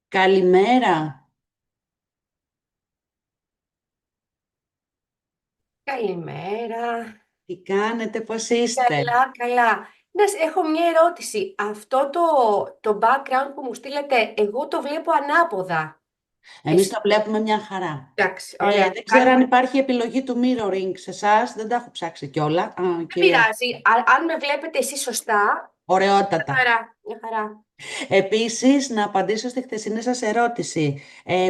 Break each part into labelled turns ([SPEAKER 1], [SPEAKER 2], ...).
[SPEAKER 1] Καλημέρα.
[SPEAKER 2] Καλημέρα.
[SPEAKER 1] Τι κάνετε, πώς είστε?
[SPEAKER 2] Καλά, καλά. Έχω μια ερώτηση. Αυτό το background που μου στείλετε, εγώ το βλέπω ανάποδα.
[SPEAKER 1] Εμείς
[SPEAKER 2] Εσύ,
[SPEAKER 1] τα βλέπουμε μια χαρά.
[SPEAKER 2] εντάξει, ωραία.
[SPEAKER 1] Δεν ξέρω αν υπάρχει επιλογή του mirroring σε εσάς, δεν τα έχω ψάξει κιόλα.
[SPEAKER 2] Δεν
[SPEAKER 1] Κυρία,
[SPEAKER 2] πειράζει. Αν με βλέπετε εσείς σωστά, μια
[SPEAKER 1] ωραιότατα.
[SPEAKER 2] χαρά, μια χαρά.
[SPEAKER 1] Επίσης, να απαντήσω στη χθεσινή σας ερώτηση.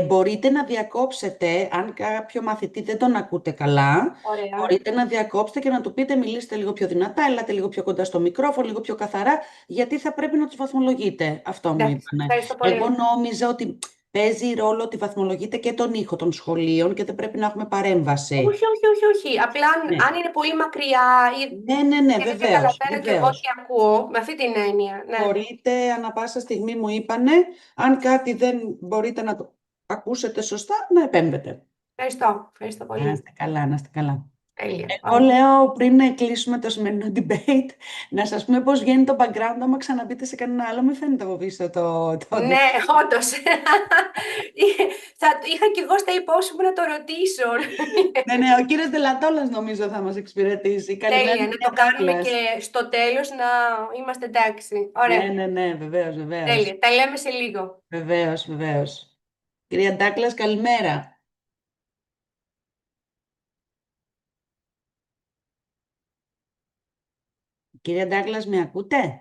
[SPEAKER 1] Μπορείτε να διακόψετε, αν κάποιο μαθητή δεν τον ακούτε καλά,
[SPEAKER 2] Ωραία.
[SPEAKER 1] μπορείτε να διακόψετε και να του πείτε μιλήστε λίγο πιο δυνατά, ελάτε λίγο πιο κοντά στο μικρόφωνο, λίγο πιο καθαρά, γιατί θα πρέπει να τους βαθμολογείτε. Αυτό μου
[SPEAKER 2] Εντάξει,
[SPEAKER 1] είπανε.
[SPEAKER 2] ευχαριστώ
[SPEAKER 1] Εγώ
[SPEAKER 2] πολύ.
[SPEAKER 1] νόμιζα ότι παίζει ρόλο ότι βαθμολογείτε και τον ήχο των σχολείων και δεν πρέπει να έχουμε παρέμβαση.
[SPEAKER 2] Όχι, όχι, όχι, όχι. Απλά
[SPEAKER 1] Ναι,
[SPEAKER 2] αν είναι πολύ μακριά ή
[SPEAKER 1] ναι, ναι, ναι,
[SPEAKER 2] και δεν
[SPEAKER 1] βεβαίως,
[SPEAKER 2] καταλαβαίνω κι εγώ τι
[SPEAKER 1] βεβαίως.
[SPEAKER 2] ακούω, με αυτή την έννοια. Ναι.
[SPEAKER 1] Μπορείτε, ανά πάσα στιγμή μου είπανε, αν κάτι δεν μπορείτε να το ακούσετε σωστά, να επέμβετε.
[SPEAKER 2] Ευχαριστώ. Ευχαριστώ
[SPEAKER 1] Να
[SPEAKER 2] πολύ.
[SPEAKER 1] είστε καλά, να είστε καλά.
[SPEAKER 2] Τέλεια.
[SPEAKER 1] Εγώ
[SPEAKER 2] Ωραία.
[SPEAKER 1] λέω πριν κλείσουμε το σημερινό debate, να σας πούμε πώς βγαίνει το background, άμα ξαναμπείτε σε κανένα άλλο, μην φαίνεται από πίσω το
[SPEAKER 2] Ναι,
[SPEAKER 1] debate.
[SPEAKER 2] όντω. Είχα κι εγώ στα υπόσχομαι να το ρωτήσω.
[SPEAKER 1] Ναι, ναι, ο κύριος Δελατόλας νομίζω θα μας εξυπηρετήσει. Καλημέρα,
[SPEAKER 2] Τέλεια, να
[SPEAKER 1] κυρία
[SPEAKER 2] το κάνουμε
[SPEAKER 1] Ντάγκλας.
[SPEAKER 2] και στο τέλος να είμαστε εντάξει.
[SPEAKER 1] Ναι,
[SPEAKER 2] Ωραία.
[SPEAKER 1] ναι, ναι, βεβαίως, βεβαίως.
[SPEAKER 2] Τέλεια. Τα λέμε σε λίγο.
[SPEAKER 1] Βεβαίως, βεβαίως. Κυρία Ντάγκλας, καλημέρα. Κυρία Ντάγκλας, με ακούτε?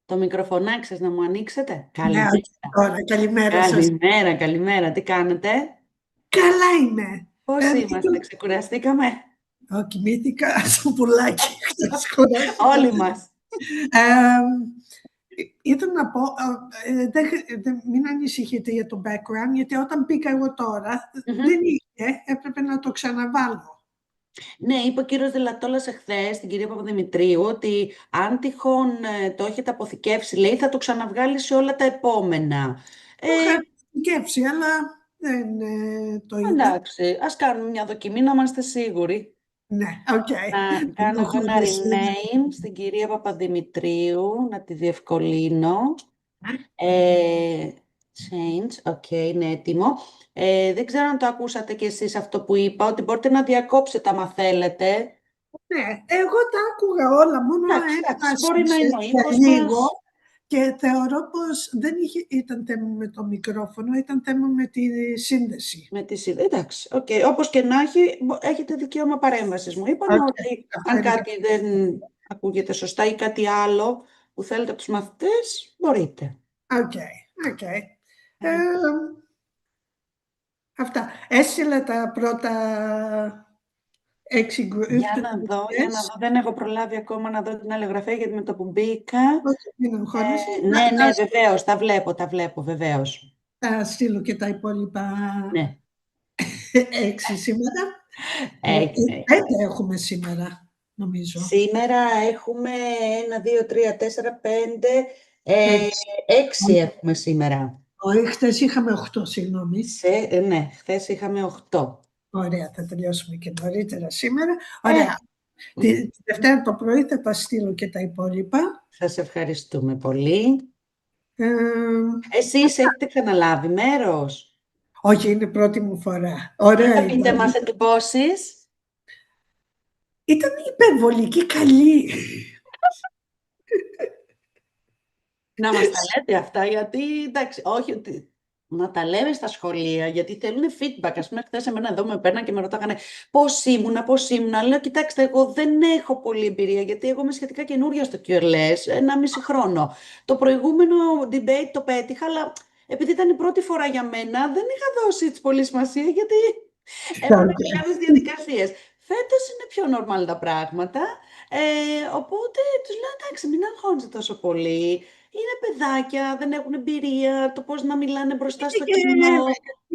[SPEAKER 1] Το μικροφωνάκι σας να μου ανοίξετε.
[SPEAKER 3] Ναι,
[SPEAKER 1] Καλημέρα.
[SPEAKER 3] όχι τώρα. Καλημέρα σας.
[SPEAKER 1] Καλημέρα, καλημέρα. Τι κάνετε?
[SPEAKER 3] Καλά είμαι.
[SPEAKER 1] Πώς είμαστε, ξεκουραστήκαμε?
[SPEAKER 3] Κοιμήθηκα στο πουλάκι. Χθες κουράστηκα.
[SPEAKER 1] Όλοι μας.
[SPEAKER 3] Ε, Ήθελα να πω, μην ανησυχείτε για το background, γιατί όταν πήγα εγώ τώρα,
[SPEAKER 1] Μμμ.
[SPEAKER 3] δεν είχε, έπρεπε να το ξαναβάλω.
[SPEAKER 1] Ναι, είπε ο κύριος Δελατόλας εχθές στην κυρία Παπαδημητρίου ότι αν τυχόν το έχετε αποθηκεύσει, λέει, θα το ξαναβγάλει σε όλα τα επόμενα.
[SPEAKER 3] Το είχα
[SPEAKER 1] Ε,
[SPEAKER 3] γεύσει, αλλά δεν το είδα.
[SPEAKER 1] εντάξει, ας κάνουμε μια δοκιμή να είμαστε σίγουροι.
[SPEAKER 3] Ναι, οκ.
[SPEAKER 1] Να
[SPEAKER 3] Δεν
[SPEAKER 1] κάνω
[SPEAKER 3] το
[SPEAKER 1] εγώ
[SPEAKER 3] έχω
[SPEAKER 1] ένα
[SPEAKER 3] δει.
[SPEAKER 1] rename στην κυρία Παπαδημητρίου, να τη διευκολύνω.
[SPEAKER 3] Ναι.
[SPEAKER 1] Change, ok, είναι έτοιμο. Δεν ξέρω αν το ακούσατε κι εσείς αυτό που είπα, ότι μπορείτε να διακόψετε άμα θέλετε.
[SPEAKER 3] Ναι, εγώ τα άκουγα όλα, μόνο
[SPEAKER 1] Εντάξει,
[SPEAKER 3] ένα
[SPEAKER 1] εντάξει, μπορεί να είναι ο
[SPEAKER 3] για
[SPEAKER 1] ήχος
[SPEAKER 3] λίγο
[SPEAKER 1] μας.
[SPEAKER 3] και θεωρώ πως δεν ήταν θέμα με το μικρόφωνο, ήταν θέμα με τη σύνδεση.
[SPEAKER 1] Με τη εντάξει, okay. Όπως και να έχει, έχετε δικαίωμα παρέμβασης. Μου είπαν
[SPEAKER 3] Οκ,
[SPEAKER 1] ότι αν
[SPEAKER 3] ευχαριστώ.
[SPEAKER 1] κάτι δεν ακούγεται σωστά ή κάτι άλλο που θέλετε από τους μαθητές, μπορείτε.
[SPEAKER 3] Οκ, οκ.
[SPEAKER 1] Ε,
[SPEAKER 3] Αυτά. Έστειλα τα πρώτα 6
[SPEAKER 1] για να
[SPEAKER 3] γκρουπιές.
[SPEAKER 1] δω, δεν έχω προλάβει ακόμα να δω την αλληλογραφία γιατί με το που μπήκα.
[SPEAKER 3] Όχι, μην αγχώνεσαι.
[SPEAKER 1] Ναι, ναι, βεβαίως, τα βλέπω, βεβαίως.
[SPEAKER 3] Θα στείλω και τα υπόλοιπα
[SPEAKER 1] Ναι,
[SPEAKER 3] 6 σήμερα.
[SPEAKER 1] έγινε.
[SPEAKER 3] 5 έχουμε σήμερα, νομίζω.
[SPEAKER 1] Σήμερα έχουμε 1, 2, 3, 4, 5,
[SPEAKER 3] 6.
[SPEAKER 1] 6 έχουμε σήμερα.
[SPEAKER 3] Όχι, χθες είχαμε 8, συγγνώμη.
[SPEAKER 1] Ναι, χθες είχαμε 8.
[SPEAKER 3] Ωραία, θα τελειώσουμε και νωρίτερα σήμερα.
[SPEAKER 1] Ε,
[SPEAKER 3] Ωραία. Τη Δευτέρα το πρωί θα τα στείλω και τα υπόλοιπα.
[SPEAKER 1] Σας ευχαριστούμε πολύ.
[SPEAKER 3] Ε,
[SPEAKER 1] Εσείς έχετε ξαναλάβει μέρος?
[SPEAKER 3] όχι, είναι πρώτη μου φορά.
[SPEAKER 1] Για
[SPEAKER 3] Ωραία
[SPEAKER 1] να πείτε
[SPEAKER 3] ήταν.
[SPEAKER 1] μας εντυπώσεις.
[SPEAKER 3] Ήταν υπερβολική καλή.
[SPEAKER 1] Να μας τα λέτε αυτά, γιατί εντάξει, όχι ότι να τα λέμε στα σχολεία, γιατί θέλουν feedback. Ας πούμε, χθες εμένα εδώ με παίρναν και με ρωτάγανε πώς ήμουνα. Λέω, κοιτάξτε, εγώ δεν έχω πολλή εμπειρία, γιατί εγώ είμαι σχετικά καινούρια στο QLS, 1,5 χρόνο. Το προηγούμενο debate το πέτυχα, αλλά επειδή ήταν η πρώτη φορά για μένα, δεν είχα δώσει έτσι πολύ σημασία, γιατί έπρεπε
[SPEAKER 3] Okay.
[SPEAKER 1] να κάνεις διαδικασίες. Φέτος είναι πιο normal τα πράγματα, οπότε τους λέω, εντάξει, μην αγχώνεσαι τόσο πολύ. Είναι παιδάκια, δεν έχουν εμπειρία, το πώς να μιλάνε μπροστά
[SPEAKER 3] Είναι
[SPEAKER 1] στο
[SPEAKER 3] και
[SPEAKER 1] κοινό.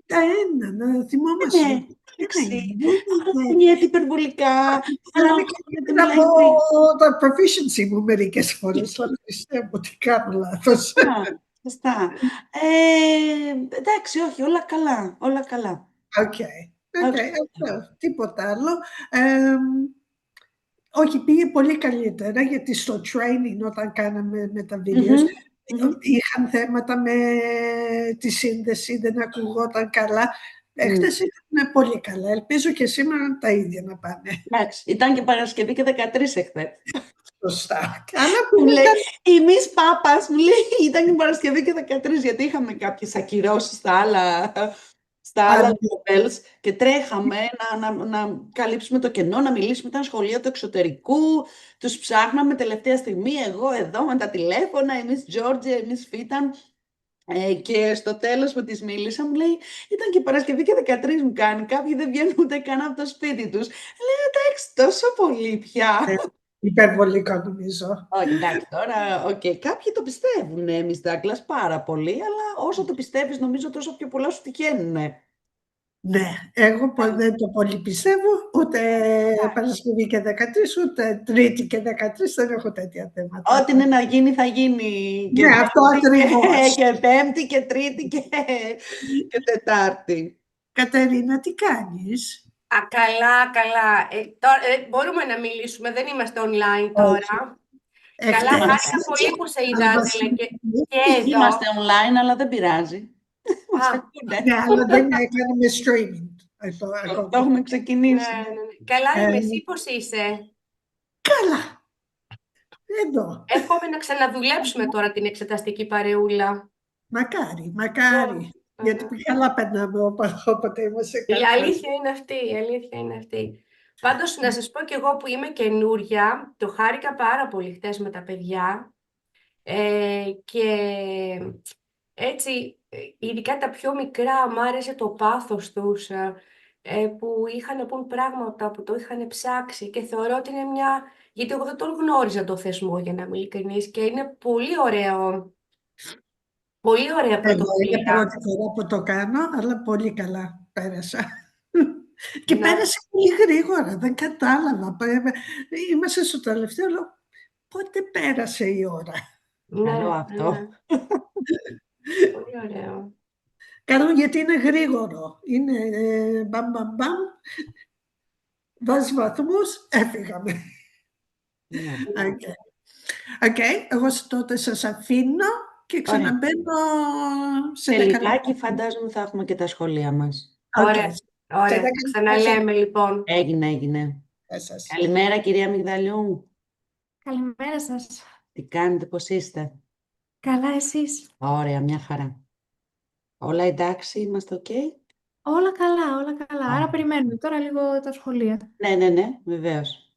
[SPEAKER 3] τα ένα, να θυμόμαστε.
[SPEAKER 1] Ναι,
[SPEAKER 3] Ένα
[SPEAKER 1] εντάξει,
[SPEAKER 3] είναι. Δεν είναι.
[SPEAKER 1] κουνιέται υπερβολικά, αλλά
[SPEAKER 3] Μιλάμε
[SPEAKER 1] αγχώνεται,
[SPEAKER 3] καλύτερα
[SPEAKER 1] μιλάει
[SPEAKER 3] από
[SPEAKER 1] γρήγορα.
[SPEAKER 3] τα proficiency μου μερικές φορές, αλλά πιστεύω ότι κάνω λάθος.
[SPEAKER 1] Σωστά, σωστά. Εντάξει, όχι, όλα καλά, όλα καλά.
[SPEAKER 3] Οκ, οκ,
[SPEAKER 1] Οκ.
[SPEAKER 3] αυτό, τίποτα άλλο. Όχι, πήγε πολύ καλύτερα, γιατί στο training όταν κάναμε με τα βίντεο,
[SPEAKER 1] Μμμ.
[SPEAKER 2] Μμμ.
[SPEAKER 3] είχαν θέματα με τη σύνδεση, δεν ακουγόταν καλά.
[SPEAKER 1] Μμ.
[SPEAKER 3] Χτες ήταν πολύ καλά. Ελπίζω και σήμερα τα ίδια να πάνε.
[SPEAKER 1] Εντάξει, ήταν και Παρασκευή και 13 εχθές.
[SPEAKER 3] Σωστά. Αλλά που
[SPEAKER 1] Μου
[SPEAKER 3] δεν
[SPEAKER 1] λέει,
[SPEAKER 3] ήταν.
[SPEAKER 1] η Μις Πάπας, μου λέει, ήταν η Παρασκευή και 13, γιατί είχαμε κάποιες ακυρώσεις στα άλλα hotels και τρέχαμε να καλύψουμε το κενό, να μιλήσουμε, ήταν σχολείο του εξωτερικού, τους ψάχναμε τελευταία στιγμή, εγώ εδώ με τα τηλέφωνα, εμείς Τζόρτζια, εμείς Φίταν. Και στο τέλος που της μίλησα μου λέει, ήταν και Παρασκευή και 13 μου κάνει, κάποιοι δεν βγαίνουν ούτε καν από το σπίτι τους. Λέω, εντάξει, τόσο πολύ πια.
[SPEAKER 3] Υπερβολικό νομίζω.
[SPEAKER 1] Όχι, εντάξει, τώρα, κάποιοι το πιστεύουν, εμείς Douglas, πάρα πολύ, αλλά όσο το πιστεύεις, νομίζω τόσο πιο πολλά σου τυχαίνουν.
[SPEAKER 3] Ναι, εγώ δεν το πολύ πιστεύω, ούτε Παρασκευή και 13, ούτε Τρίτη και 13, δεν έχω τέτοια θέματα.
[SPEAKER 1] Ό,τι είναι να γίνει, θα γίνει και
[SPEAKER 3] Ναι, αυτό
[SPEAKER 1] Δεύτερη
[SPEAKER 3] ακριβώς.
[SPEAKER 1] και Πέμπτη και Τρίτη και Τετάρτη.
[SPEAKER 3] Κατερίνα, τι κάνεις?
[SPEAKER 2] Καλά, καλά. Τώρα, μπορούμε να μιλήσουμε, δεν είμαστε online
[SPEAKER 3] Όχι.
[SPEAKER 2] τώρα. Καλά,
[SPEAKER 3] Εχθές,
[SPEAKER 2] χάρηκα πολύ που σε είδα,
[SPEAKER 3] αν μας
[SPEAKER 2] Άντελε, και εδώ.
[SPEAKER 1] Είμαστε online, αλλά δεν πειράζει. Μας
[SPEAKER 2] Α,
[SPEAKER 3] ναι,
[SPEAKER 1] ακούνε.
[SPEAKER 3] αλλά δεν έκαναμε streaming.
[SPEAKER 1] Το έχουμε
[SPEAKER 2] ναι,
[SPEAKER 1] ξεκινήσει.
[SPEAKER 2] ναι, ναι. Καλά
[SPEAKER 3] Ε,
[SPEAKER 2] είμαι, εσύ πώς είσαι?
[SPEAKER 3] καλά, εδώ.
[SPEAKER 2] Εύχομαι να ξαναδουλέψουμε τώρα την εξεταστική παρεούλα.
[SPEAKER 3] Μακάρι,
[SPEAKER 2] Ναι,
[SPEAKER 3] μακάρι. Γιατί
[SPEAKER 2] ναι.
[SPEAKER 3] καλά περνάμε όποτε είμαστε
[SPEAKER 2] Η
[SPEAKER 3] καλά.
[SPEAKER 2] αλήθεια είναι αυτή, η αλήθεια είναι αυτή. Πάντως, να σας πω κι εγώ που είμαι καινούρια, το χάρηκα πάρα πολύ χτες με τα παιδιά και έτσι, ειδικά τα πιο μικρά, μ' άρεσε το πάθος τους, που είχαν να πούν πράγματα που το είχαν ψάξει και θεωρώ ότι είναι μια. Γιατί εγώ δεν τον γνώριζα το θεσμό, για να είμαι ειλικρινής, και είναι πολύ ωραία
[SPEAKER 3] Εγώ είναι
[SPEAKER 2] πρωτοβουλία.
[SPEAKER 3] πρώτη φορά που το κάνω, αλλά πολύ καλά πέρασα. Και
[SPEAKER 2] Να,
[SPEAKER 3] πέρασε πολύ γρήγορα, δεν κατάλαβα. Είμαστε στο τελευταίο, λέω, πότε πέρασε η ώρα.
[SPEAKER 1] Καλό
[SPEAKER 2] ναι,
[SPEAKER 1] αυτό.
[SPEAKER 2] ναι, πολύ ωραίο.
[SPEAKER 3] Καλό γιατί είναι γρήγορο. Είναι μπαμ μπαμ μπαμ, βάζει βαθμούς, έφυγαμε.
[SPEAKER 1] Ναι.
[SPEAKER 2] Ναι.
[SPEAKER 3] Okay. Okay. Εγώ τότε σας αφήνω και
[SPEAKER 1] Ωραία.
[SPEAKER 3] ξαναμπαίνω σε
[SPEAKER 1] Σε
[SPEAKER 3] 10 λεπτά.
[SPEAKER 1] λιγάκι φαντάζομαι θα έχουμε και τα σχολεία μας.
[SPEAKER 3] Okay.
[SPEAKER 2] Ωραία,
[SPEAKER 3] Σε 10
[SPEAKER 2] ωραία.
[SPEAKER 3] λεπτά
[SPEAKER 2] Ξαναλέμε λοιπόν.
[SPEAKER 1] Έγινε.
[SPEAKER 3] σας.
[SPEAKER 1] Καλημέρα κυρία Μιγδαλιού.
[SPEAKER 4] Καλημέρα σας.
[SPEAKER 1] Τι κάνετε, πώς είστε?
[SPEAKER 4] Καλά εσείς?
[SPEAKER 1] Ωραία, μια χαρά. Όλα εντάξει, είμαστε οκ?
[SPEAKER 4] Όλα καλά, όλα καλά. Άρα
[SPEAKER 1] Ωραία.
[SPEAKER 4] περιμένουμε τώρα λίγο τα σχολεία.
[SPEAKER 1] Ναι, ναι, ναι, βεβαίως.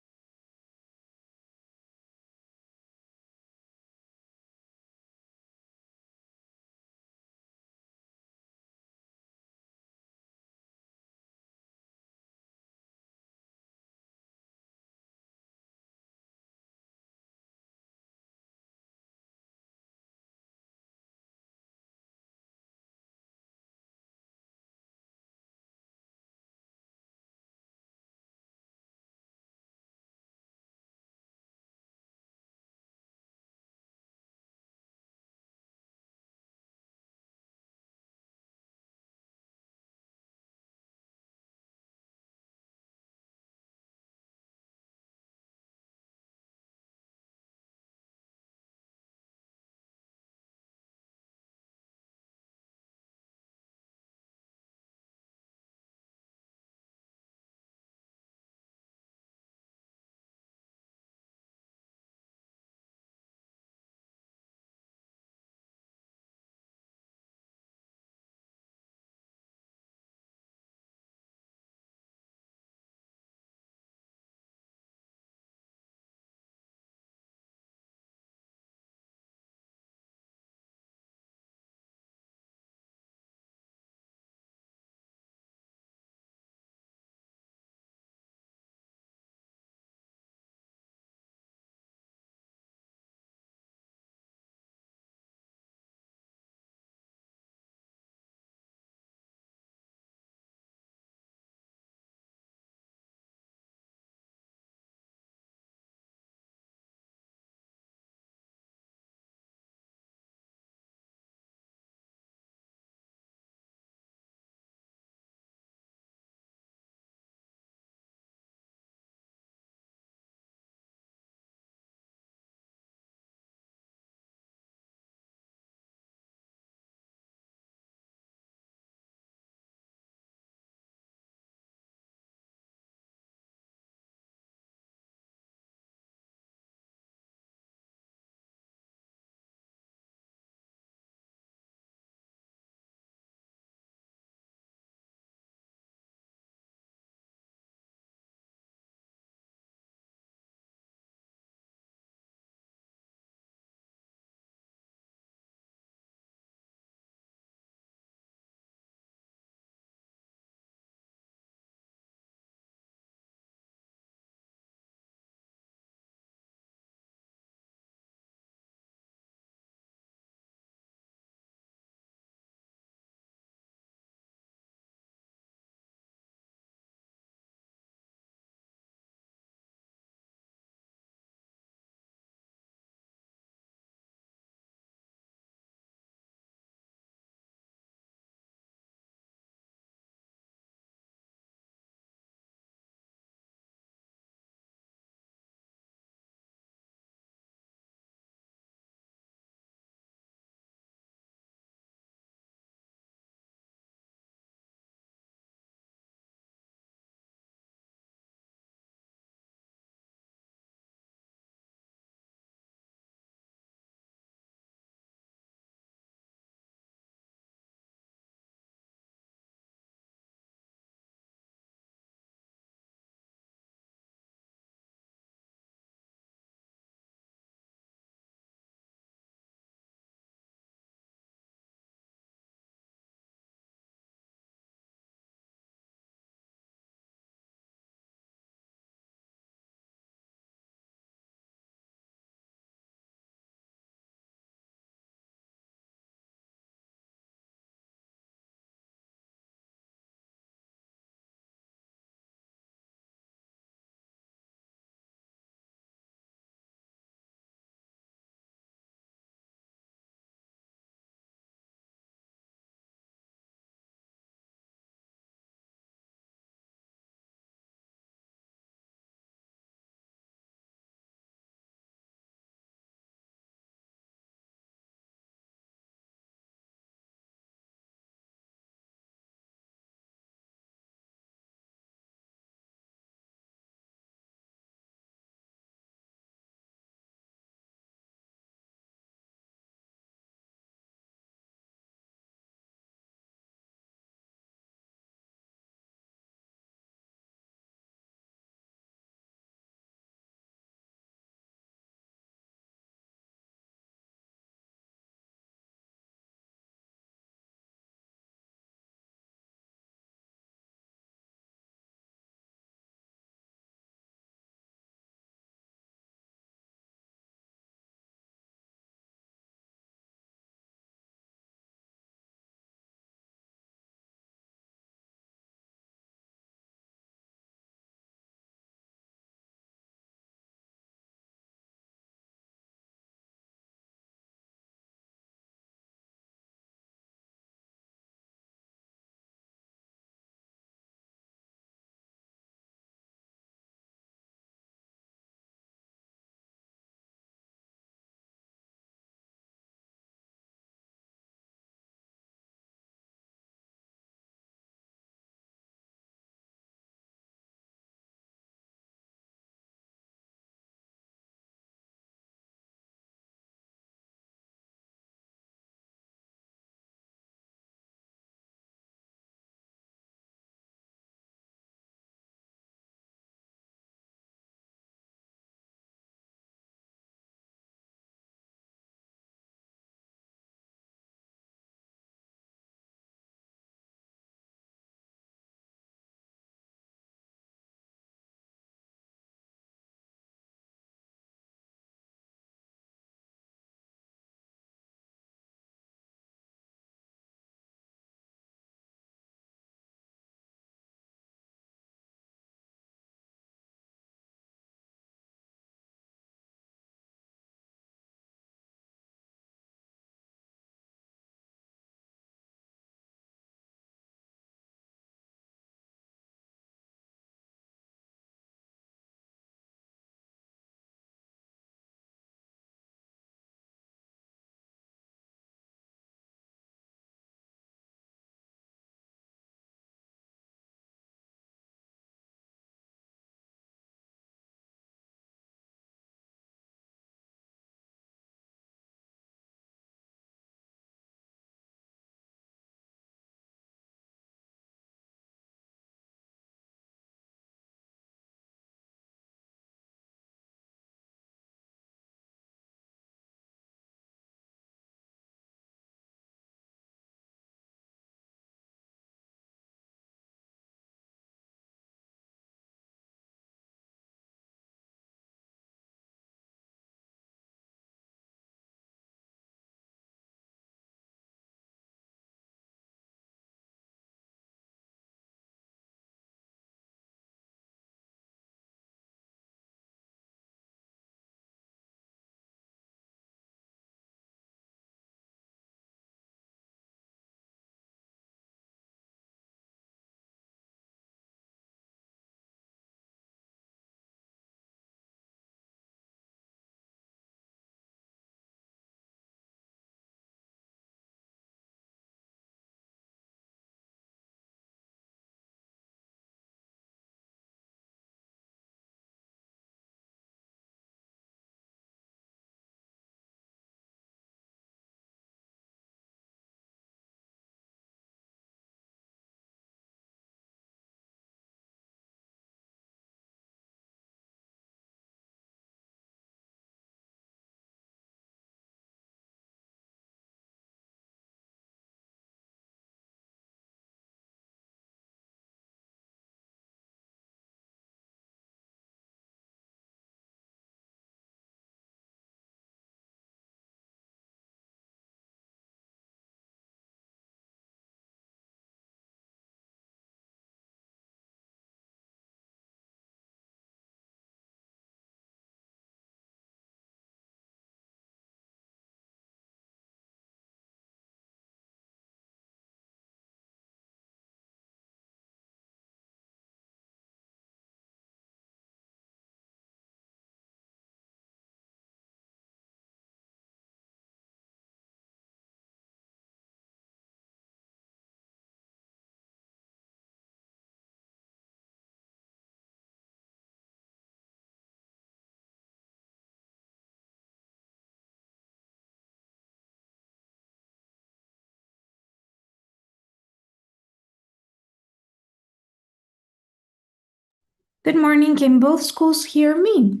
[SPEAKER 4] Good morning. Can both schools hear me?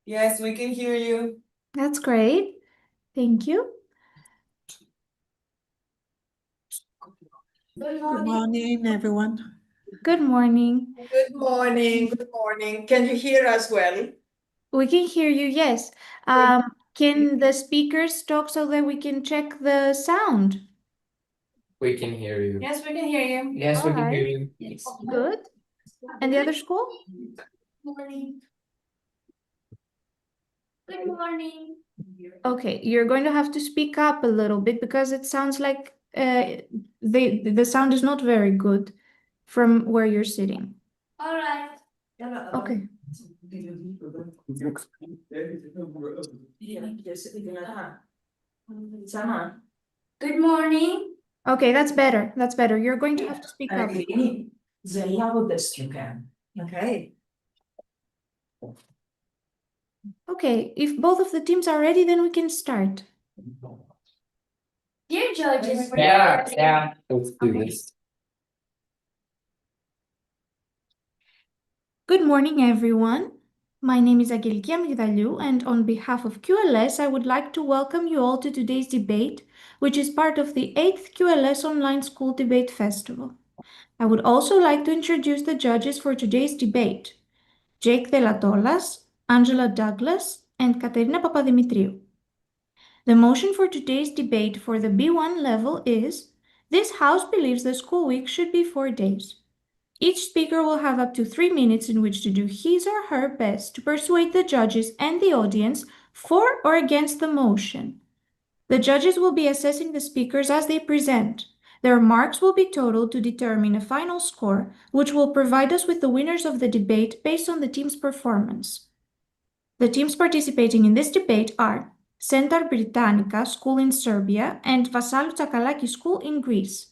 [SPEAKER 5] Yes, we can hear you.
[SPEAKER 4] That's great. Thank you.
[SPEAKER 3] Good morning, everyone.
[SPEAKER 4] Good morning.
[SPEAKER 5] Good morning. Good morning. Can you hear us well?
[SPEAKER 4] We can hear you, yes. Can the speakers talk so that we can check the sound?
[SPEAKER 6] We can hear you.
[SPEAKER 2] Yes, we can hear you.
[SPEAKER 6] Yes, we
[SPEAKER 4] All
[SPEAKER 6] can hear
[SPEAKER 4] right.
[SPEAKER 6] you.
[SPEAKER 2] Yes.
[SPEAKER 4] Good. And the other school?
[SPEAKER 2] Morning. Good morning.
[SPEAKER 4] Okay, you're going to have to speak up a little bit because it sounds like the sound is not very good from where you're sitting.
[SPEAKER 2] All right.
[SPEAKER 4] Okay.
[SPEAKER 2] Good morning.
[SPEAKER 4] Okay, that's better. That's better. You're going to have to speak up.
[SPEAKER 5] The loudest you can. Okay.
[SPEAKER 4] Okay, if both of the teams are ready, then we can start.
[SPEAKER 2] Dear judges.
[SPEAKER 6] Yeah. Let's do this.
[SPEAKER 4] Good morning, everyone. My name is Angeliki Amigdaliou, and on behalf of QLS, I would like to welcome you all to today's debate, which is part of the 8th QLS Online School Debate Festival. I would also like to introduce the judges for today's debate, Jake Delatolas, Angela Douglas, and Katerina Papadimitriou. The motion for today's debate for the B1 level is, this House believes the school week should be 4 days. Each speaker will have up to 3 minutes in which to do his or her best to persuade the judges and the audience for or against the motion. The judges will be assessing the speakers as they present. Their marks will be totaled to determine a final score, which will provide us with the winners of the debate based on the team's performance. The teams participating in this debate are Centar Britannica School in Serbia and Vassaliou Tsakalaki School in Greece.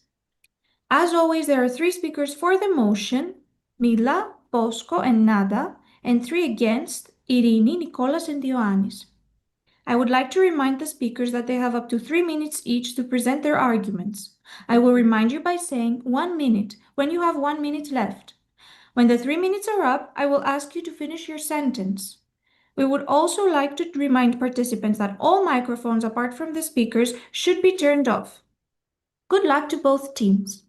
[SPEAKER 4] As always, there are 3 speakers for the motion, Mila, Bosco, and Nada, and 3 against, Irini, Nicolas, and Ioannis. I would like to remind the speakers that they have up to 3 minutes each to present their arguments. I will remind you by saying 1 minute when you have 1 minute left. When the 3 minutes are up, I will ask you to finish your sentence. We would also like to remind participants that all microphones apart from the speakers should be turned off. Good luck to both teams.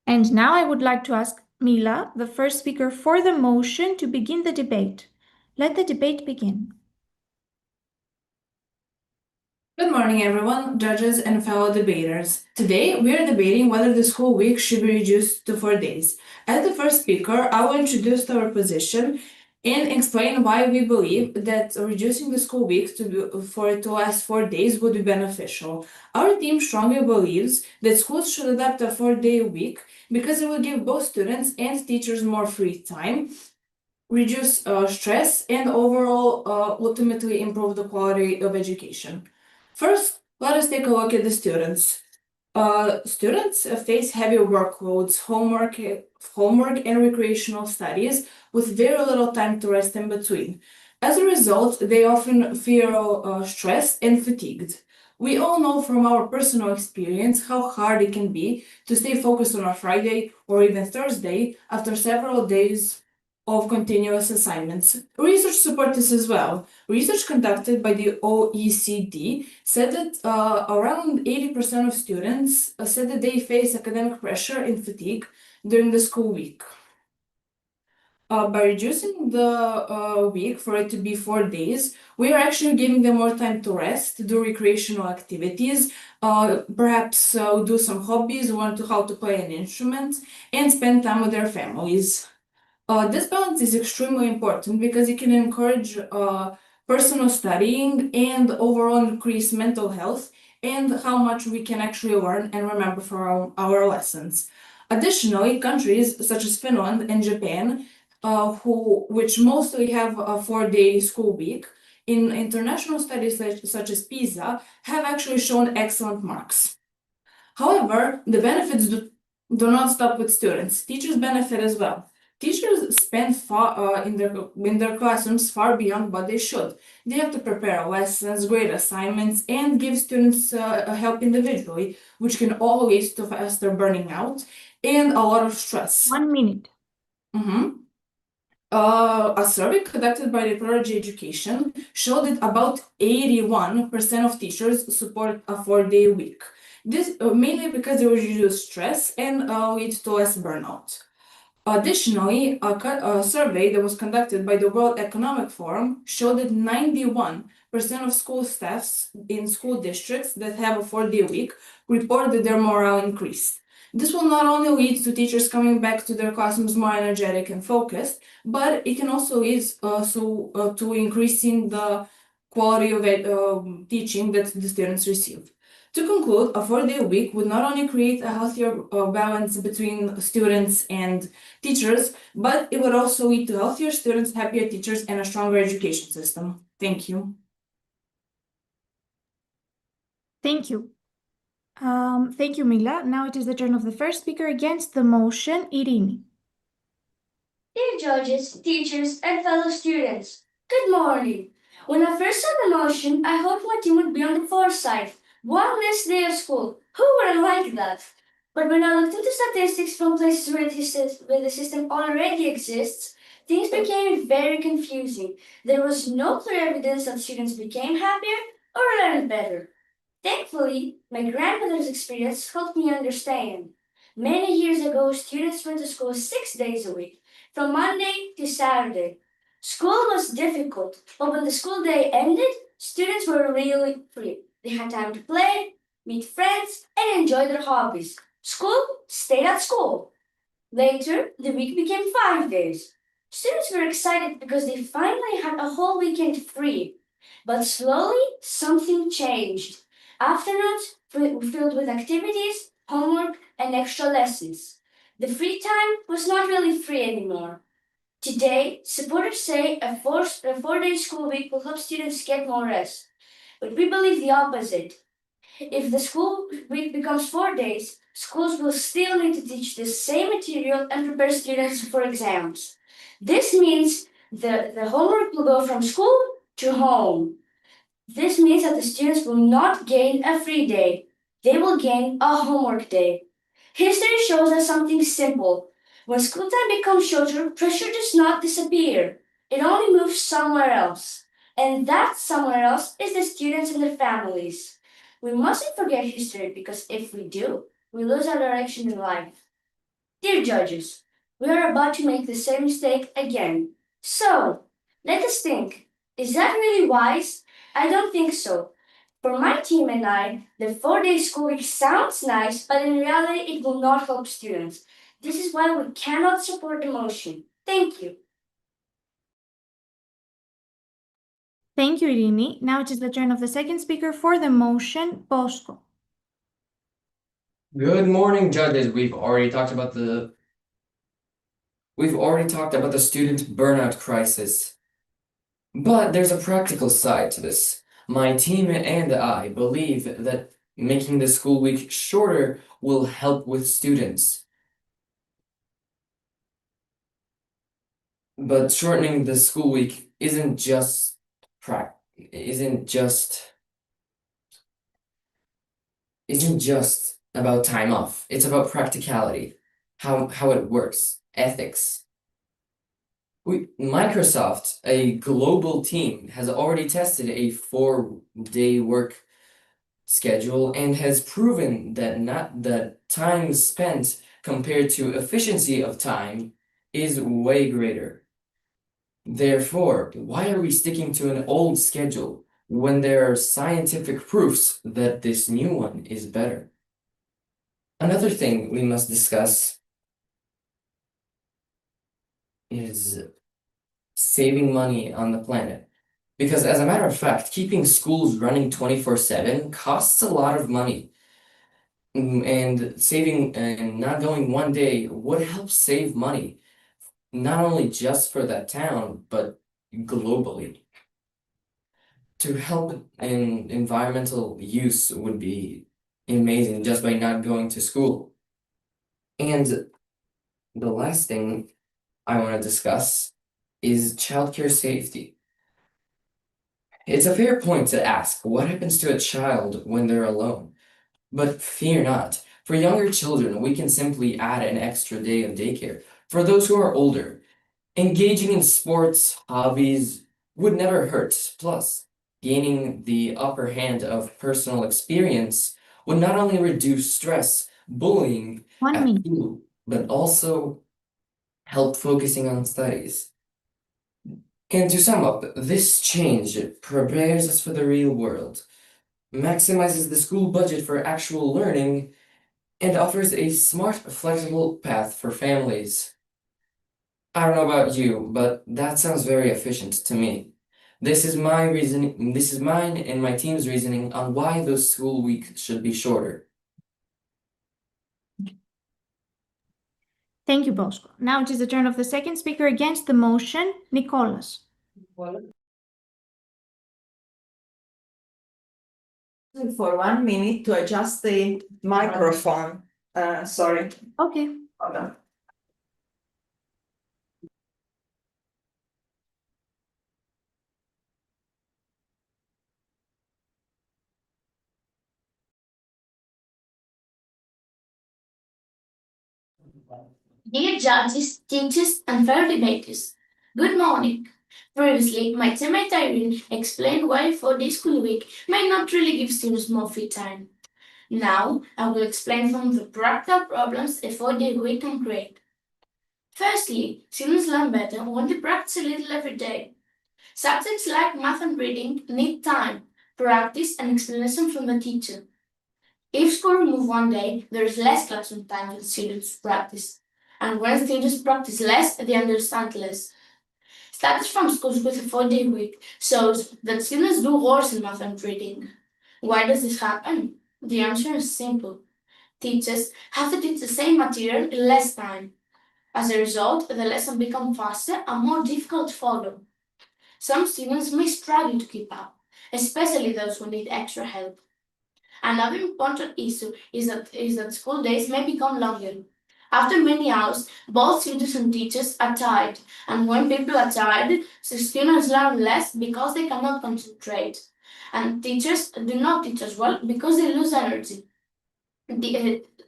[SPEAKER 4] And now I would like to ask Mila, the first speaker for the motion, to begin the debate. Let the debate begin.
[SPEAKER 7] Good morning, everyone, judges and fellow debaters. Today, we are debating whether the school week should be reduced to 4 days. As the first speaker, I will introduce our position and explain why we believe that reducing the school week to last 4 days would be beneficial. Our team strongly believes that schools should adopt a 4-day week because it will give both students and teachers more free time, reduce stress, and overall ultimately improve the quality of education. First, let us take a look at the students. Students face heavy workloads, homework, and recreational studies with very little time to rest in between. As a result, they often feel stressed and fatigued. We all know from our personal experience how hard it can be to stay focused on a Friday or even Thursday after several days of continuous assignments. Research supports this as well. Research conducted by the OECD said that around 80% of students said that they face academic pressure and fatigue during the school week. By reducing the week for it to be 4 days, we are actually giving them more time to rest, do recreational activities, perhaps do some hobbies, learn how to play an instrument, and spend time with their families. This balance is extremely important because it can encourage personal studying and overall increase mental health and how much we can actually learn and remember from our lessons. Additionally, countries such as Finland and Japan, which mostly have a 4-day school week, in international studies such as PISA, have actually shown excellent marks. However, the benefits do not stop with students. Teachers benefit as well. Teachers spend in their classrooms far beyond what they should. They have to prepare lessons, grade assignments, and give students help individually, which can all lead to faster burning out and a lot of stress.
[SPEAKER 4] 1 minute.
[SPEAKER 7] A survey conducted by the Prodigy Education showed that about 81% of teachers support a 4-day week. This mainly because they reduce stress and lead to less burnout. Additionally, a survey that was conducted by the World Economic Forum showed that 91% of school staffs in school districts that have a 4-day week report that their morale increased. This will not only lead to teachers coming back to their classrooms more energetic and focused, but it can also lead to increasing the quality of teaching that the students receive. To conclude, a 4-day week would not only create a healthier balance between students and teachers, but it would also lead to healthier students, happier teachers, and a stronger education system. Thank you.
[SPEAKER 4] Thank you. Thank you, Mila. Now it is the turn of the first speaker against the motion, Irini.
[SPEAKER 8] Dear judges, teachers, and fellow students, good morning. When I first saw the motion, I hoped my team would be on the foresight. One less day of school. Who wouldn't like that? But when I looked into statistics from places where the system already exists, things became very confusing. There was no clear evidence that students became happier or learned better. Thankfully, my grandmother's experience helped me understand. Many years ago, students went to school 6 days a week, from Monday to Saturday. School was difficult, but when the school day ended, students were really free. They had time to play, meet friends, and enjoy their hobbies. School stayed at school. Later, the week became 5 days. Students were excited because they finally had a whole weekend free. But slowly, something changed. Afternoons filled with activities, homework, and extra lessons. The free time was not really free anymore. Today, supporters say a 4-day school week will help students get more rest. But we believe the opposite. If the school week becomes 4 days, schools will still need to teach the same material and prepare students for exams. This means the homework will go from school to home. This means that the students will not gain a free day. They will gain a homework day. History shows us something simple. When school time becomes shorter, pressure does not disappear. It only moves somewhere else. And that somewhere else is the students and their families. We mustn't forget history because if we do, we lose our direction in life. Dear judges, we are about to make the same mistake again. So, let us think. Is that really wise? I don't think so. For my team and I, the 4-day school week sounds nice, but in reality, it will not help students. This is why we cannot support the motion. Thank you.
[SPEAKER 4] Thank you, Irini. Now it is the turn of the second speaker for the motion, Bosco.
[SPEAKER 6] Good morning, judges. We've already talked about the student burnout crisis. But there's a practical side to this. My team and I believe that making the school week shorter will help with students. But shortening the school week isn't just about time off. It's about practicality, how it works, ethics. Microsoft, a global team, has already tested a 4-day work schedule and has proven that time spent compared to efficiency of time is way greater. Therefore, why are we sticking to an old schedule when there are scientific proofs that this new one is better? Another thing we must discuss is saving money on the planet. Because as a matter of fact, keeping schools running 24/7 costs a lot of money. And saving and not going 1 day would help save money, not only just for that town, but globally. To help in environmental use would be amazing just by not going to school. And the last thing, I want to discuss is childcare safety. It's a fair point to ask what happens to a child when they're alone. But fear not. For younger children, we can simply add an extra day of daycare. For those who are older, engaging in sports, hobbies would never hurt. Plus, gaining the upper hand of personal experience would not only reduce stress, bullying
[SPEAKER 4] 1
[SPEAKER 6] at
[SPEAKER 4] minute.
[SPEAKER 6] school, but also help focusing on studies. And to sum up, this change prepares us for the real world, maximizes the school budget for actual learning, and offers a smart, flexible path for families. I don't know about you, but that sounds very efficient to me. This is my reasoning, this is mine and my team's reasoning on why those school weeks should be shorter.
[SPEAKER 4] Thank you, Bosco. Now it is the turn of the second speaker against the motion, Nicholas.
[SPEAKER 5] For 1 minute to adjust the microphone. Sorry.
[SPEAKER 4] Okay.
[SPEAKER 5] Hold on.
[SPEAKER 8] Dear judges, teachers, and fellow debaters, good morning. Previously, my teammate Irene explained why a 4-day school week may not really give students more free time. Now, I will explain some of the practical problems a 4-day week can create. Firstly, students learn better when they practice a little every day. Subjects like math and reading need time, practice, and explanation from the teacher. If school remove 1 day, there is less classroom time for students to practice. And when students practice less, they understand less. Studies from schools with a 4-day week shows that students do worse in math and reading. Why does this happen? The answer is simple. Teachers have to teach the same material in less time. As a result, the lesson becomes faster and more difficult to follow. Some students may struggle to keep up, especially those who need extra help. Another important issue is that school days may become longer. After many hours, both students and teachers are tired, and when people are tired, the students learn less because they cannot concentrate, and teachers do not teach as well because they lose energy.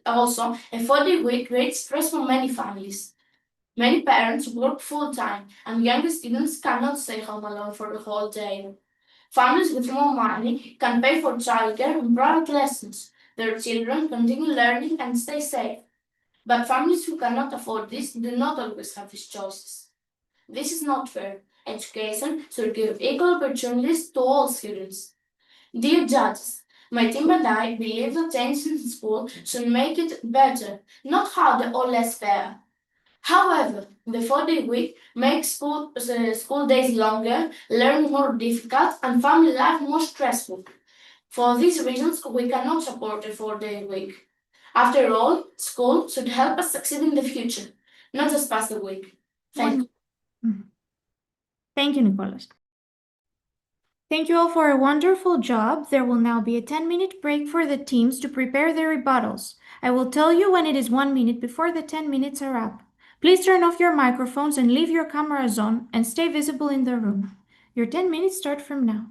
[SPEAKER 8] Also, a 4-day week creates stress for many families. Many parents work full time, and younger students cannot stay home alone for the whole day. Families with more money can pay for childcare and private lessons. Their children continue learning and stay safe. But families who cannot afford this do not always have these choices. This is not fair. Education should give equal opportunities to all students. Dear judges, my team and I believe that changes in school should make it better, not harder or less fair. However, the 4-day week makes school days longer, learning more difficult, and family life more stressful. For these reasons, we cannot support a 4-day week. After all, school should help us succeed in the future, not just pass the week. Thank you.
[SPEAKER 4] Thank you, Nicholas. Thank you all for a wonderful job. There will now be a 10-minute break for the teams to prepare their rebuttals. I will tell you when it is 1 minute before the 10 minutes are up. Please turn off your microphones and leave your cameras on and stay visible in the room. Your 10 minutes start from now.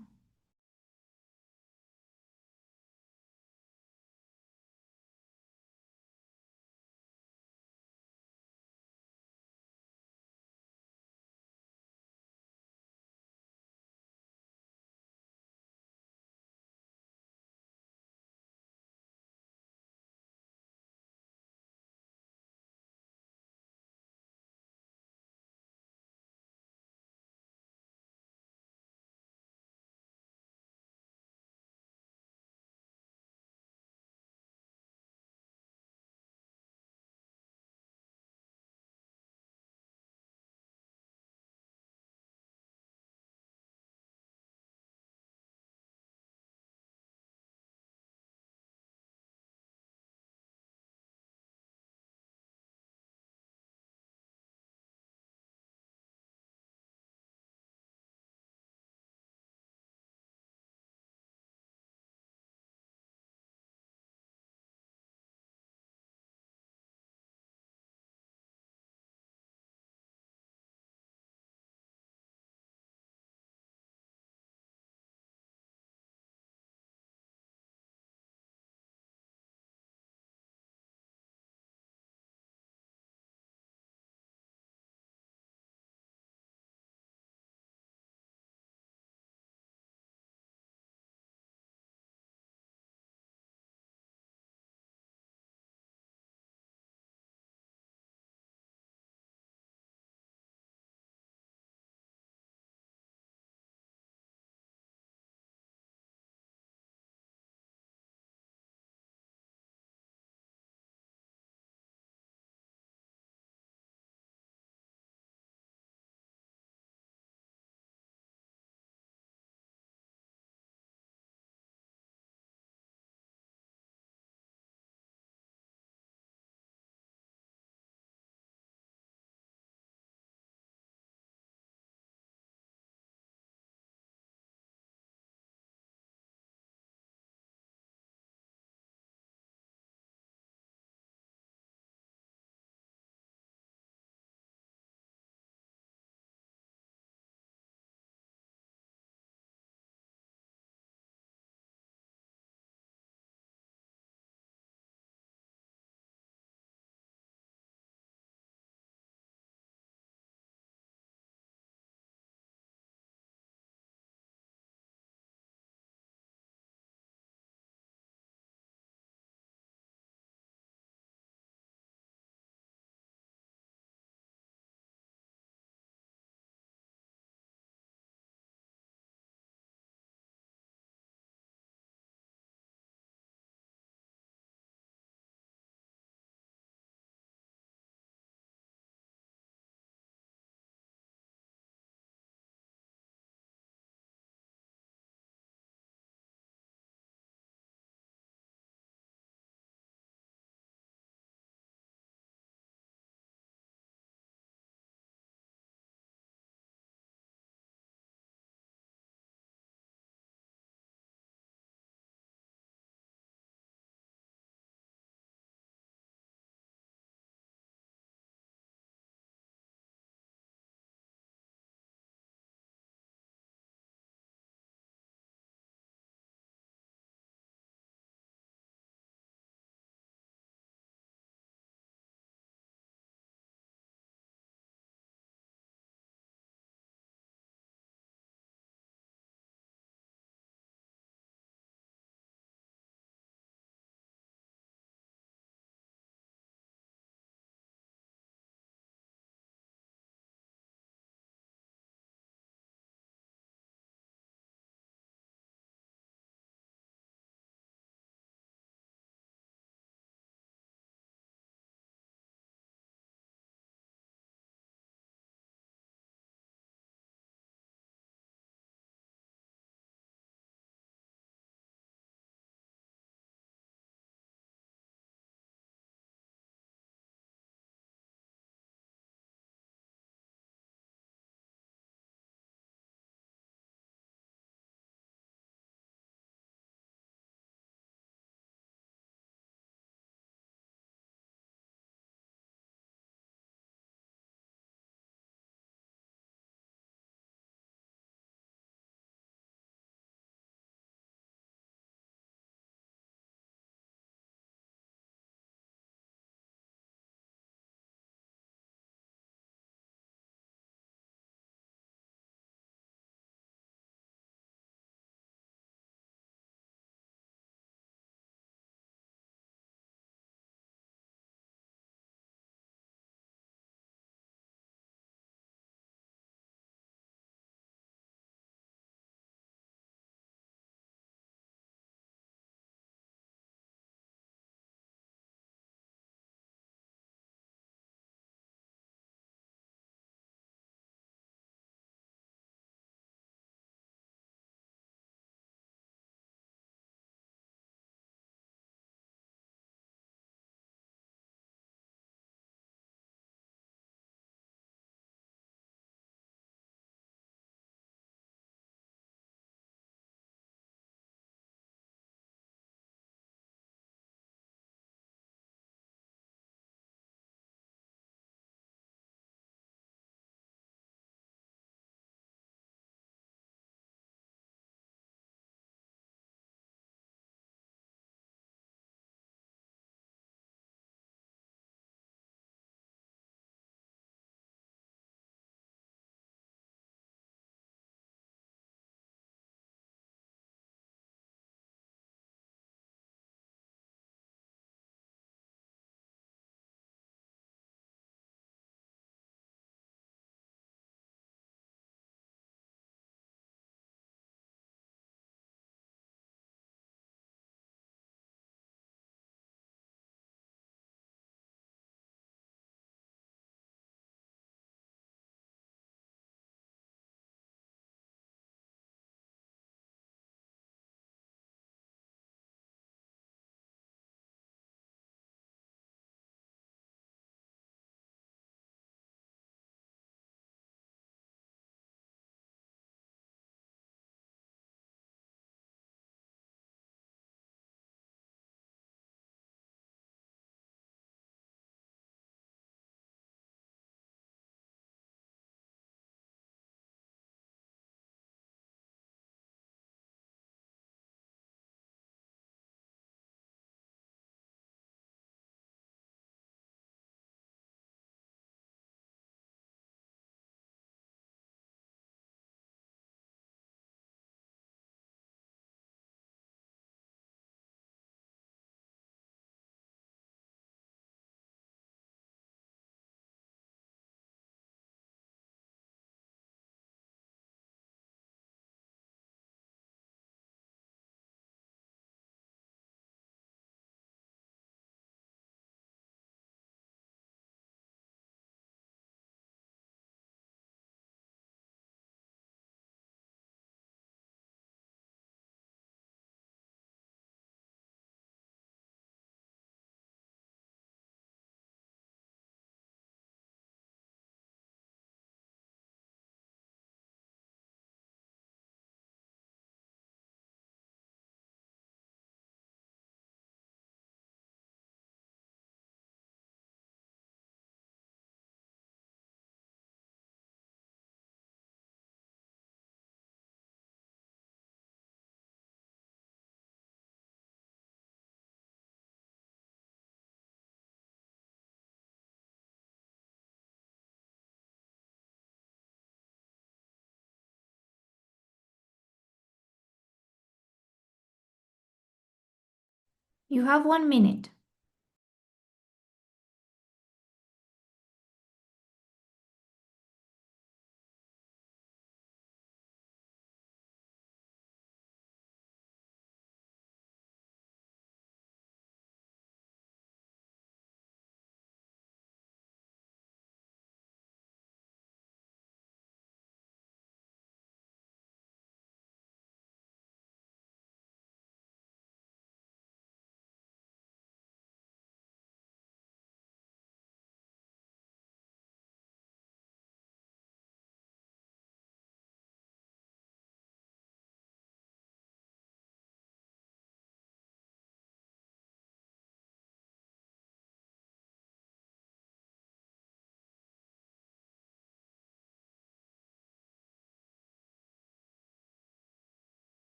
[SPEAKER 4] You have 1 minute.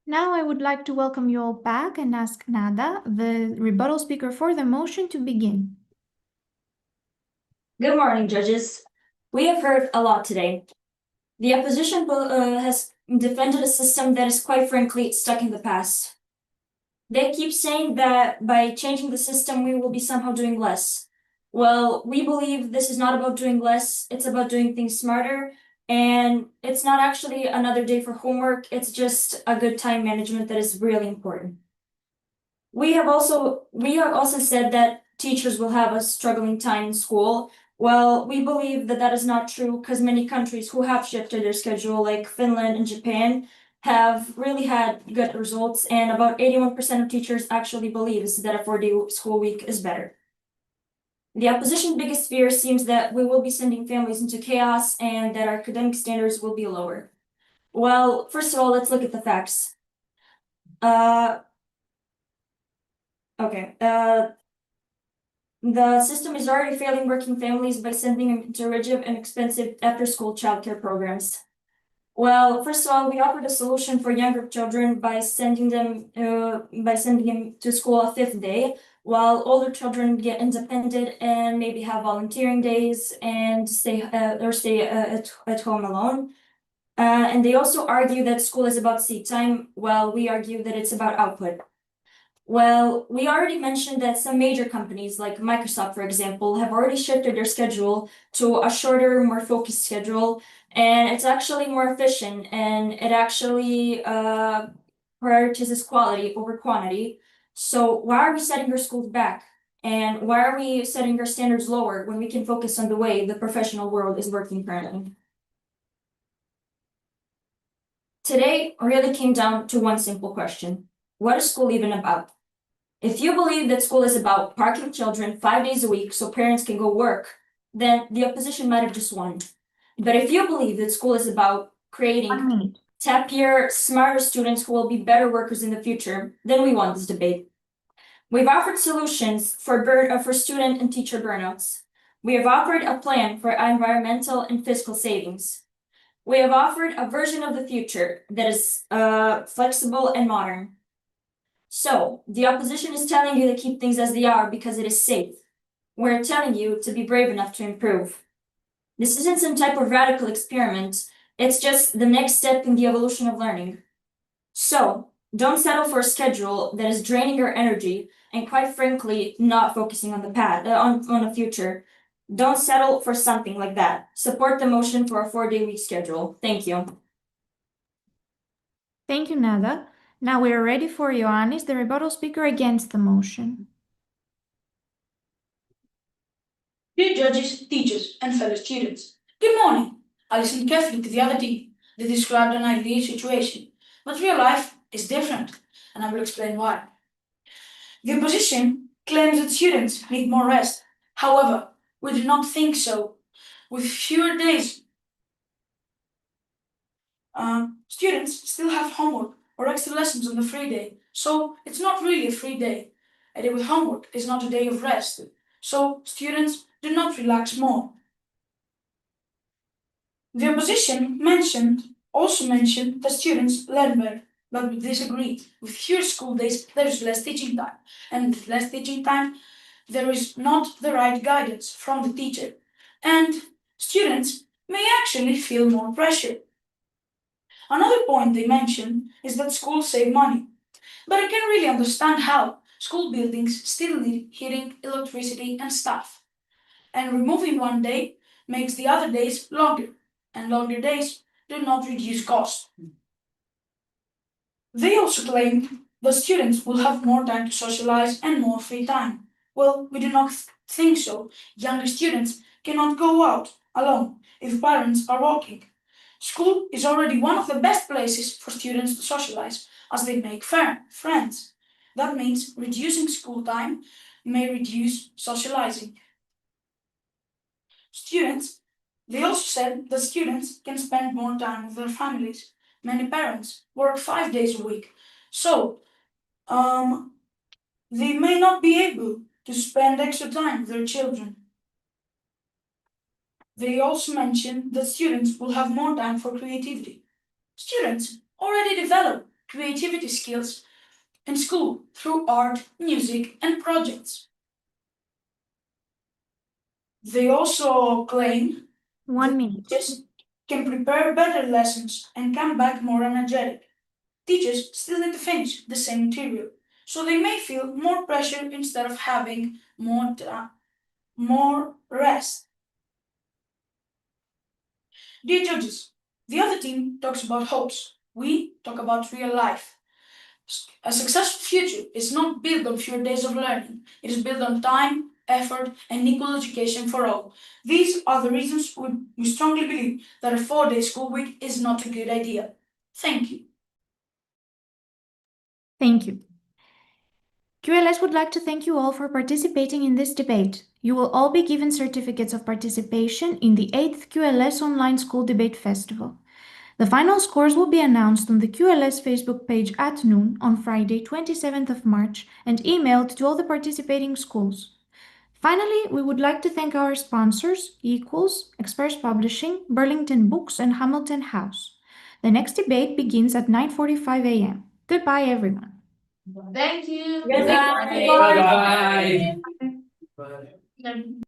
[SPEAKER 4] Now I would like to welcome you all back and ask Nada, the rebuttal speaker for the motion, to begin.
[SPEAKER 8] Good morning, judges. We have heard a lot today. The opposition has defended a system that is quite frankly stuck in the past. They keep saying that by changing the system, we will be somehow doing less. Well, we believe this is not about doing less, it's about doing things smarter, and it's not actually another day for homework, it's just a good time management that is really important. We have also said that teachers will have a struggling time in school. Well, we believe that that is not true because many countries who have shifted their schedule, like Finland and Japan, have really had good results, and about 81% of teachers actually believes that a 4-day school week is better. The opposition's biggest fear seems that we will be sending families into chaos and that our academic standards will be lower. Well, first of all, let's look at the facts. The system is already failing working families by sending them into rigid and expensive after-school childcare programs. Well, first of all, we offered a solution for younger children by sending them to school a 5th day, while older children get independent and maybe have volunteering days and stay at home alone. And they also argue that school is about seat time, while we argue that it's about output. Well, we already mentioned that some major companies like Microsoft, for example, have already shifted their schedule to a shorter, more focused schedule, and it's actually more efficient and it actually prioritizes quality over quantity. So why are we setting our schools back? And why are we setting our standards lower when we can focus on the way the professional world is working currently? Today really came down to one simple question. What is school even about? If you believe that school is about parking children 5 days a week so parents can go work, then the opposition might have just won. But if you believe that school is about creating
[SPEAKER 4] 1 minute.
[SPEAKER 8] happier, smarter students who will be better workers in the future, then we won this debate. We've offered solutions for student and teacher burnouts. We have offered a plan for environmental and fiscal savings. We have offered a version of the future that is flexible and modern. So, the opposition is telling you to keep things as they are because it is safe. We're telling you to be brave enough to improve. This isn't some type of radical experiment, it's just the next step in the evolution of learning. So, don't settle for a schedule that is draining your energy and quite frankly, not focusing on the future. Don't settle for something like that. Support the motion for a 4-day week schedule. Thank you.
[SPEAKER 4] Thank you, Nada. Now we are ready for Ioannis, the rebuttal speaker against the motion.
[SPEAKER 9] Dear judges, teachers, and fellow students, good morning. I listened carefully to the other team. They described an ideal situation, but real life is different, and I will explain why. The opposition claims that students need more rest. However, we do not think so. With fewer days, students still have homework or extra lessons on the free day, so it's not really a free day. A day with homework is not a day of rest, so students do not relax more. The opposition also mentioned that students learn better, but we disagree. With fewer school days, there is less teaching time, and with less teaching time, there is not the right guidance from the teacher, and students may actually feel more pressure. Another point they mention is that schools save money. But I can't really understand how. School buildings still need heating, electricity, and staff. And removing one day makes the other days longer, and longer days do not reduce cost. They also claim the students will have more time to socialize and more free time. Well, we do not think so. Younger students cannot go out alone if parents are working. School is already one of the best places for students to socialize, as they make friends. That means reducing school time may reduce socializing. They also said that students can spend more time with their families. Many parents work 5 days a week, so they may not be able to spend extra time with their children. They also mentioned that students will have more time for creativity. Students already develop creativity skills in school through art, music, and projects. They also claim
[SPEAKER 4] 1 minute.
[SPEAKER 9] teachers can prepare better lessons and come back more energetic. Teachers still need to finish the same material, so they may feel more pressure instead of having more rest. Dear judges, the other team talks about hopes. We talk about real life. A successful future is not built on fewer days of learning. It is built on time, effort, and equal education for all. These are the reasons we strongly believe that a 4-day school week is not a good idea. Thank you.
[SPEAKER 4] Thank you. QLS would like to thank you all for participating in this debate. You will all be given certificates of participation in the 8th QLS Online School Debate Festival. The final scores will be announced on the QLS Facebook page at noon on Friday, 27th of March, and emailed to all the participating schools. Finally, we would like to thank our sponsors, Equals, Express Publishing, Burlington Books, and Hamilton House. The next debate begins at 9:45 a.m. Goodbye, everyone.
[SPEAKER 8] Thank you.
[SPEAKER 6] Bye.
[SPEAKER 8] Bye.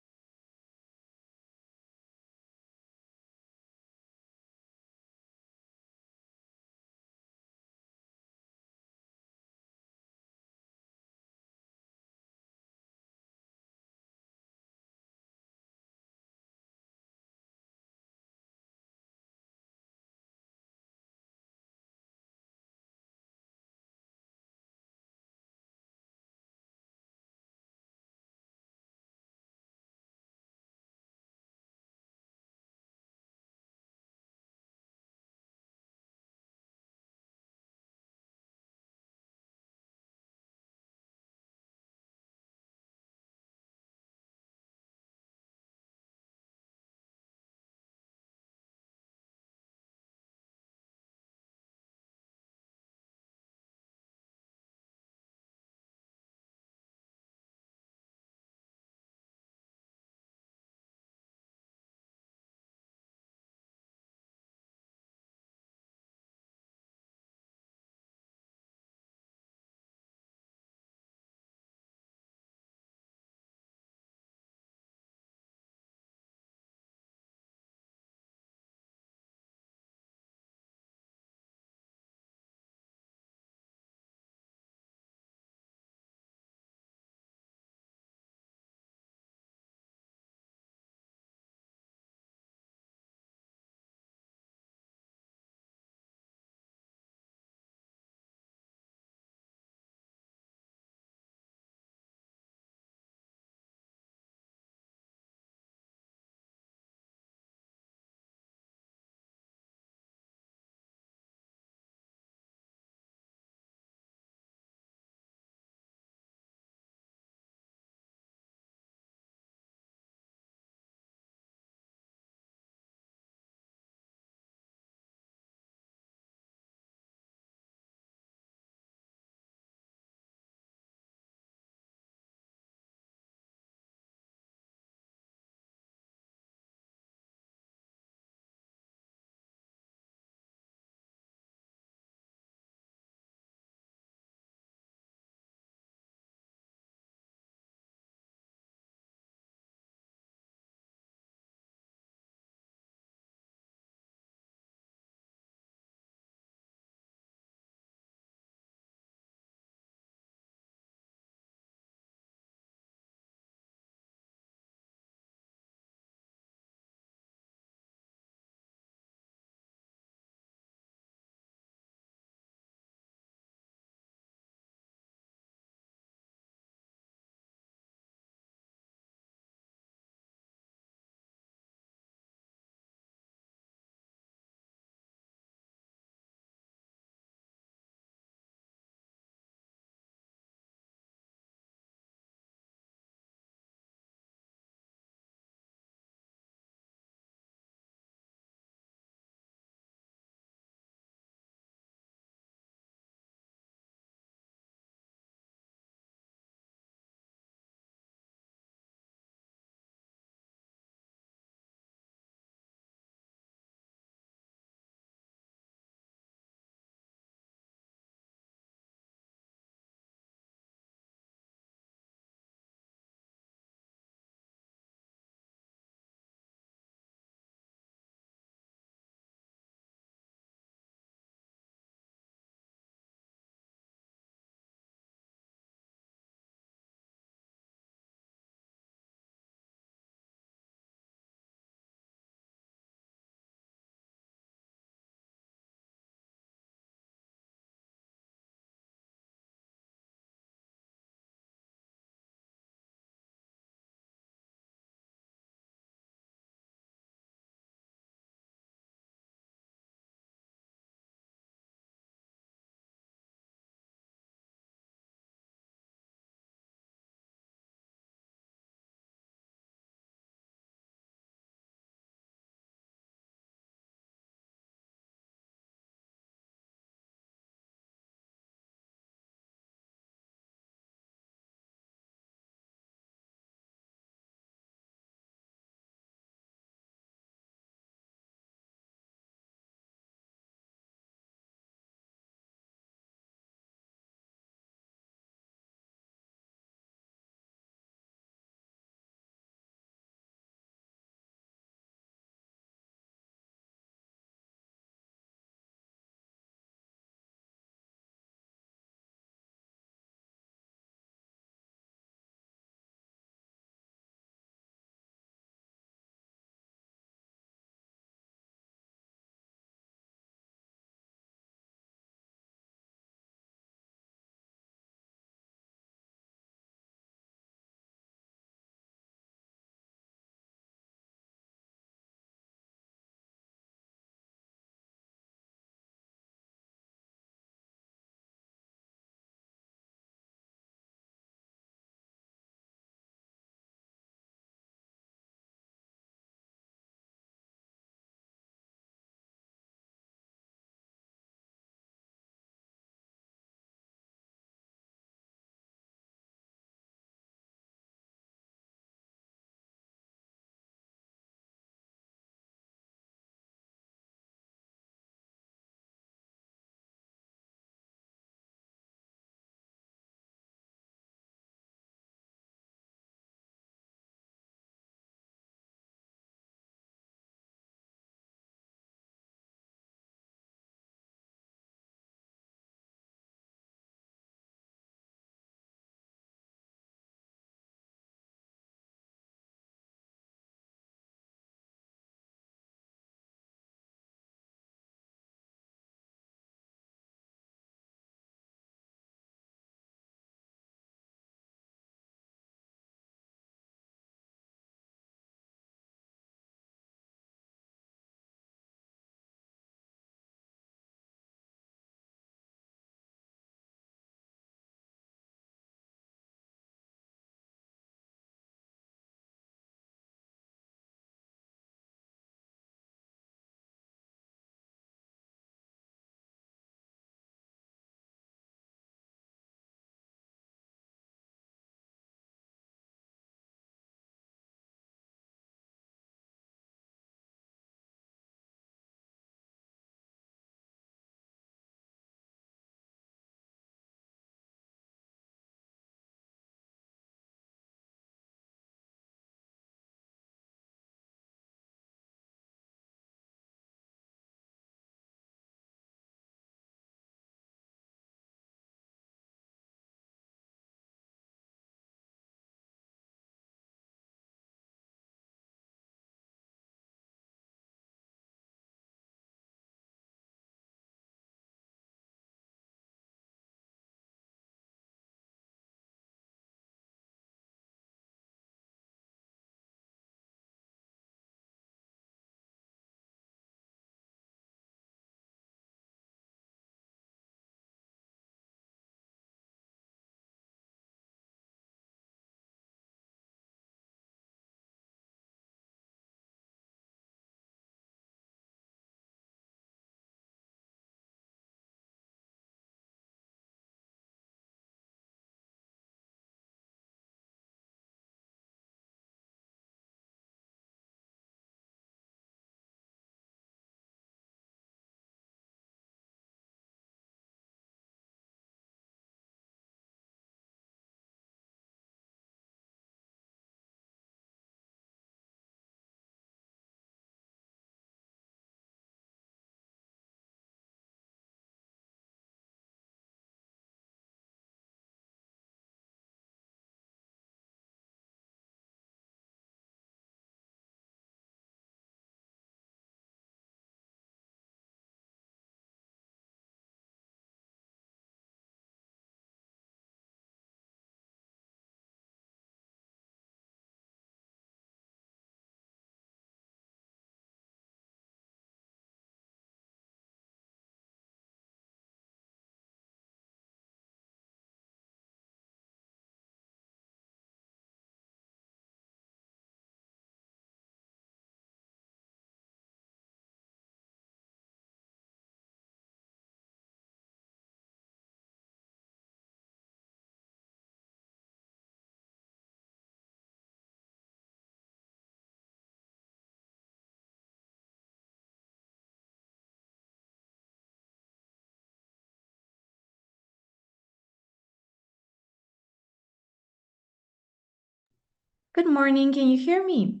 [SPEAKER 4] Good morning, can you hear me?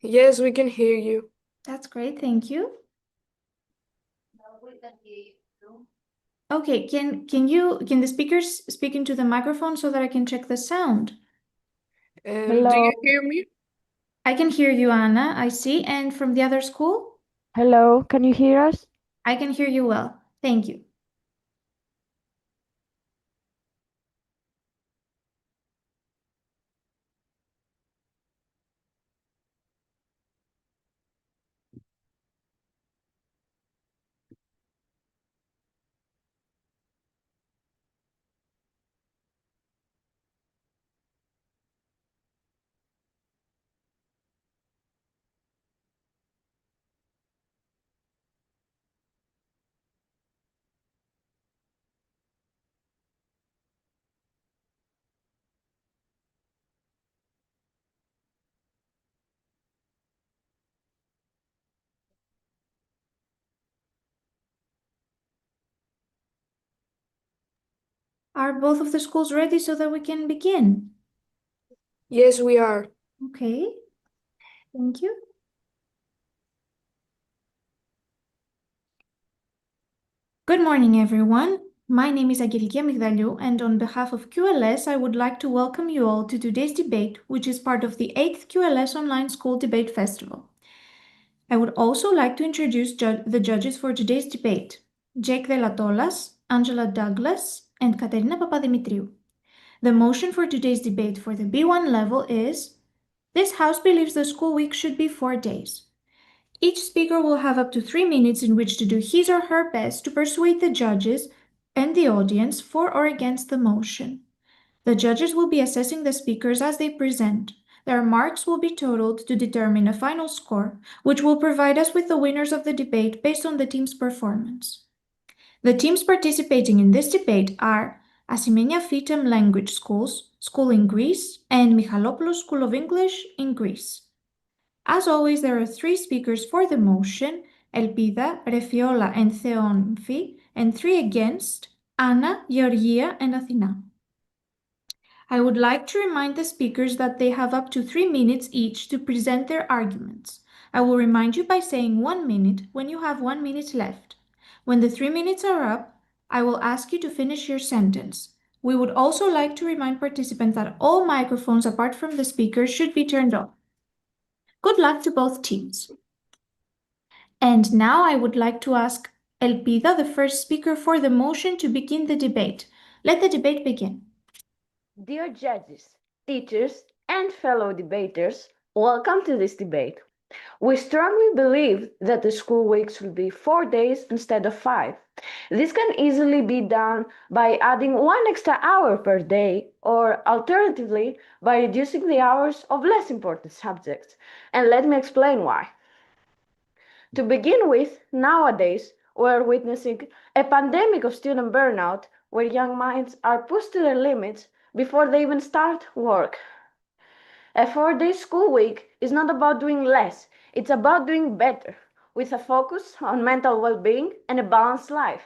[SPEAKER 10] Yes, we can hear you.
[SPEAKER 4] That's great, thank you. Okay, can the speakers speak into the microphone so that I can check the sound?
[SPEAKER 10] Do you hear me?
[SPEAKER 4] I can hear you, Anna, I see. And from the other school?
[SPEAKER 11] Hello, can you hear us?
[SPEAKER 4] I can hear you well. Thank you. Are both of the schools ready so that we can begin?
[SPEAKER 10] Yes, we are.
[SPEAKER 4] Okay, thank you. Good morning, everyone. My name is Agilikia Migdaliou, and on behalf of QLS, I would like to welcome you all to today's debate, which is part of the 8th QLS Online School Debate Festival. I would also like to introduce the judges for today's debate, Jake Delatolas, Angela Douglas, and Katerina Papadimitriou. The motion for today's debate for the B1 level is, this House believes the school week should be 4 days. Each speaker will have up to 3 minutes in which to do his or her best to persuade the judges and the audience for or against the motion. The judges will be assessing the speakers as they present. Their marks will be totaled to determine a final score, which will provide us with the winners of the debate based on the team's performance. The teams participating in this debate are Asimenia Fitem Language Schools, School in Greece, and Michalopoulos School of English in Greece. As always, there are 3 speakers for the motion, Elpida, Refiola, and Theonfi, and 3 against, Anna, Georgia, and Athina. I would like to remind the speakers that they have up to 3 minutes each to present their arguments. I will remind you by saying 1 minute when you have 1 minute left. When the 3 minutes are up, I will ask you to finish your sentence. We would also like to remind participants that all microphones apart from the speakers should be turned off. Good luck to both teams. And now I would like to ask Elpida, the first speaker for the motion, to begin the debate. Let the debate begin.
[SPEAKER 11] Dear judges, teachers, and fellow debaters, welcome to this debate. We strongly believe that the school week should be 4 days instead of 5. This can easily be done by adding 1 extra hour per day, or alternatively, by reducing the hours of less important subjects. And let me explain why. To begin with, nowadays, we're witnessing a pandemic of student burnout where young minds are pushed to their limits before they even start work. A 4-day school week is not about doing less, it's about doing better, with a focus on mental well-being and a balanced life.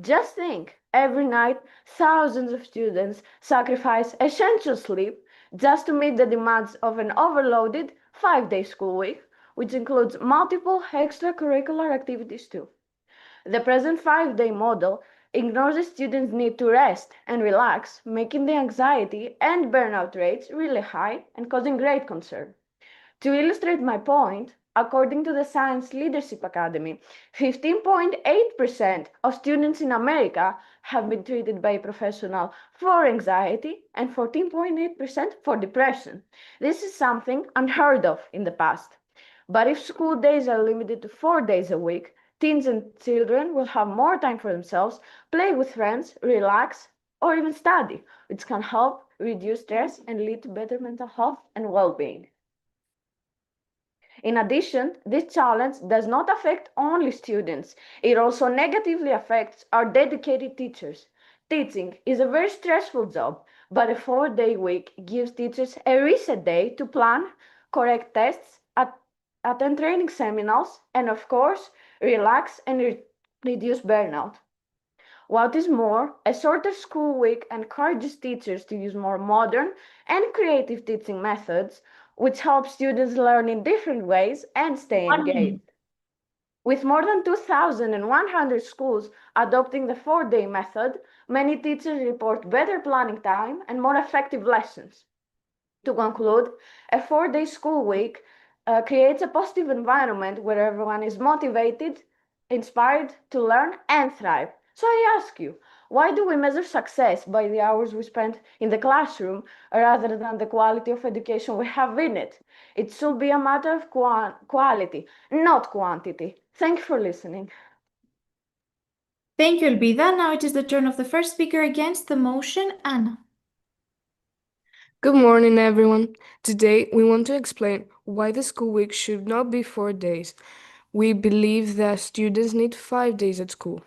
[SPEAKER 11] Just think, every night, thousands of students sacrifice essential sleep just to meet the demands of an overloaded 5-day school week, which includes multiple extracurricular activities too. The present 5-day model ignores the students' need to rest and relax, making the anxiety and burnout rates really high and causing great concern. To illustrate my point, according to the Science Leadership Academy, 15.8% of students in America have been treated by a professional for anxiety and 14.8% for depression. This is something unheard of in the past. But if school days are limited to 4 days a week, teens and children will have more time for themselves, play with friends, relax, or even study, which can help reduce stress and lead to better mental health and well-being. In addition, this challenge does not affect only students. It also negatively affects our dedicated teachers. Teaching is a very stressful job, but a 4-day week gives teachers a reset day to plan, correct tests, attend training seminars, and of course, relax and reduce burnout. What is more, a shorter school week encourages teachers to use more modern and creative teaching methods, which helps students learn in different ways and stay engaged. With more than 2,100 schools adopting the 4-day method, many teachers report better planning time and more effective lessons. To conclude, a 4-day school week creates a positive environment where everyone is motivated, inspired to learn and thrive. So I ask you, why do we measure success by the hours we spend in the classroom rather than the quality of education we have in it? It should be a matter of quality, not quantity. Thank you for listening.
[SPEAKER 4] Thank you, Elvida. Now it is the turn of the first speaker against the motion, Anna.
[SPEAKER 10] Good morning, everyone. Today, we want to explain why the school week should not be 4 days. We believe that students need 5 days at school.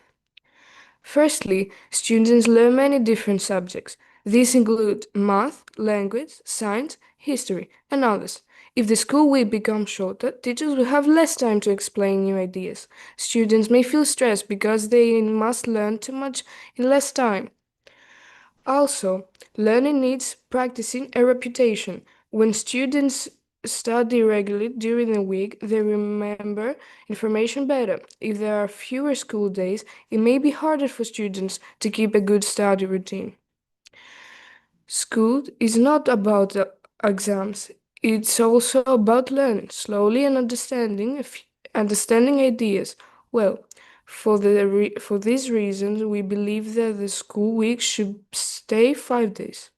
[SPEAKER 10] Firstly, students learn many different subjects. These include math, language, science, history, and others. If the school week becomes shorter, teachers will have less time to explain new ideas. Students may feel stressed because they must learn too much in less time. Also, learning needs practicing and repetition. When students study regularly during the week, they remember information better. If there are fewer school days, it may be harder for students to keep a good study routine. School is not about exams. It's also about learning slowly and understanding ideas. Well, for these reasons, we believe that the school week should stay 5 days.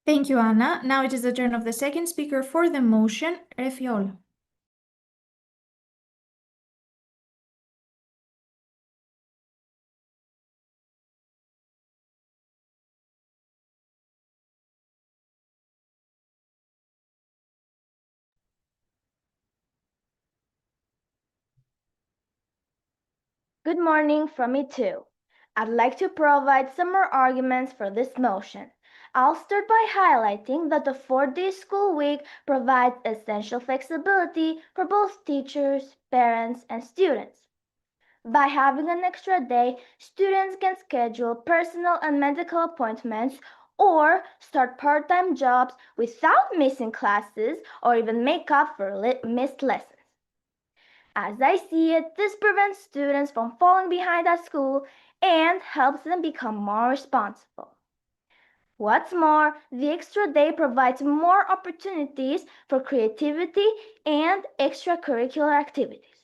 [SPEAKER 4] Thank you, Anna. Now it is the turn of the second speaker for the motion, Refiol.
[SPEAKER 8] Good morning from me too. I'd like to provide some more arguments for this motion. I'll start by highlighting that the 4-day school week provides essential flexibility for both teachers, parents, and students. By having an extra day, students can schedule personal and medical appointments or start part-time jobs without missing classes or even make up for missed lessons. As I see it, this prevents students from falling behind at school and helps them become more responsible. What's more, the extra day provides more opportunities for creativity and extracurricular activities.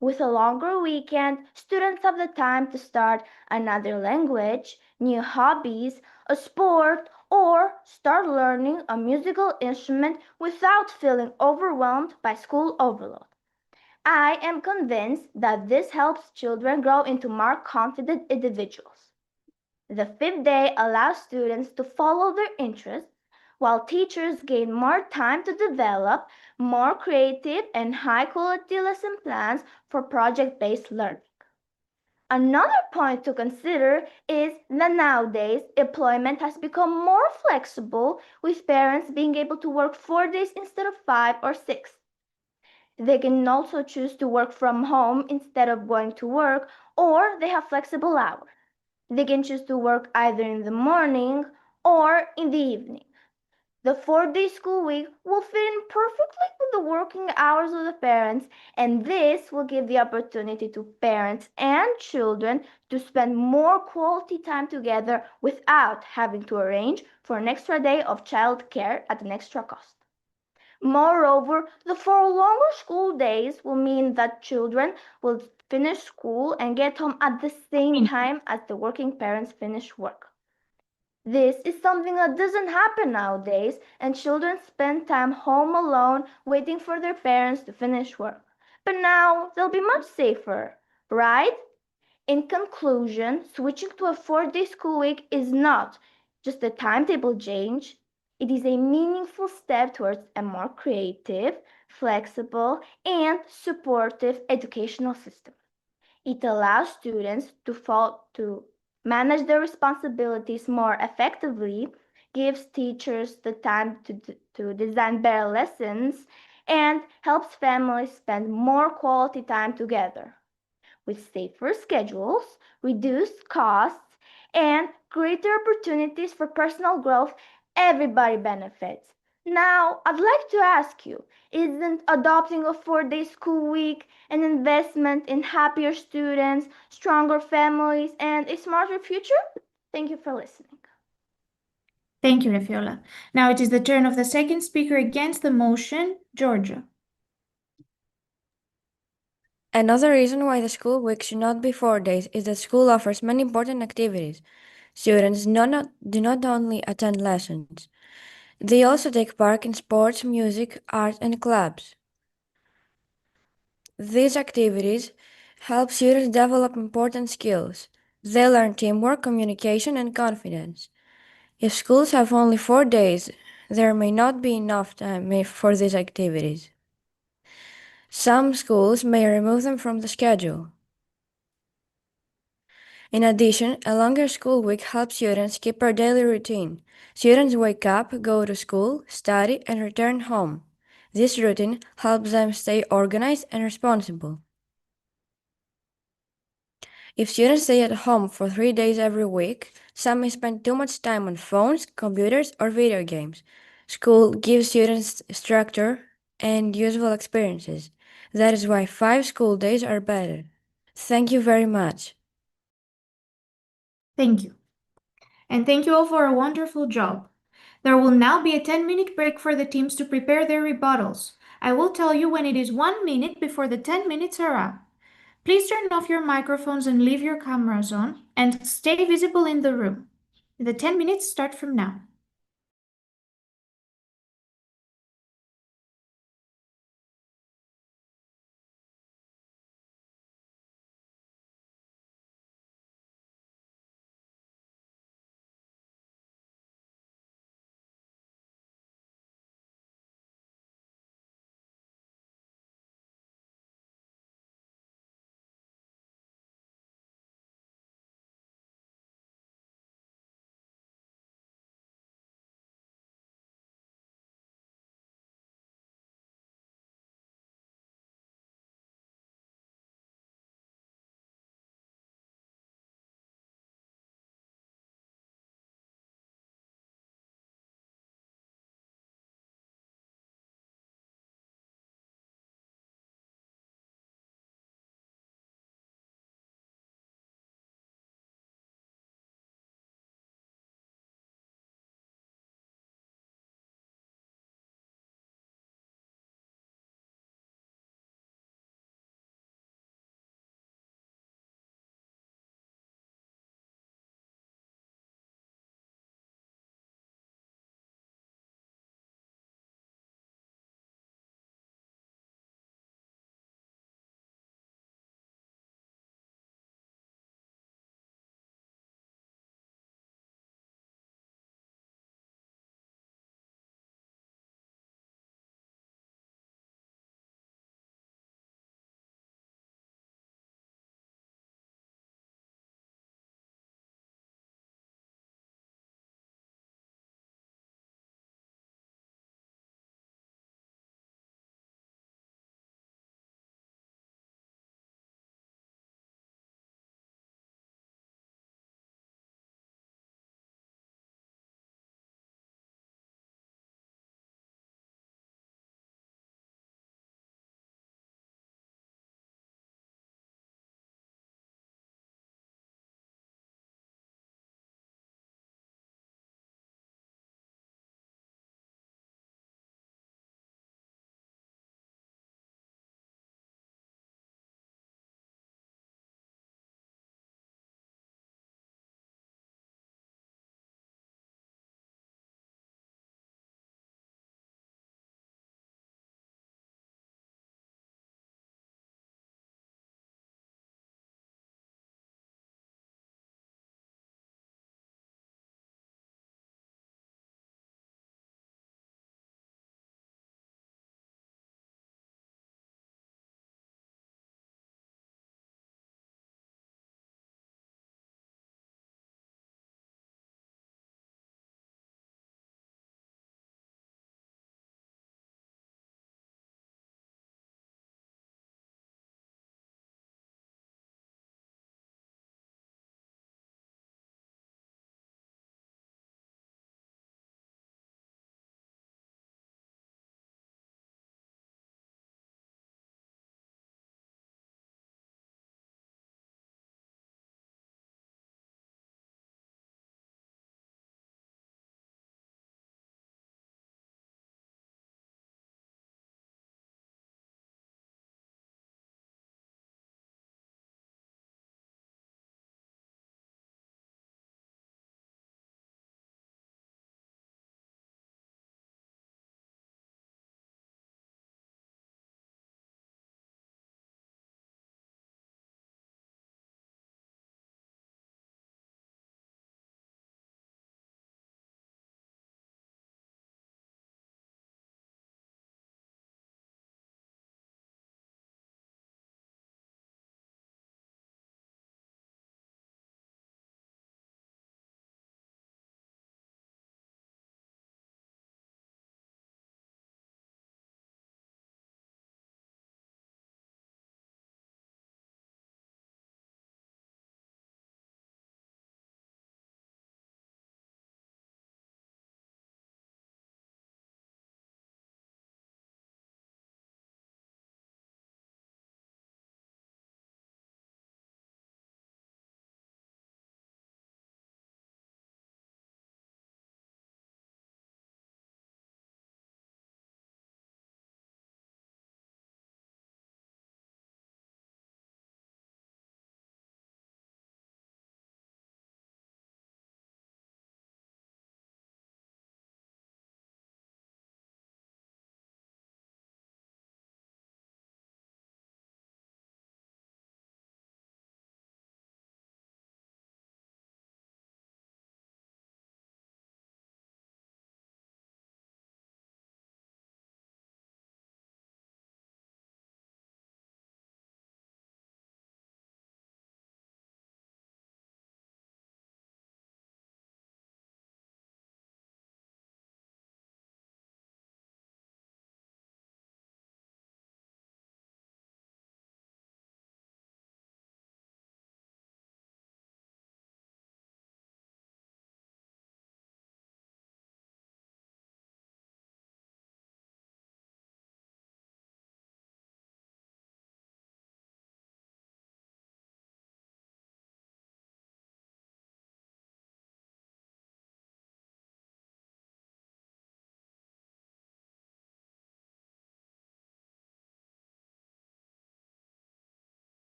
[SPEAKER 8] With a longer weekend, students have the time to start another language, new hobbies, a sport, or start learning a musical instrument without feeling overwhelmed by school overload. I am convinced that this helps children grow into more confident individuals. The 5th day allows students to follow their interests, while teachers gain more time to develop more creative and high-quality lesson plans for project-based learning. Another point to consider is that nowadays employment has become more flexible, with parents being able to work 4 days instead of 5 or 6. They can also choose to work from home instead of going to work, or they have flexible hours. They can choose to work either in the morning or in the evening. The 4-day school week will fit in perfectly with the working hours of the parents, and this will give the opportunity to parents and children to spend more quality time together without having to arrange for an extra day of child care at an extra cost. Moreover, the 4 longer school days will mean that children will finish school and get home at the same time as the working parents finish work. This is something that doesn't happen nowadays, and children spend time home alone waiting for their parents to finish work. But now they'll be much safer, right? In conclusion, switching to a 4-day school week is not just a timetable change. It is a meaningful step towards a more creative, flexible, and supportive educational system. It allows students to manage their responsibilities more effectively, gives teachers the time to design better lessons, and helps families spend more quality time together.
[SPEAKER 12] with safer schedules, reduced costs, and greater opportunities for personal growth. Everybody benefits. Now, I'd like to ask you, isn't adopting a 4-day school week an investment in happier students, stronger families, and a smarter future? Thank you for listening.
[SPEAKER 4] Thank you, Refiola. Now it is the turn of the second speaker against the motion, Georgia.
[SPEAKER 13] Another reason why the school week should not be 4 days is that school offers many important activities. Students do not only attend lessons, they also take part in sports, music, art, and clubs. These activities help students develop important skills. They learn teamwork, communication, and confidence. If schools have only 4 days, there may not be enough time for these activities. Some schools may remove them from the schedule. In addition, a longer school week helps students keep a daily routine. Students wake up, go to school, study, and return home. This routine helps them stay organized and responsible. If students stay at home for 3 days every week, some may spend too much time on phones, computers, or video games. School gives students structure and useful experiences. That is why 5 school days are better. Thank you very much.
[SPEAKER 4] Thank you. And thank you all for a wonderful job. There will now be a 10-minute break for the teams to prepare their rebuttals. I will tell you when it is 1 minute before the 10 minutes are up. Please turn off your microphones and leave your cameras on and stay visible in the room. The 10 minutes start from now.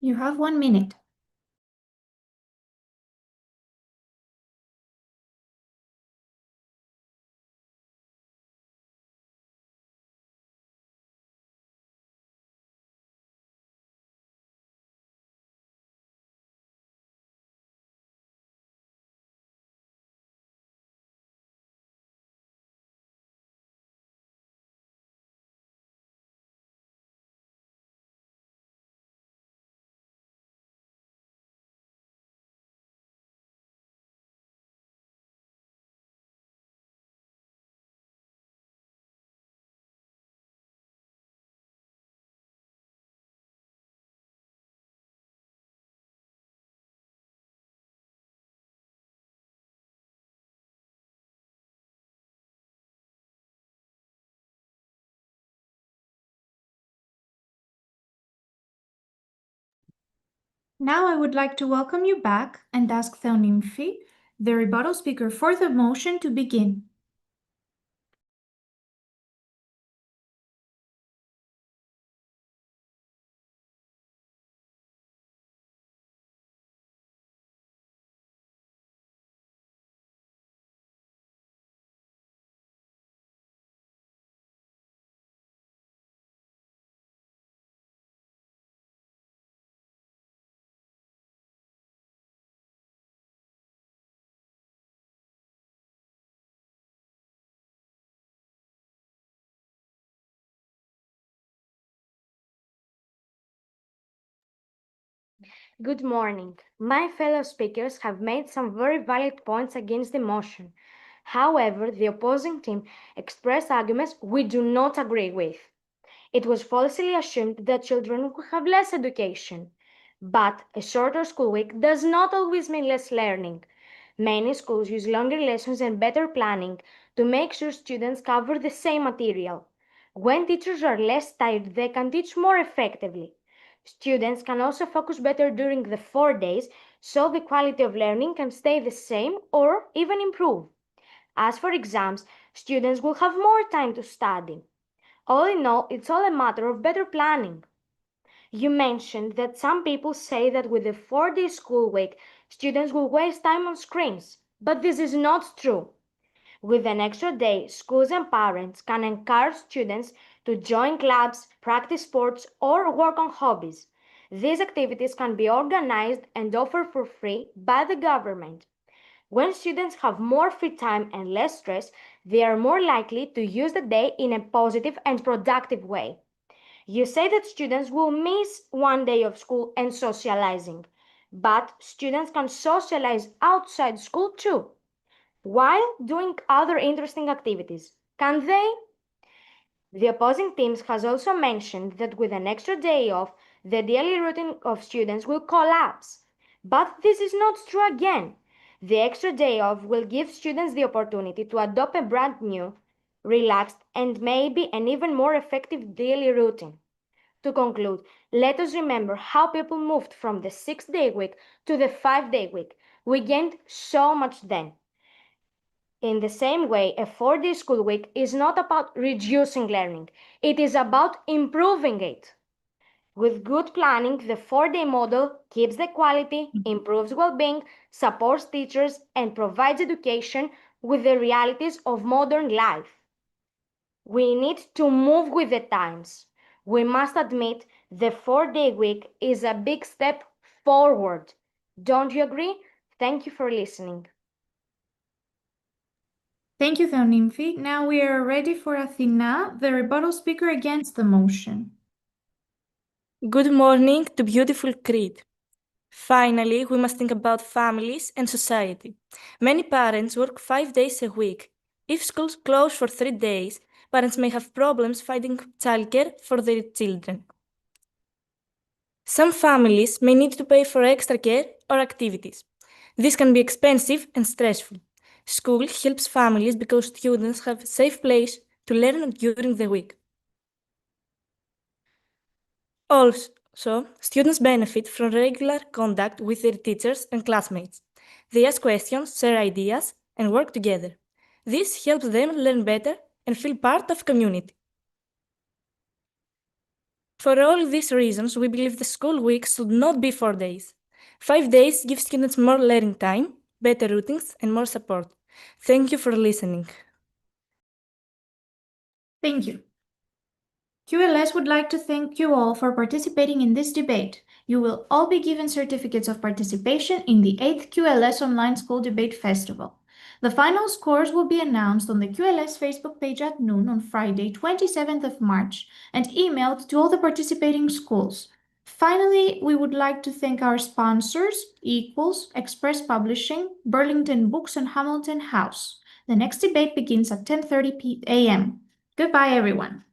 [SPEAKER 4] You have 1 minute. Now I would like to welcome you back and ask Theonymfi, the rebuttal speaker for the motion, to begin.
[SPEAKER 14] Good morning. My fellow speakers have made some very valid points against the motion. However, the opposing team expressed arguments we do not agree with. It was falsely assumed that children would have less education. But a shorter school week does not always mean less learning. Many schools use longer lessons and better planning to make sure students cover the same material. When teachers are less tired, they can teach more effectively. Students can also focus better during the 4 days, so the quality of learning can stay the same or even improve. As for exams, students will have more time to study. All in all, it's all a matter of better planning. You mentioned that some people say that with a 4-day school week, students will waste time on screens, but this is not true. With an extra day, schools and parents can encourage students to join clubs, practice sports, or work on hobbies. These activities can be organized and offered for free by the government. When students have more free time and less stress, they are more likely to use the day in a positive and productive way. You say that students will miss 1 day of school and socializing, but students can socialize outside school too, while doing other interesting activities. Can they? The opposing teams has also mentioned that with an extra day off, the daily routine of students will collapse. But this is not true again. The extra day off will give students the opportunity to adopt a brand new, relaxed, and maybe an even more effective daily routine. To conclude, let us remember how people moved from the 6-day week to the 5-day week. We gained so much then. In the same way, a 4-day school week is not about reducing learning, it is about improving it. With good planning, the 4-day model keeps the quality, improves well-being, supports teachers, and provides education with the realities of modern life. We need to move with the times. We must admit the 4-day week is a big step forward. Don't you agree? Thank you for listening.
[SPEAKER 4] Thank you, Theonymfi. Now we are ready for Athena, the rebuttal speaker against the motion.
[SPEAKER 15] Good morning to beautiful Crete. Finally, we must think about families and society. Many parents work 5 days a week. If schools close for 3 days, parents may have problems finding childcare for their children. Some families may need to pay for extra care or activities. This can be expensive and stressful. School helps families because students have a safe place to learn during the week. Also, students benefit from regular contact with their teachers and classmates. They ask questions, share ideas, and work together. This helps them learn better and feel part of community. For all these reasons, we believe the school week should not be 4 days. 5 days give students more learning time, better routines, and more support. Thank you for listening.
[SPEAKER 4] Thank you. QLS would like to thank you all for participating in this debate. You will all be given certificates of participation in the 8th QLS Online School Debate Festival. The final scores will be announced on the QLS Facebook page at noon on Friday, 27th of March, and emailed to all the participating schools. Finally, we would like to thank our sponsors, Equals, Express Publishing, Burlington Books, and Hamilton House. The next debate begins at 10:30 a.m. Goodbye, everyone.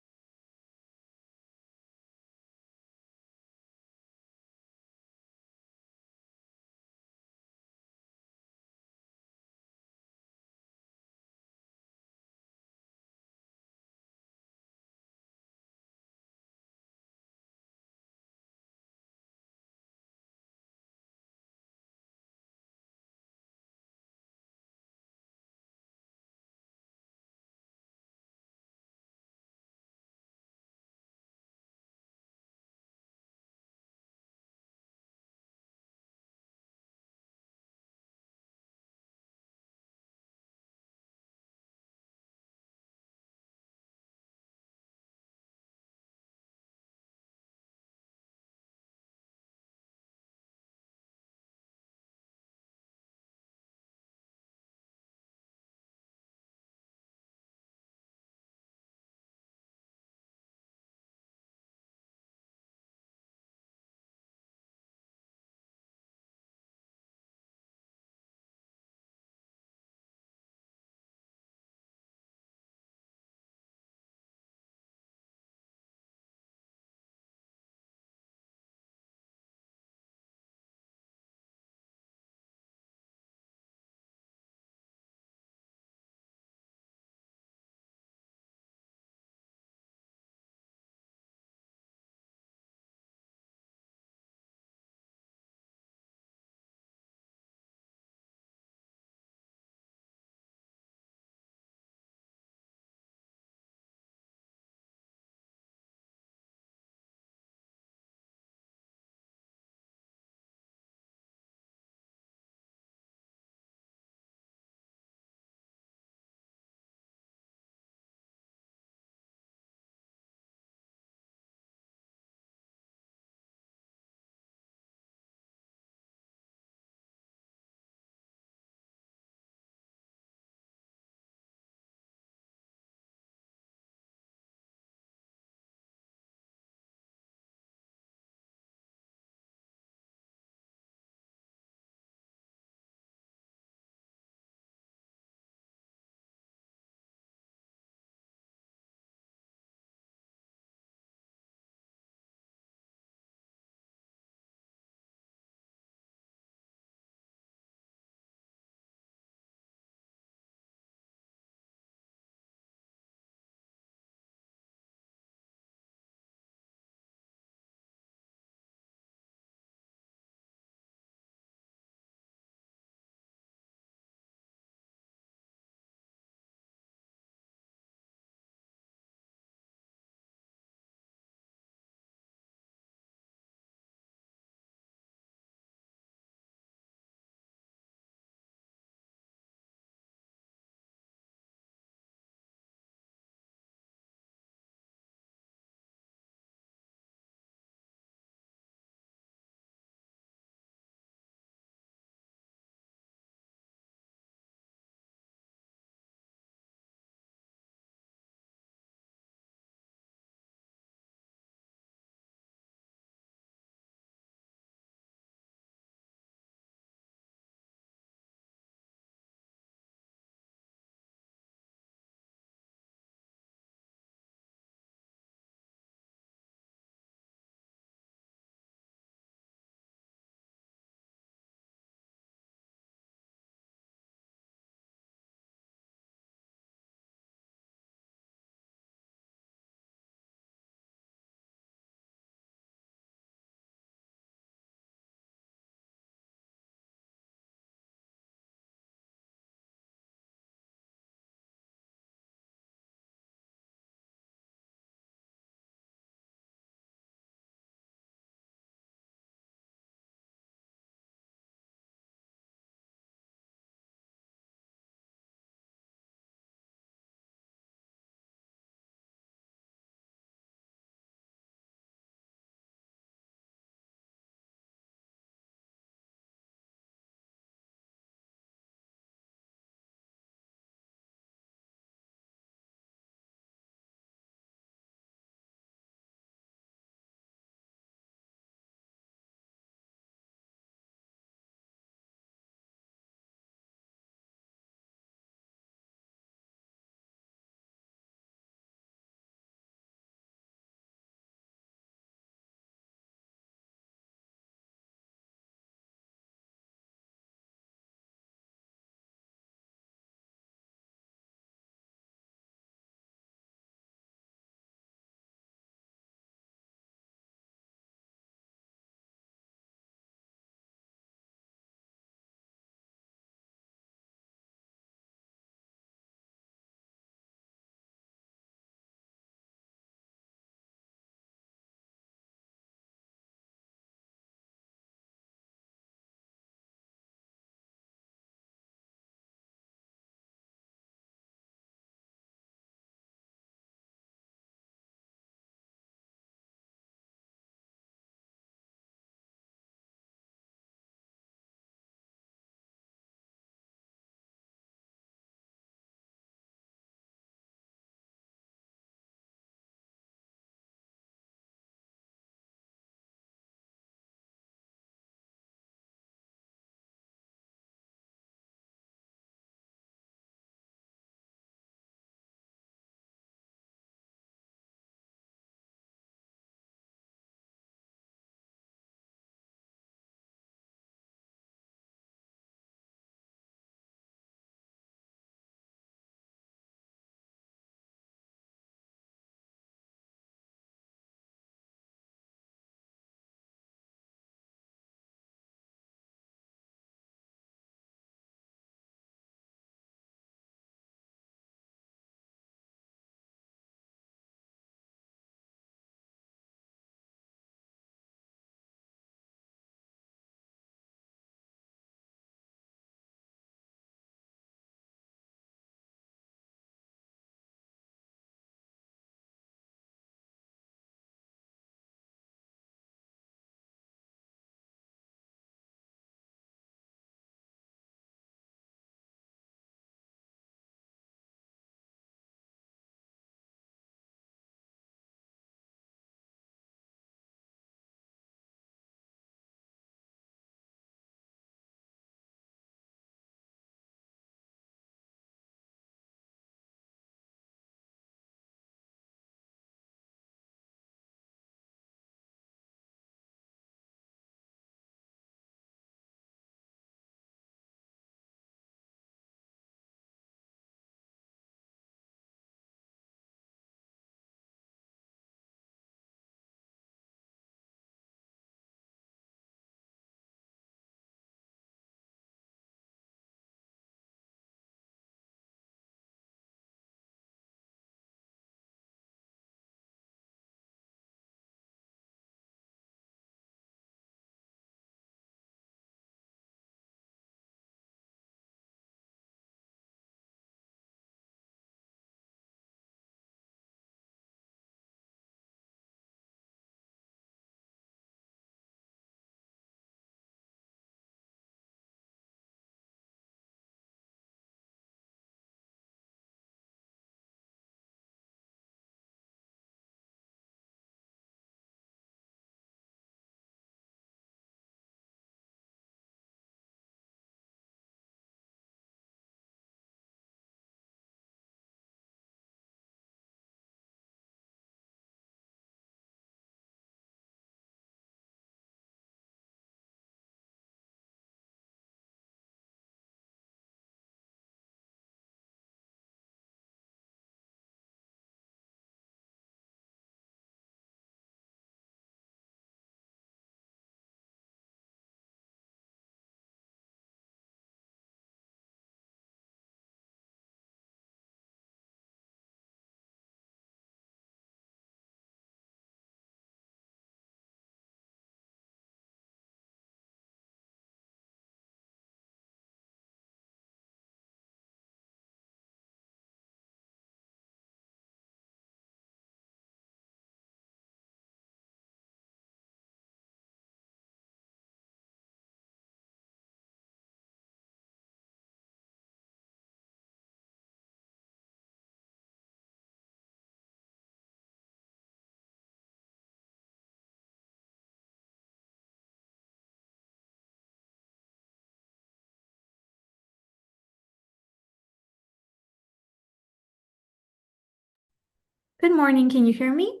[SPEAKER 4] Good morning, can you hear me?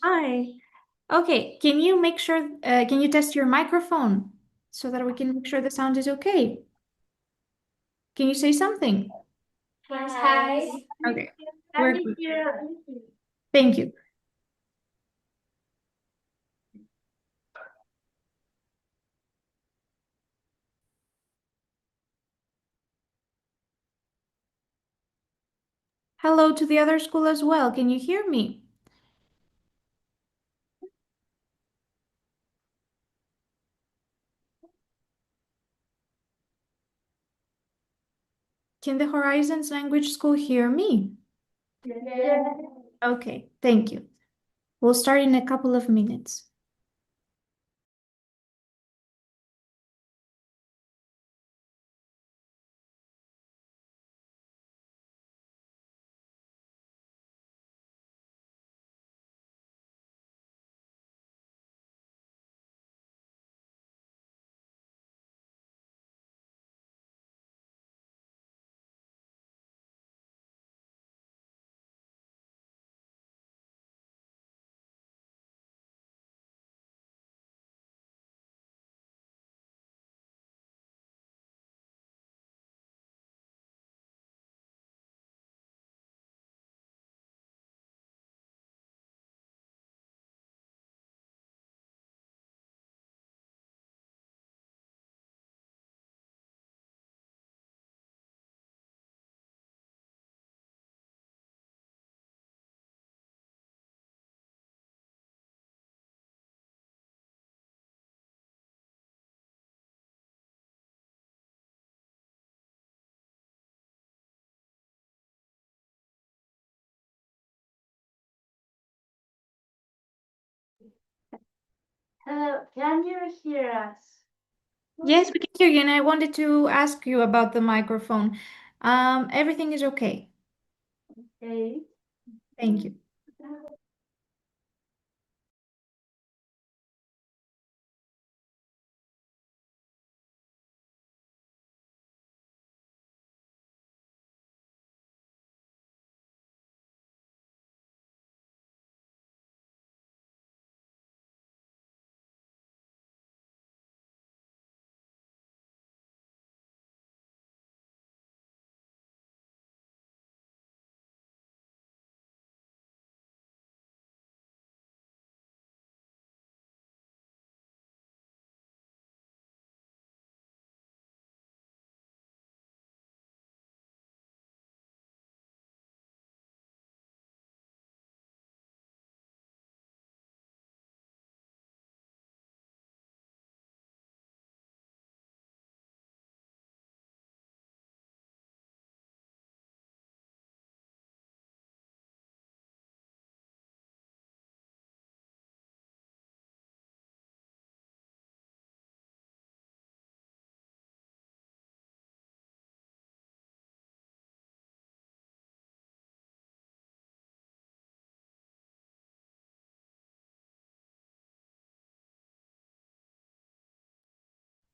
[SPEAKER 4] Hi. Okay, can you make sure, can you test your microphone so that we can make sure the sound is okay? Can you say something?
[SPEAKER 8] Hi.
[SPEAKER 4] Okay, we're good. Thank you. Hello to the other school as well. Can you hear me? Can the Horizons Language School hear me? Okay, thank you. We'll start in a couple of minutes.
[SPEAKER 8] Hello, can you hear us?
[SPEAKER 4] Yes, we can hear you, and I wanted to ask you about the microphone. Everything is okay.
[SPEAKER 8] Okay.
[SPEAKER 4] Thank you.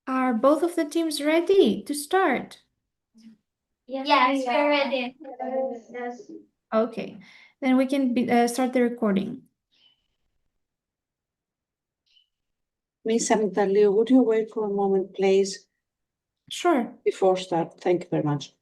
[SPEAKER 4] Are both of the teams ready to start?
[SPEAKER 8] Yes, we're ready. Yes.
[SPEAKER 4] Okay, then we can start the recording.
[SPEAKER 1] Miss Amitalia, would you wait for a moment, please?
[SPEAKER 4] Sure.
[SPEAKER 1] Before start, thank you very much.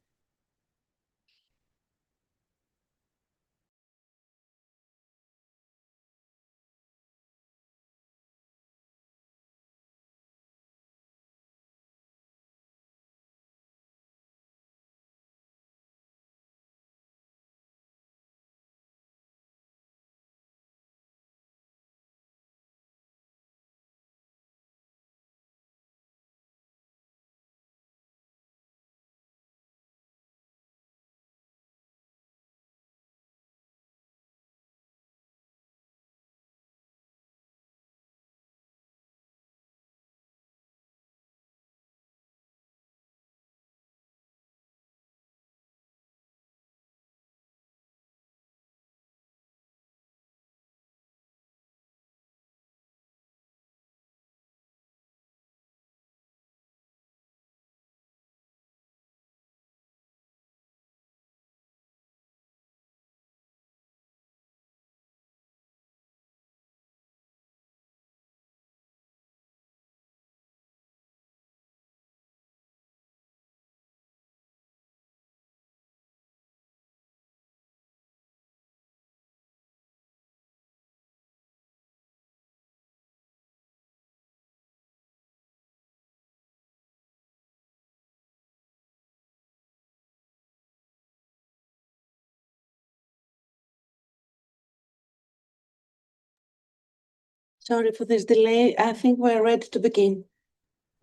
[SPEAKER 1] Sorry for this delay. I think we're ready to begin.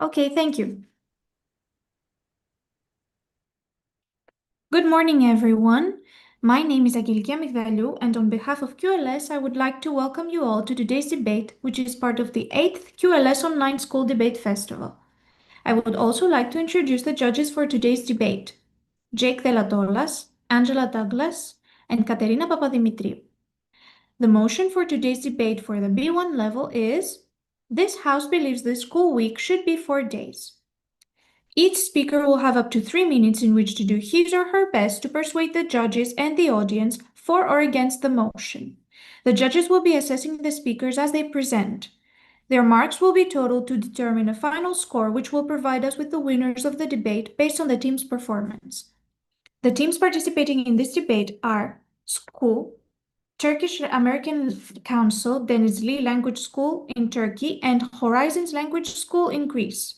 [SPEAKER 4] Okay, thank you. Good morning, everyone. My name is Agilikia Migdaliou, and on behalf of QLS, I would like to welcome you all to today's debate, which is part of the 8th QLS Online School Debate Festival. I would also like to introduce the judges for today's debate, Jake Delatolas, Angela Douglas, and Katerina Papadimitriou. The motion for today's debate for the B1 level is, this House believes the school week should be 4 days. Each speaker will have up to 3 minutes in which to do his or her best to persuade the judges and the audience for or against the motion. The judges will be assessing the speakers as they present. Their marks will be totaled to determine a final score, which will provide us with the winners of the debate based on the team's performance. The teams participating in this debate are School, Turkish American Council, Denizli Language School in Turkey, and Horizons Language School in Greece.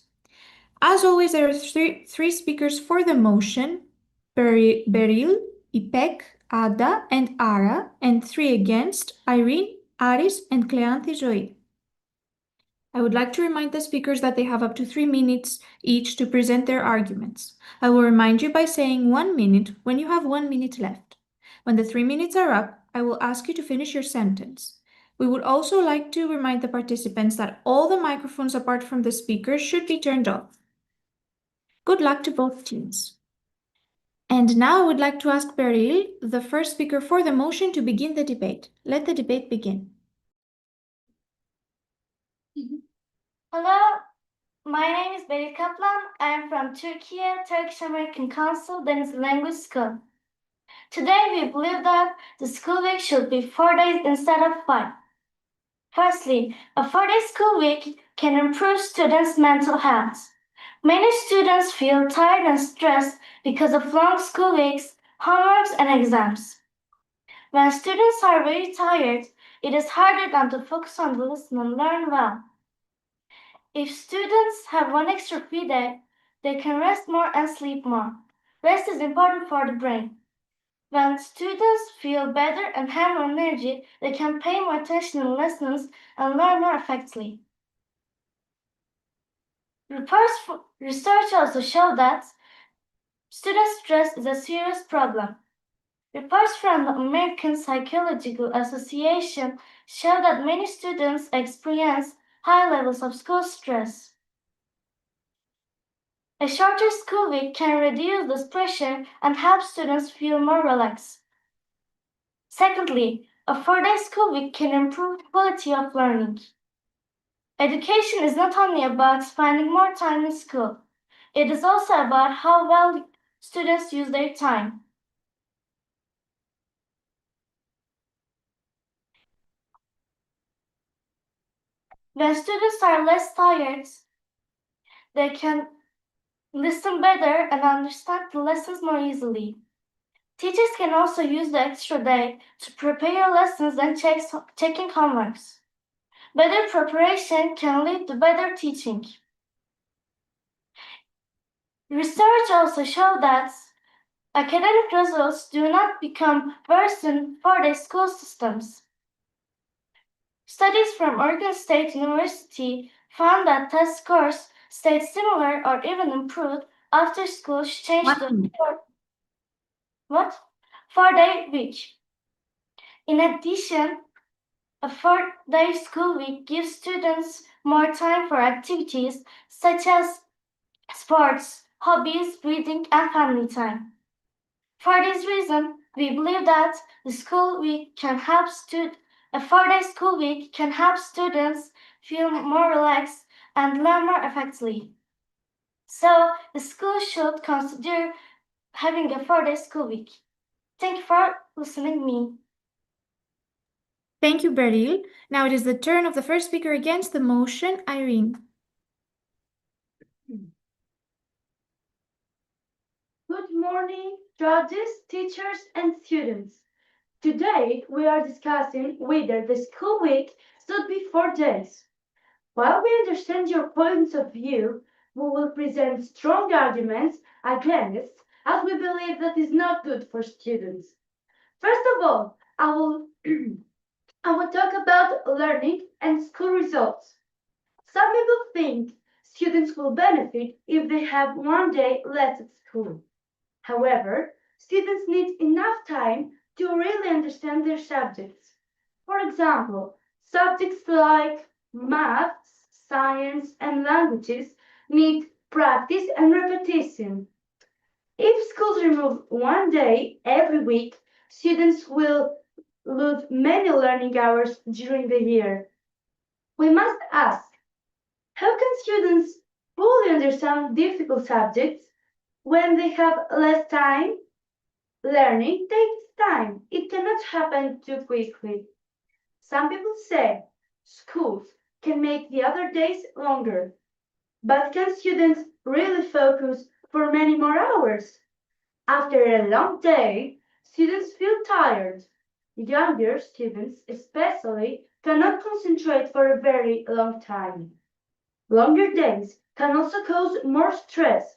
[SPEAKER 4] As always, there are three speakers for the motion, Beryl, Ipek, Ada, and Ara, and 3 against, Irene, Aris, and Kleanthi Zoe. I would like to remind the speakers that they have up to 3 minutes each to present their arguments. I will remind you by saying 1 minute when you have 1 minute left. When the 3 minutes are up, I will ask you to finish your sentence. We would also like to remind the participants that all the microphones apart from the speakers should be turned off. Good luck to both teams. And now I would like to ask Beryl, the first speaker for the motion, to begin the debate. Let the debate begin.
[SPEAKER 12] Hello, my name is Beryl Kaplan. I am from Turkey, Turkish American Council, Denizli Language School. Today we believe that the school week should be 4 days instead of 5. Firstly, a 4-day school week can improve students' mental health. Many students feel tired and stressed because of long school weeks, homeworks, and exams. When students are very tired, it is harder than to focus on the lesson and learn well. If students have one extra free day, they can rest more and sleep more. Rest is important for the brain. When students feel better and have more energy, they can pay more attention in lessons and learn more effectively. Research also shows that student stress is a serious problem. Reports from the American Psychological Association show that many students experience high levels of school stress. A shorter school week can reduce this pressure and help students feel more relaxed. Secondly, a 4-day school week can improve the quality of learning. Education is not only about spending more time in school, it is also about how well students use their time. When students are less tired, they can listen better and understand the lessons more easily. Teachers can also use the extra day to prepare lessons and checking homeworks. Better preparation can lead to better teaching. Research also shows that academic results do not become worse in 4-day school systems. Studies from Oregon State University found that test scores stayed similar or even improved after schools changed the 4-day week. In addition, a 4-day school week gives students more time for activities such as sports, hobbies, reading, and family time. For this reason, we believe that a 4-day school week can help students feel more relaxed and learn more effectively. So, the school should consider having a 4-day school week. Thank you for listening to me.
[SPEAKER 4] Thank you, Beryl. Now it is the turn of the first speaker against the motion, Irene.
[SPEAKER 16] Good morning, judges, teachers, and students. Today, we are discussing whether the school week should be 4 days. While we understand your points of view, we will present strong arguments against, as we believe that is not good for students. First of all, I will I will talk about learning and school results. Some people think students will benefit if they have one day less at school. However, students need enough time to really understand their subjects. For example, subjects like math, science, and languages need practice and repetition. If schools remove one day every week, students will lose many learning hours during the year. We must ask, how can students fully understand difficult subjects when they have less time? Learning takes time. It cannot happen too quickly. Some people say schools can make the other days longer, but can students really focus for many more hours? After a long day, students feel tired. Younger students, especially, cannot concentrate for a very long time. Longer days can also cause more stress.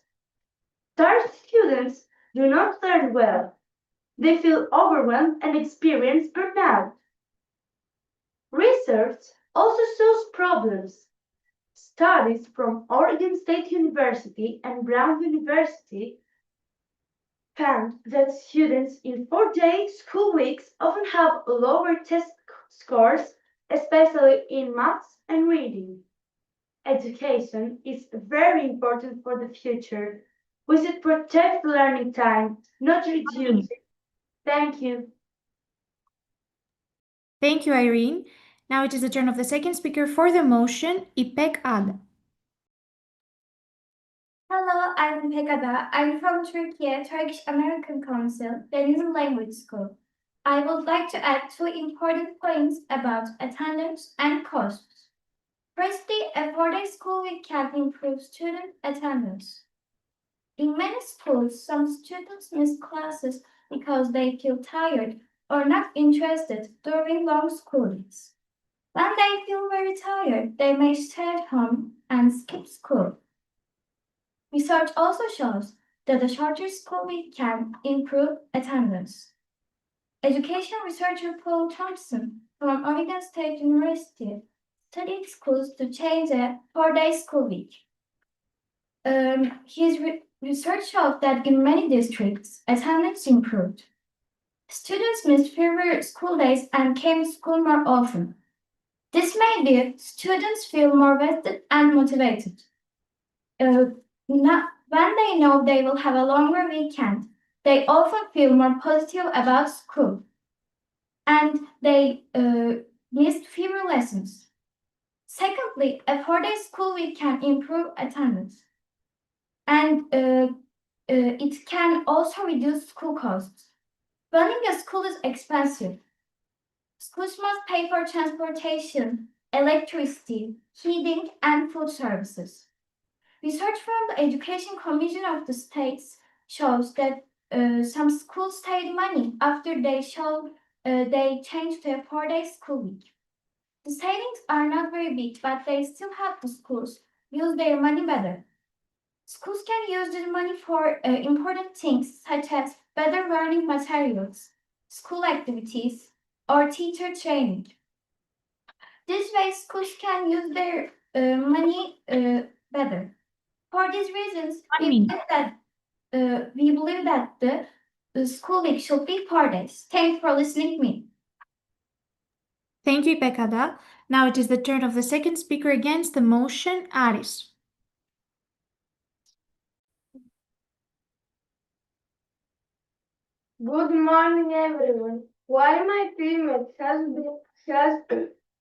[SPEAKER 16] Tired students do not learn well. They feel overwhelmed and experience burnout. Research also shows problems. Studies from Oregon State University and Brown University found that students in 4-day school weeks often have lower test scores, especially in maths and reading. Education is very important for the future. We should protect learning time, not reduce it. Thank you.
[SPEAKER 4] Thank you, Irene. Now it is the turn of the second speaker for the motion, İpek Ada.
[SPEAKER 8] Hello, I'm Pekada. I'm from Turkey, Turkish American Council, Denizli Language School. I would like to add two important points about attendance and costs. Firstly, a 4-day school week can improve student attendance. In many schools, some students miss classes because they feel tired or not interested during long school weeks. When they feel very tired, they may stay at home and skip school. Research also shows that a shorter school week can improve attendance. Education researcher Paul Thompson from Oregon State University studied schools to change a 4-day school week. His research showed that in many districts, attendance improved. Students missed fewer school days and came to school more often. This made students feel more vested and motivated. When they know they will have a longer weekend, they often feel more positive about school. And they missed fewer lessons. Secondly, a 4-day school week can improve attendance. And it can also reduce school costs. Running a school is expensive. Schools must pay for transportation, electricity, heating, and food services. Research from the Education Commission of the states shows that some schools saved money after they changed to a 4-day school week. The savings are not very big, but they still help the schools use their money better. Schools can use this money for important things such as better learning materials, school activities, or teacher training. This way, schools can use their money better. For these reasons, we believe that the school week should be 4 days. Thanks for listening to me.
[SPEAKER 4] Thank you, İpek Ada. Now it is the turn of the second speaker against the motion, Aris.
[SPEAKER 16] Good morning, everyone. While my teammate has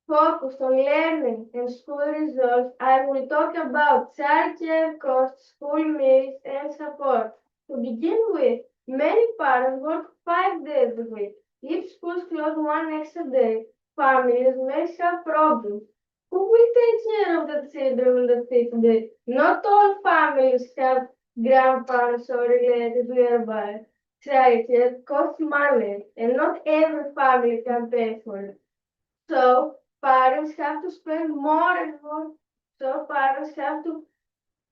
[SPEAKER 16] focused on learning and school results, I will talk about childcare costs, school meals, and support. To begin with, many parents work 5 days a week. If schools close one extra day, families may have problems. Who will take care of the children on the 5th day? Not all families have grandparents or relatives nearby. Childcare costs money, and not every family can pay for it. So parents have to spend more and more. So parents have to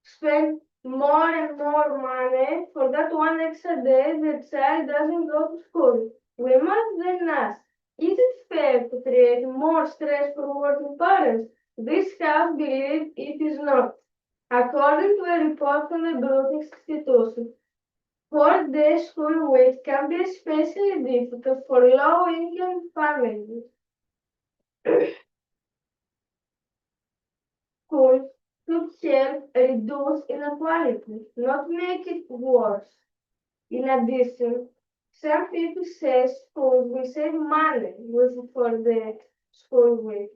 [SPEAKER 16] spend more and more money for that one extra day the child doesn't go to school. We must then ask, is it fair to create more stress for working parents? This house believes it is not. According to a report from the Brookings Institution, 4-day school week can be especially difficult for low-income families. Schools should help reduce inequality, not make it worse. In addition, some people say schools will save money with for the school week.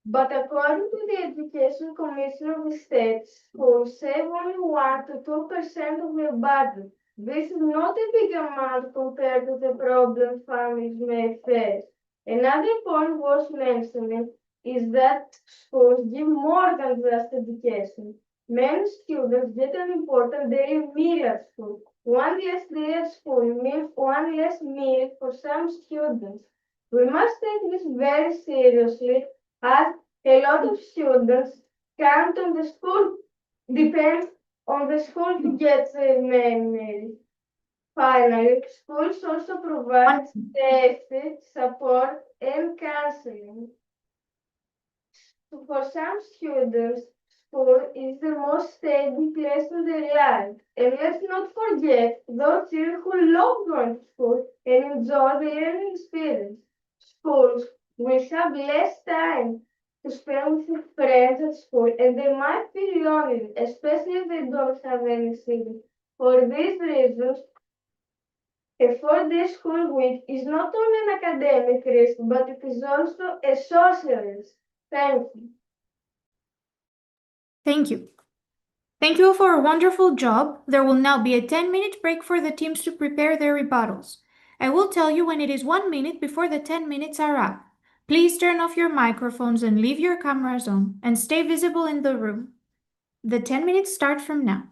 [SPEAKER 16] But according to the Education Commission of the state, schools save only 1 to 2% of their budget. This is not a big amount compared to the problems families may face. Another point worth mentioning is that schools give more than just education. Many students get an important daily meal at school. One less day at school means one less meal for some students. We must take this very seriously as a lot of students count on the school, depend on the school to get their main meal. Finally, schools also provide safety, support, and counseling. For some students, school is the most stable place in their life. And let's not forget those children who love going to school and enjoy the learning experience. Schools will have less time to spend with friends at school and they might feel lonely, especially if they don't have any siblings. For these reasons, a 4-day school week is not only an academic risk, but it is also a social risk. Thank you.
[SPEAKER 4] Thank you. Thank you all for a wonderful job. There will now be a 10-minute break for the teams to prepare their rebuttals. I will tell you when it is 1 minute before the 10 minutes are up. Please turn off your microphones and leave your cameras on and stay visible in the room. The 10 minutes start from now.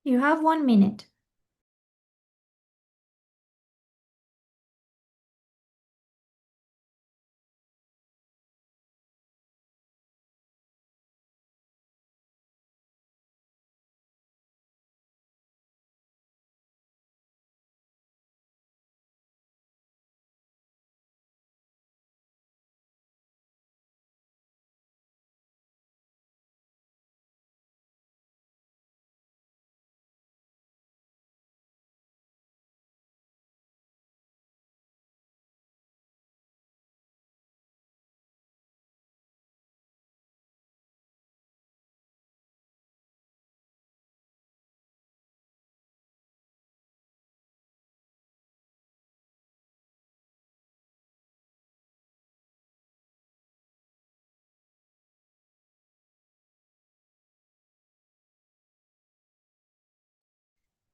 [SPEAKER 4] You have 1 minute.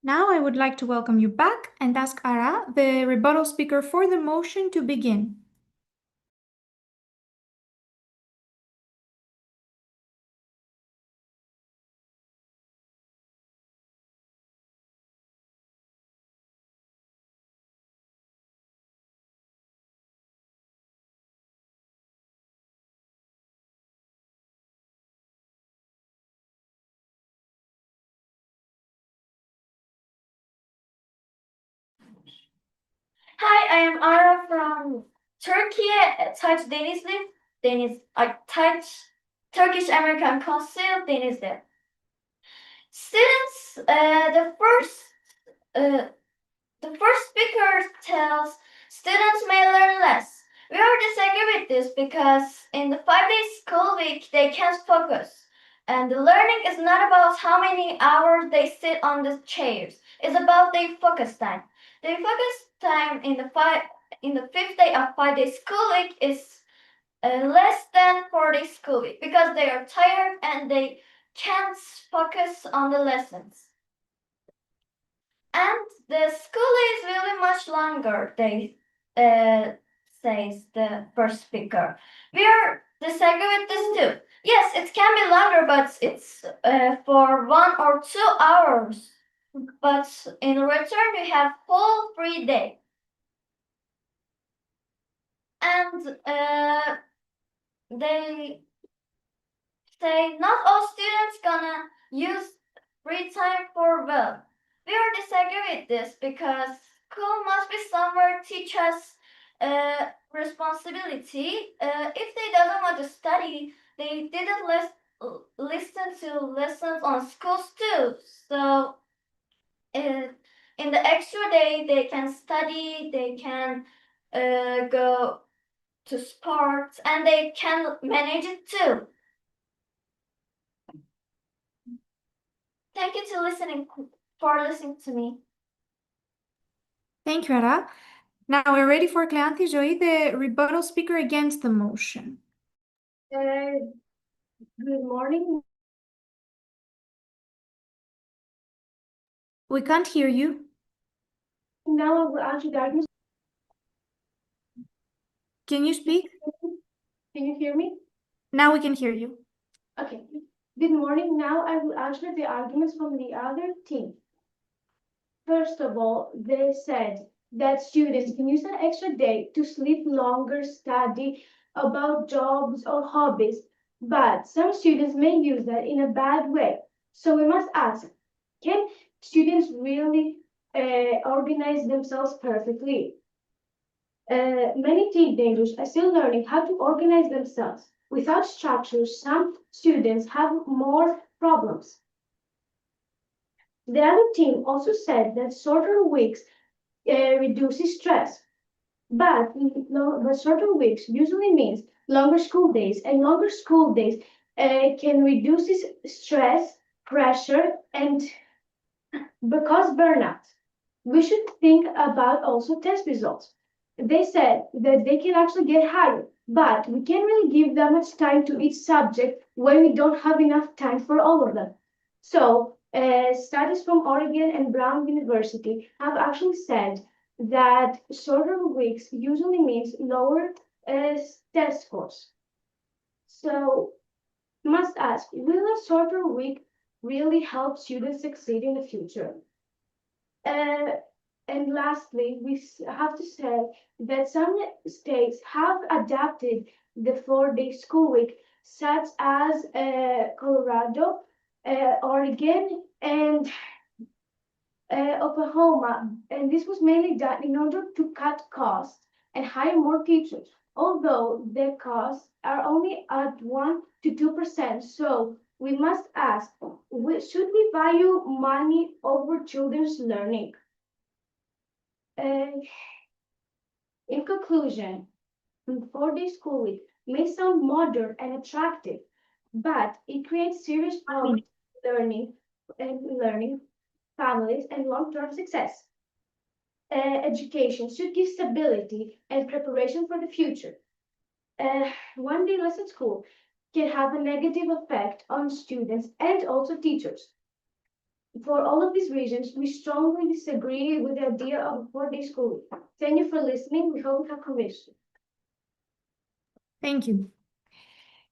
[SPEAKER 4] Now I would like to welcome you back and ask Ara, the rebuttal speaker for the motion, to begin.
[SPEAKER 8] Hi, I am Ara from Turkey. Touch Denizli. Turkish American Council Denizli. Students, the first speaker tells students may learn less. We are disagree with this because in the 5-day school week they can't focus. And the learning is not about how many hours they sit on the chairs. It's about their focus time. Their focus time in the 5th day of 5-day school week is less than 4-day school week because they are tired and they can't focus on the lessons. And the school is really much longer, they says the first speaker. We are disagree with this too. Yes, it can be longer, but it's for 1 or 2 hours. But in return, we have whole free day. And they say not all students gonna use free time for well. We are disagree with this because school must be somewhere teach us responsibility. If they doesn't want to study, they didn't listen to lessons on schools too. So in the extra day, they can study, they can go to sports, and they can manage it too. Thank you for listening to me.
[SPEAKER 4] Thank you, Ara. Now we're ready for Kleanthi Zoe, the rebuttal speaker against the motion.
[SPEAKER 16] Good morning.
[SPEAKER 4] We can't hear you.
[SPEAKER 16] Now I will answer the arguments.
[SPEAKER 4] Can you speak?
[SPEAKER 16] Can you hear me?
[SPEAKER 4] Now we can hear you.
[SPEAKER 16] Okay. Good morning. Now I will answer the arguments from the other team. First of all, they said that students can use an extra day to sleep longer, study about jobs or hobbies, but some students may use that in a bad way. So we must ask, can students really organize themselves perfectly? Many teenagers are still learning how to organize themselves. Without structure, some students have more problems. The other team also said that shorter weeks reduces stress, but shorter weeks usually means longer school days, and longer school days can reduce stress, pressure, and because burnout. We should think about also test results. They said that they can actually get higher, but we can't really give that much time to each subject when we don't have enough time for all of them. So, studies from Oregon and Brown University have actually said that shorter weeks usually means lower test scores. So, must ask, will a shorter week really help students succeed in the future. And lastly, have to say that some states have adapted the 4-day school week, such as Colorado, Oregon, and Oklahoma. And this was mainly done in order to cut costs and hire more teachers, although their costs are only at 1 to 2%. So we must ask, should we value money over children's learning? In conclusion, the 4-day school week may sound modern and attractive, but it creates serious problems learning, families, and long-term success. Education should give stability and preparation for the future. One day less at school can have a negative effect on students and also teachers. For all of these reasons, we strongly disagree with the idea of a 4-day school week. Thank you for listening. We hope we have convinced you.
[SPEAKER 4] Thank you.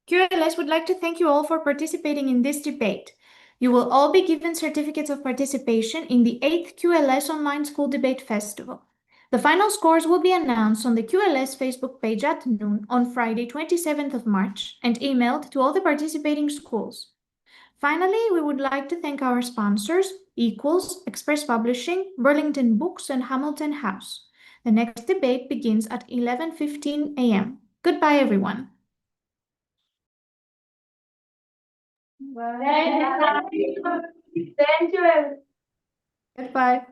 [SPEAKER 4] QLS would like to thank you all for participating in this debate. You will all be given certificates of participation in the 8th QLS Online School Debate Festival. The final scores will be announced on the QLS Facebook page at noon on Friday, 27th of March, and emailed to all the participating schools. Finally, we would like to thank our sponsors, Equals, Express Publishing, Burlington Books, and Hamilton House. The next debate begins at 11:15 a.m. Goodbye, everyone.
[SPEAKER 16] Thank you.
[SPEAKER 4] Goodbye.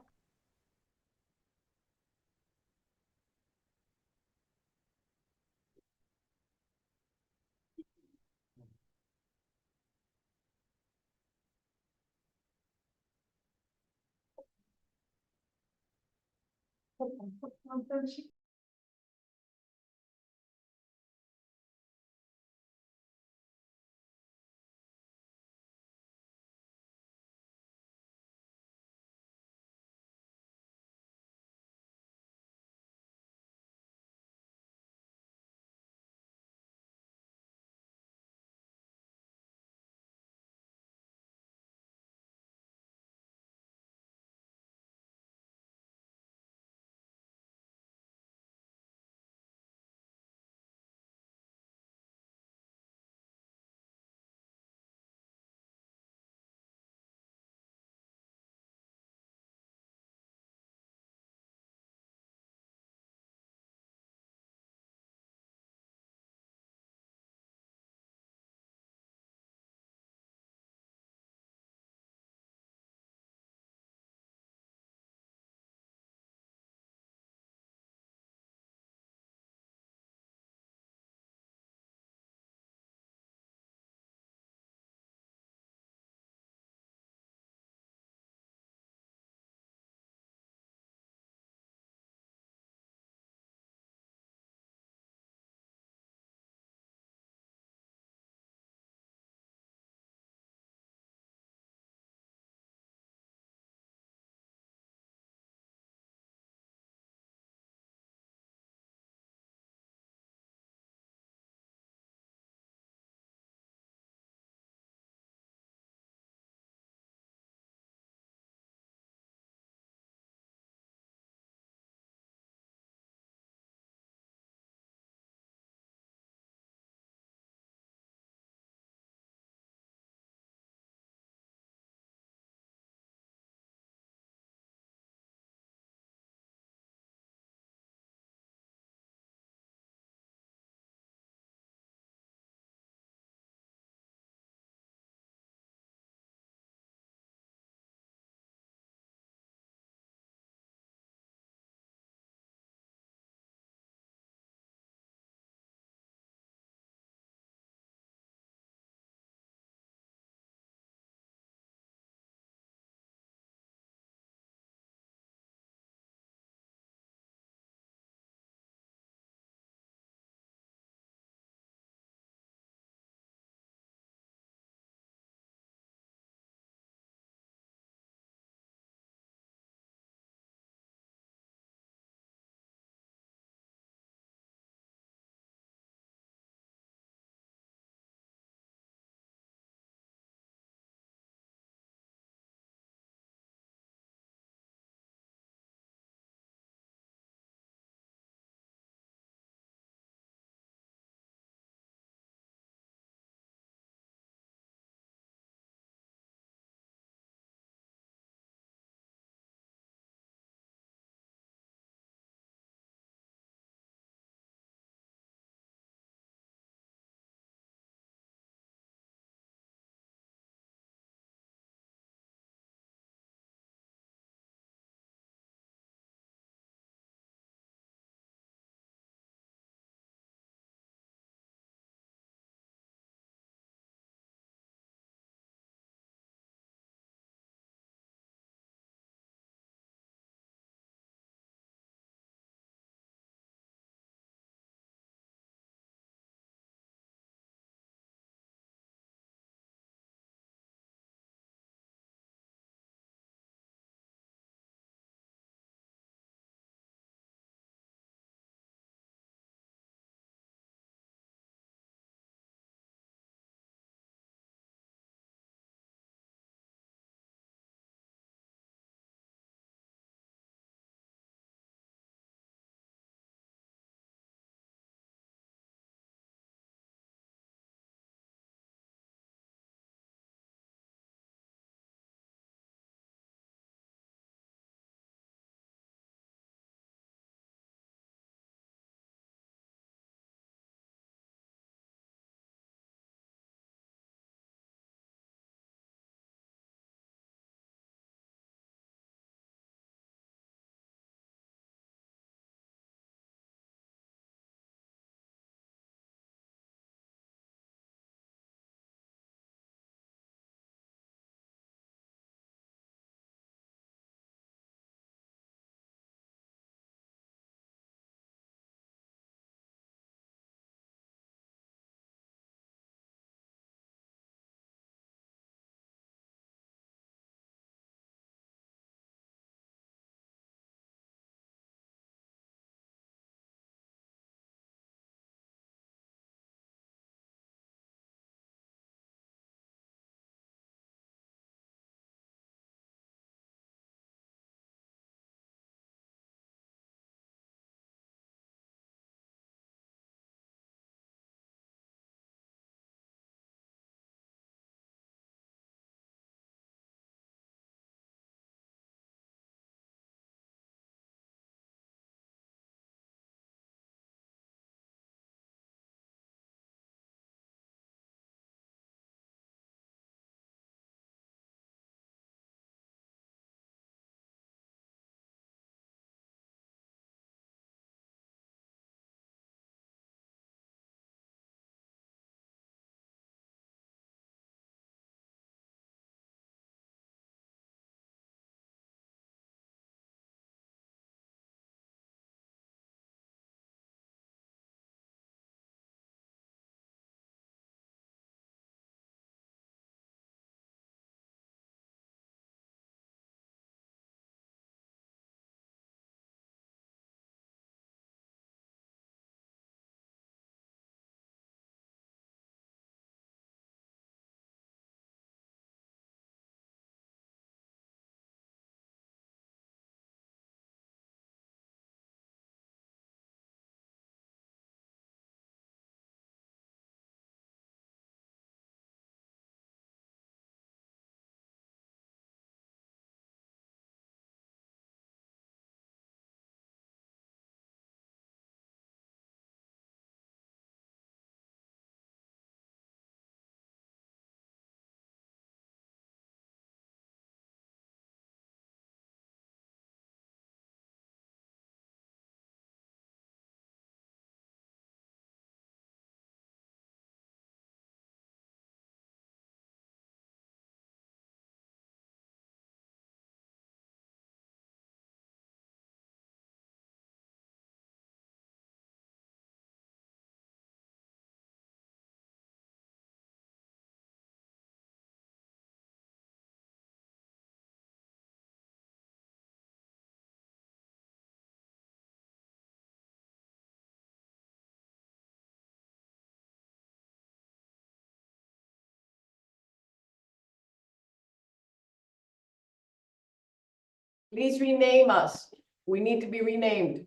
[SPEAKER 17] Please rename us. We need to be renamed.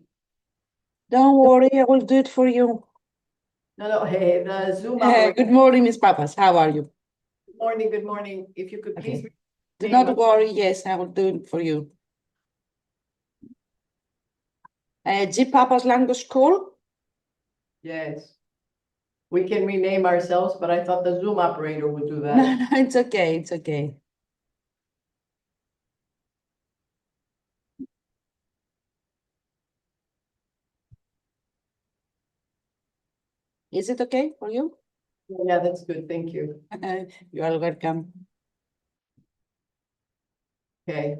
[SPEAKER 1] Don't worry, I will do it for you.
[SPEAKER 17] No, hey, the Zoom
[SPEAKER 1] Good
[SPEAKER 17] operator.
[SPEAKER 1] morning, Miss Papas. How are you?
[SPEAKER 17] Good morning, good morning. If you could please.
[SPEAKER 1] Okay. Do
[SPEAKER 17] rename
[SPEAKER 1] not
[SPEAKER 17] us.
[SPEAKER 1] worry. Yes, I will do it for you. G Papa's Language School.
[SPEAKER 17] Yes. We can rename ourselves, but I thought the Zoom operator would do that.
[SPEAKER 1] No, it's okay. It's okay. Is it okay for you?
[SPEAKER 17] Yeah, that's good. Thank you.
[SPEAKER 1] You are welcome.
[SPEAKER 17] Okay,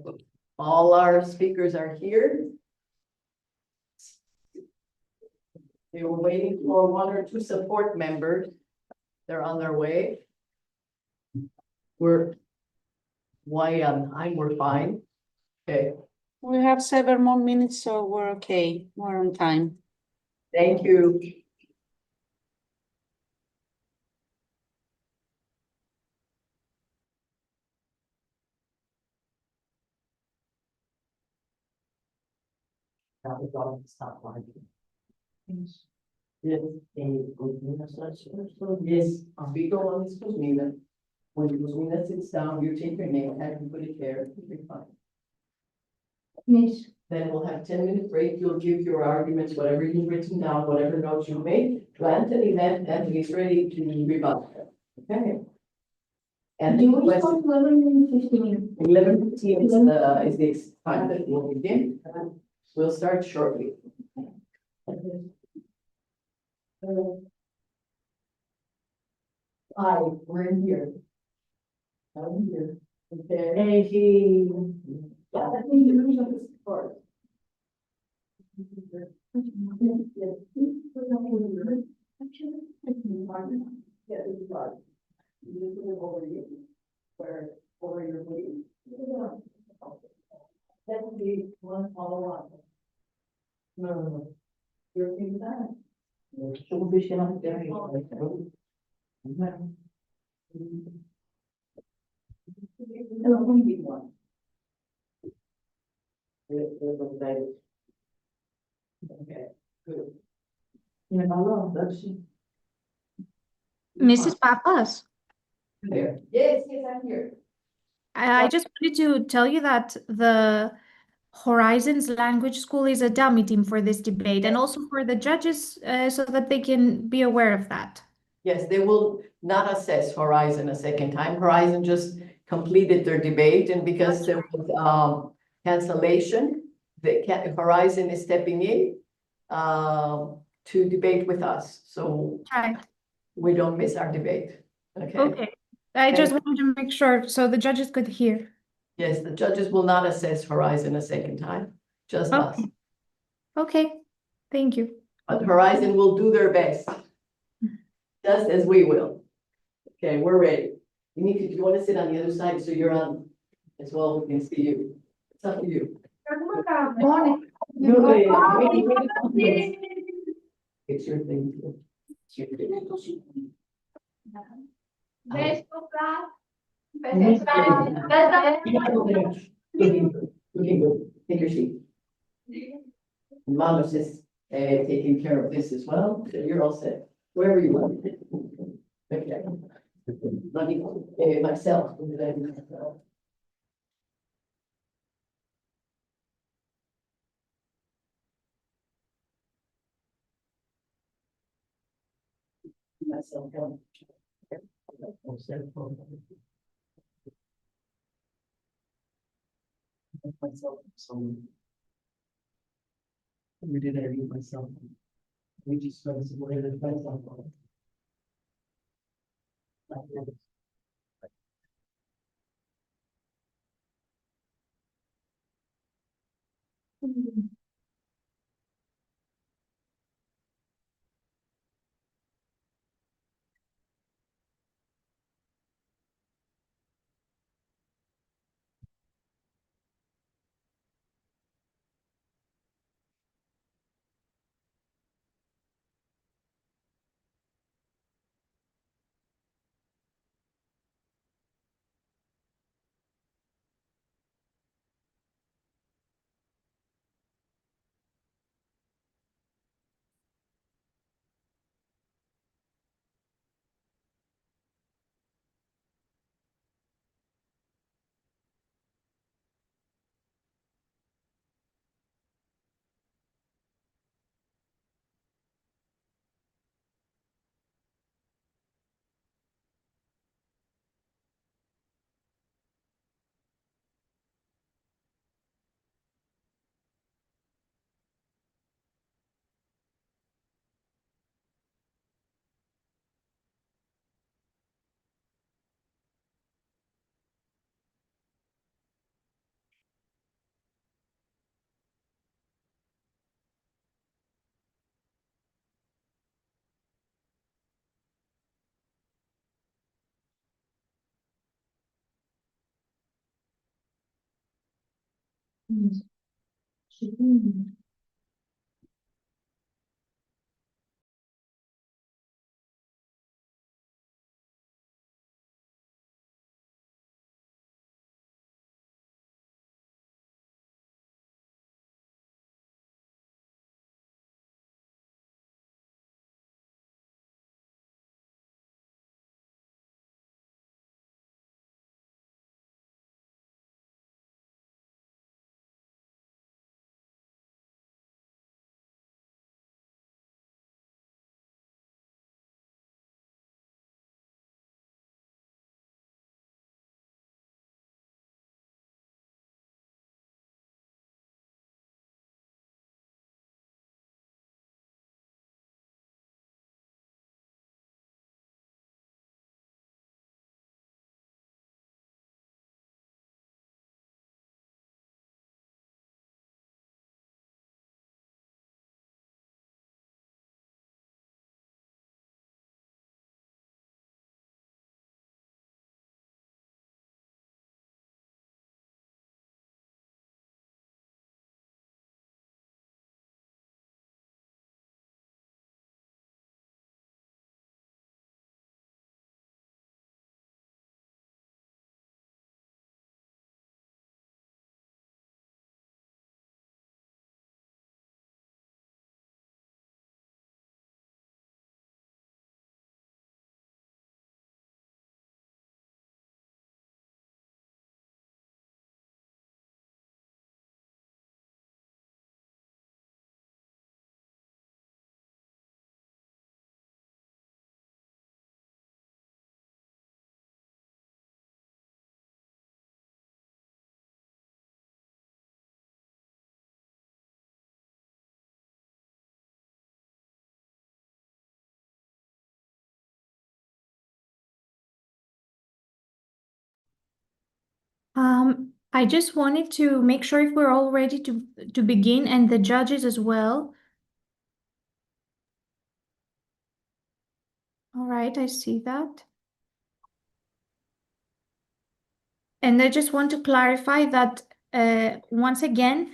[SPEAKER 17] all our speakers are here. They were waiting for one or two support members. They're on their way. We're we're fine. Okay,
[SPEAKER 1] We have 7 more minutes, so we're okay. We're on time.
[SPEAKER 17] thank you. That was all the stop line. Yes, yes, Vigo on this Cosmina. When Cosmina sits down, you take your name, have you put it there, you'll be fine.
[SPEAKER 16] Yes.
[SPEAKER 17] Then we'll have 10-minute break. You'll give your arguments, whatever you've written down, whatever notes you made, to Anthony, then Anthony's ready to rebut. Okay. And
[SPEAKER 16] Do we start 11:15?
[SPEAKER 17] 11:15 is the time that we'll begin. We'll start shortly. Hi, we're in here. I'm here. Okay. Hey. Yeah, I think you're reading this part. Where over your lead. That would be one follow up. No. You're in that. So we'll be sharing there. One. Okay, good.
[SPEAKER 4] Mrs. Papas,
[SPEAKER 17] There. Yes, I'm here.
[SPEAKER 4] I just wanted to tell you that the Horizons Language School is a dummy team for this debate and also for the judges so that they can be aware of that.
[SPEAKER 17] Yes, they will not assess Horizon a second time. Horizon just completed their debate, and because there was cancellation, Horizon is stepping in to debate with us. So
[SPEAKER 4] Right.
[SPEAKER 17] we don't miss our debate. Okay.
[SPEAKER 4] Okay. I just wanted to make sure so the judges could hear.
[SPEAKER 17] Yes, the judges will not assess Horizon a second time, just us.
[SPEAKER 4] Okay. Thank you.
[SPEAKER 17] But Horizon will do their best, just as we will. Okay, we're ready. Dimitri, do you want to sit on the other side so you're on as well? We can see you. It's up to you. It's your thing. It's your thing. Looking good. Take your seat. Manos is taking care of this as well. So you're all set. Wherever you want. Okay. Let me, myself. Myself. Myself. We did everything myself. We just spent some way to myself.
[SPEAKER 4] I just wanted to make sure if we're all ready to begin, and the judges as well. All right, I see that. And I just want to clarify that once again,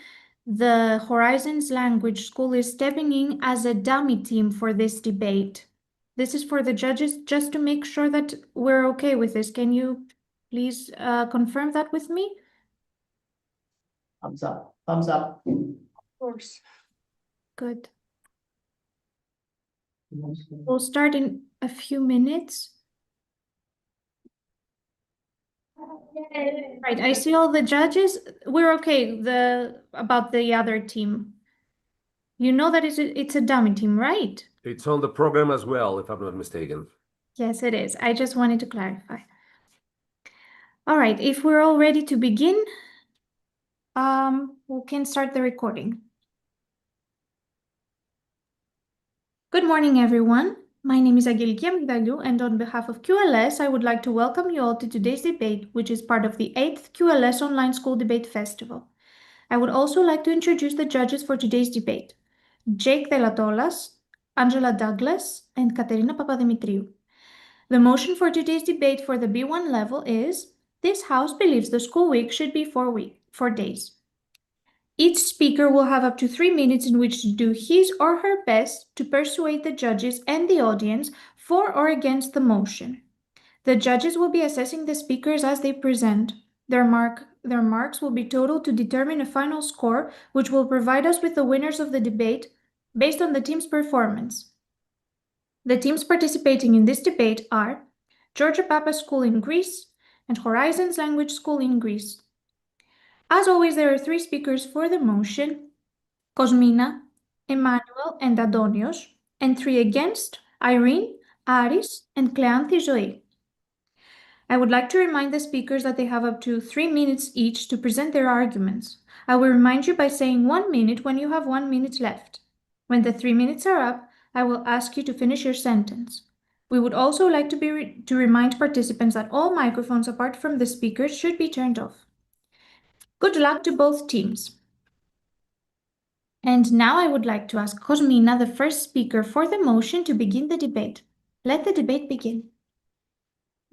[SPEAKER 4] the Horizons Language School is stepping in as a dummy team for this debate. This is for the judges, just to make sure that we're okay with this. Can you please confirm that with me?
[SPEAKER 17] Thumbs up, thumbs up.
[SPEAKER 4] Of course. Good. We'll start in a few minutes. Right, I see all the judges. We're okay about the other team. You know that it's a dummy team, right?
[SPEAKER 18] It's on the program as well, if I'm not mistaken.
[SPEAKER 4] Yes, it is. I just wanted to clarify. All right, if we're all ready to begin, we can start the recording. Good morning, everyone. My name is Agiliki Amigdaliou, and on behalf of QLS, I would like to welcome you all to today's debate, which is part of the 8th QLS Online School Debate Festival. I would also like to introduce the judges for today's debate: Jake Delatolas, Angela Douglas, and Katerina Papadimitriou. The motion for today's debate for the B1 level is: this House believes the school week should be 4 days. Each speaker will have up to 3 minutes in which to do his or her best to persuade the judges and the audience for or against the motion. The judges will be assessing the speakers as they present. Their marks will be totaled to determine a final score, which will provide us with the winners of the debate based on the team's performance. The teams participating in this debate are Georgia Papa School in Greece and Horizons Language School in Greece. As always, there are 3 speakers for the motion: Cosmina, Emmanuel, and Adonios, and 3 against: Irene, Aris, and Cleanthi Zoe. I would like to remind the speakers that they have up to 3 minutes each to present their arguments. I will remind you by saying 1 minute when you have 1 minute left. When the 3 minutes are up, I will ask you to finish your sentence. We would also like to remind participants that all microphones apart from the speakers should be turned off. Good luck to both teams. And now I would like to ask Cosmina, the first speaker for the motion, to begin the debate. Let the debate begin.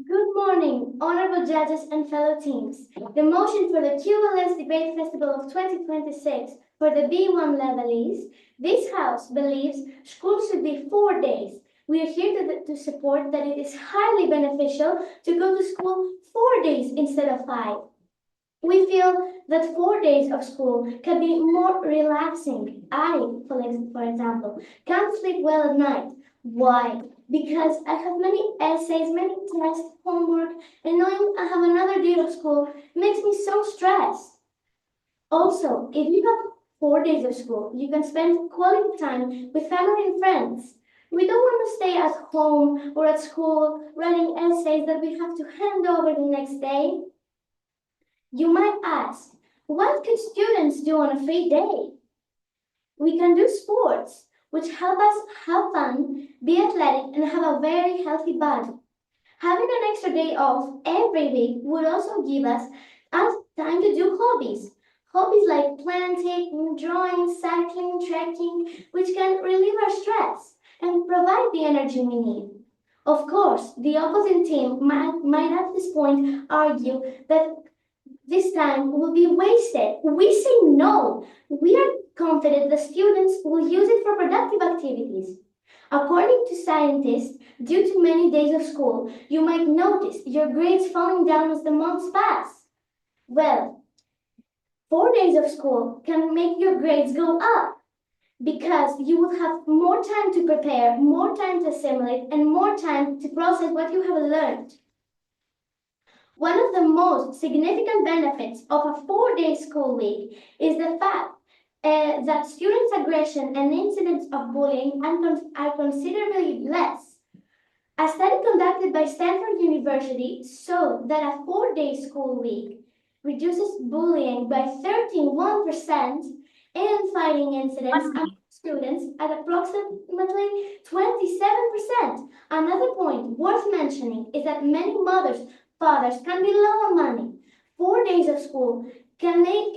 [SPEAKER 8] Good morning, honorable judges and fellow teams. The motion for the QLS Debate Festival of 2026 for the B1 level is, this House believes school should be 4 days. We are here to support that it is highly beneficial to go to school 4 days instead of 5. We feel that 4 days of school can be more relaxing. For example, can't sleep well at night. Why? Because I have many essays, many tests, homework, and knowing I have another day of school makes me so stressed. Also, if you have 4 days of school, you can spend quality time with family and friends. We don't want to stay at home or at school writing essays that we have to hand over the next day. You might ask, what can students do on a free day? We can do sports, which help us have fun, be athletic, and have a very healthy body. Having an extra day off every week would also give us time to do hobbies. Hobbies like planting, drawing, cycling, trekking, which can relieve our stress and provide the energy we need. Of course, the opposite team might at this point argue that this time will be wasted. We say no. We are confident the students will use it for productive activities. According to scientists, due to many days of school, you might notice your grades falling down as the months pass. Well, 4 days of school can make your grades go up because you will have more time to prepare, more time to assimilate, and more time to process what you have learned. One of the most significant benefits of a 4-day school week is the fact that students' aggression and incidents of bullying are considerably less. A study conducted by Stanford University showed that a 4-day school week reduces bullying by 31% and fighting incidents among students at approximately 27%. Another point worth mentioning is that many fathers can be low on money. 4 days of school can make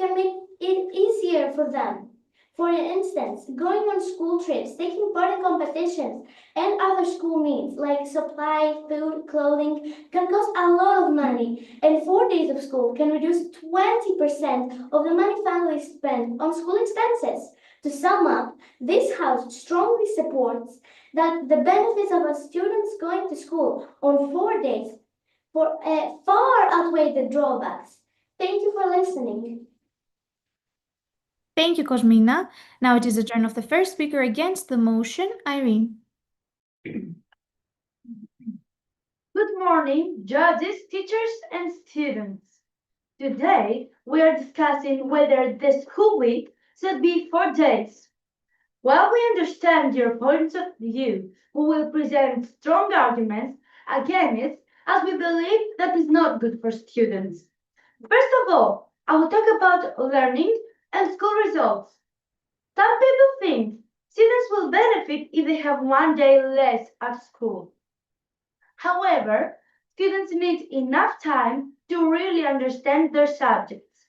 [SPEAKER 8] it easier for them. For instance, going on school trips, taking part in competitions, and other school needs like supply, food, clothing can cost a lot of money, and 4 days of school can reduce 20% of the money families spend on school expenses. To sum up, this house strongly supports that the benefits of a students going to school on 4 days far outweigh the drawbacks. Thank you for listening.
[SPEAKER 4] Thank you, Cosmina. Now it is the turn of the first speaker against the motion, Irene.
[SPEAKER 16] Good morning, judges, teachers, and students. Today, we are discussing whether the school week should be 4 days. While we understand your points of view, we will present strong arguments against, as we believe that is not good for students. First of all, I will talk about learning and school results. Some people think students will benefit if they have 1 day less at school. However, students need enough time to really understand their subjects.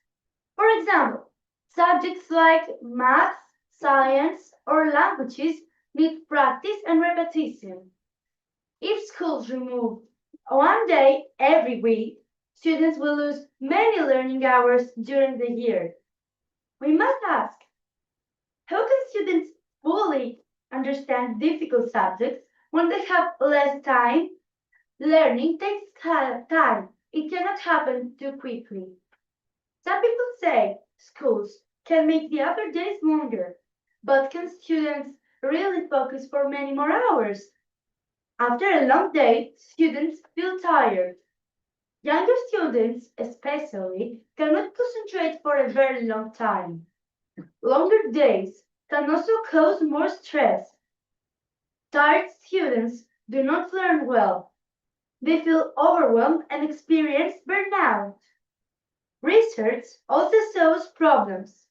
[SPEAKER 16] For example, subjects like math, science, or languages need practice and repetition. If schools remove 1 day every week, students will lose many learning hours during the year. We must ask, how can students fully understand difficult subjects when they have less time? Learning takes time. It cannot happen too quickly. Some people say schools can make the other days longer, but can students really focus for many more hours? After a long day, students feel tired. Younger students, especially, cannot concentrate for a very long time. Longer days can also cause more stress. Tired students do not learn well. They feel overwhelmed and experience burnout. Research also shows problems.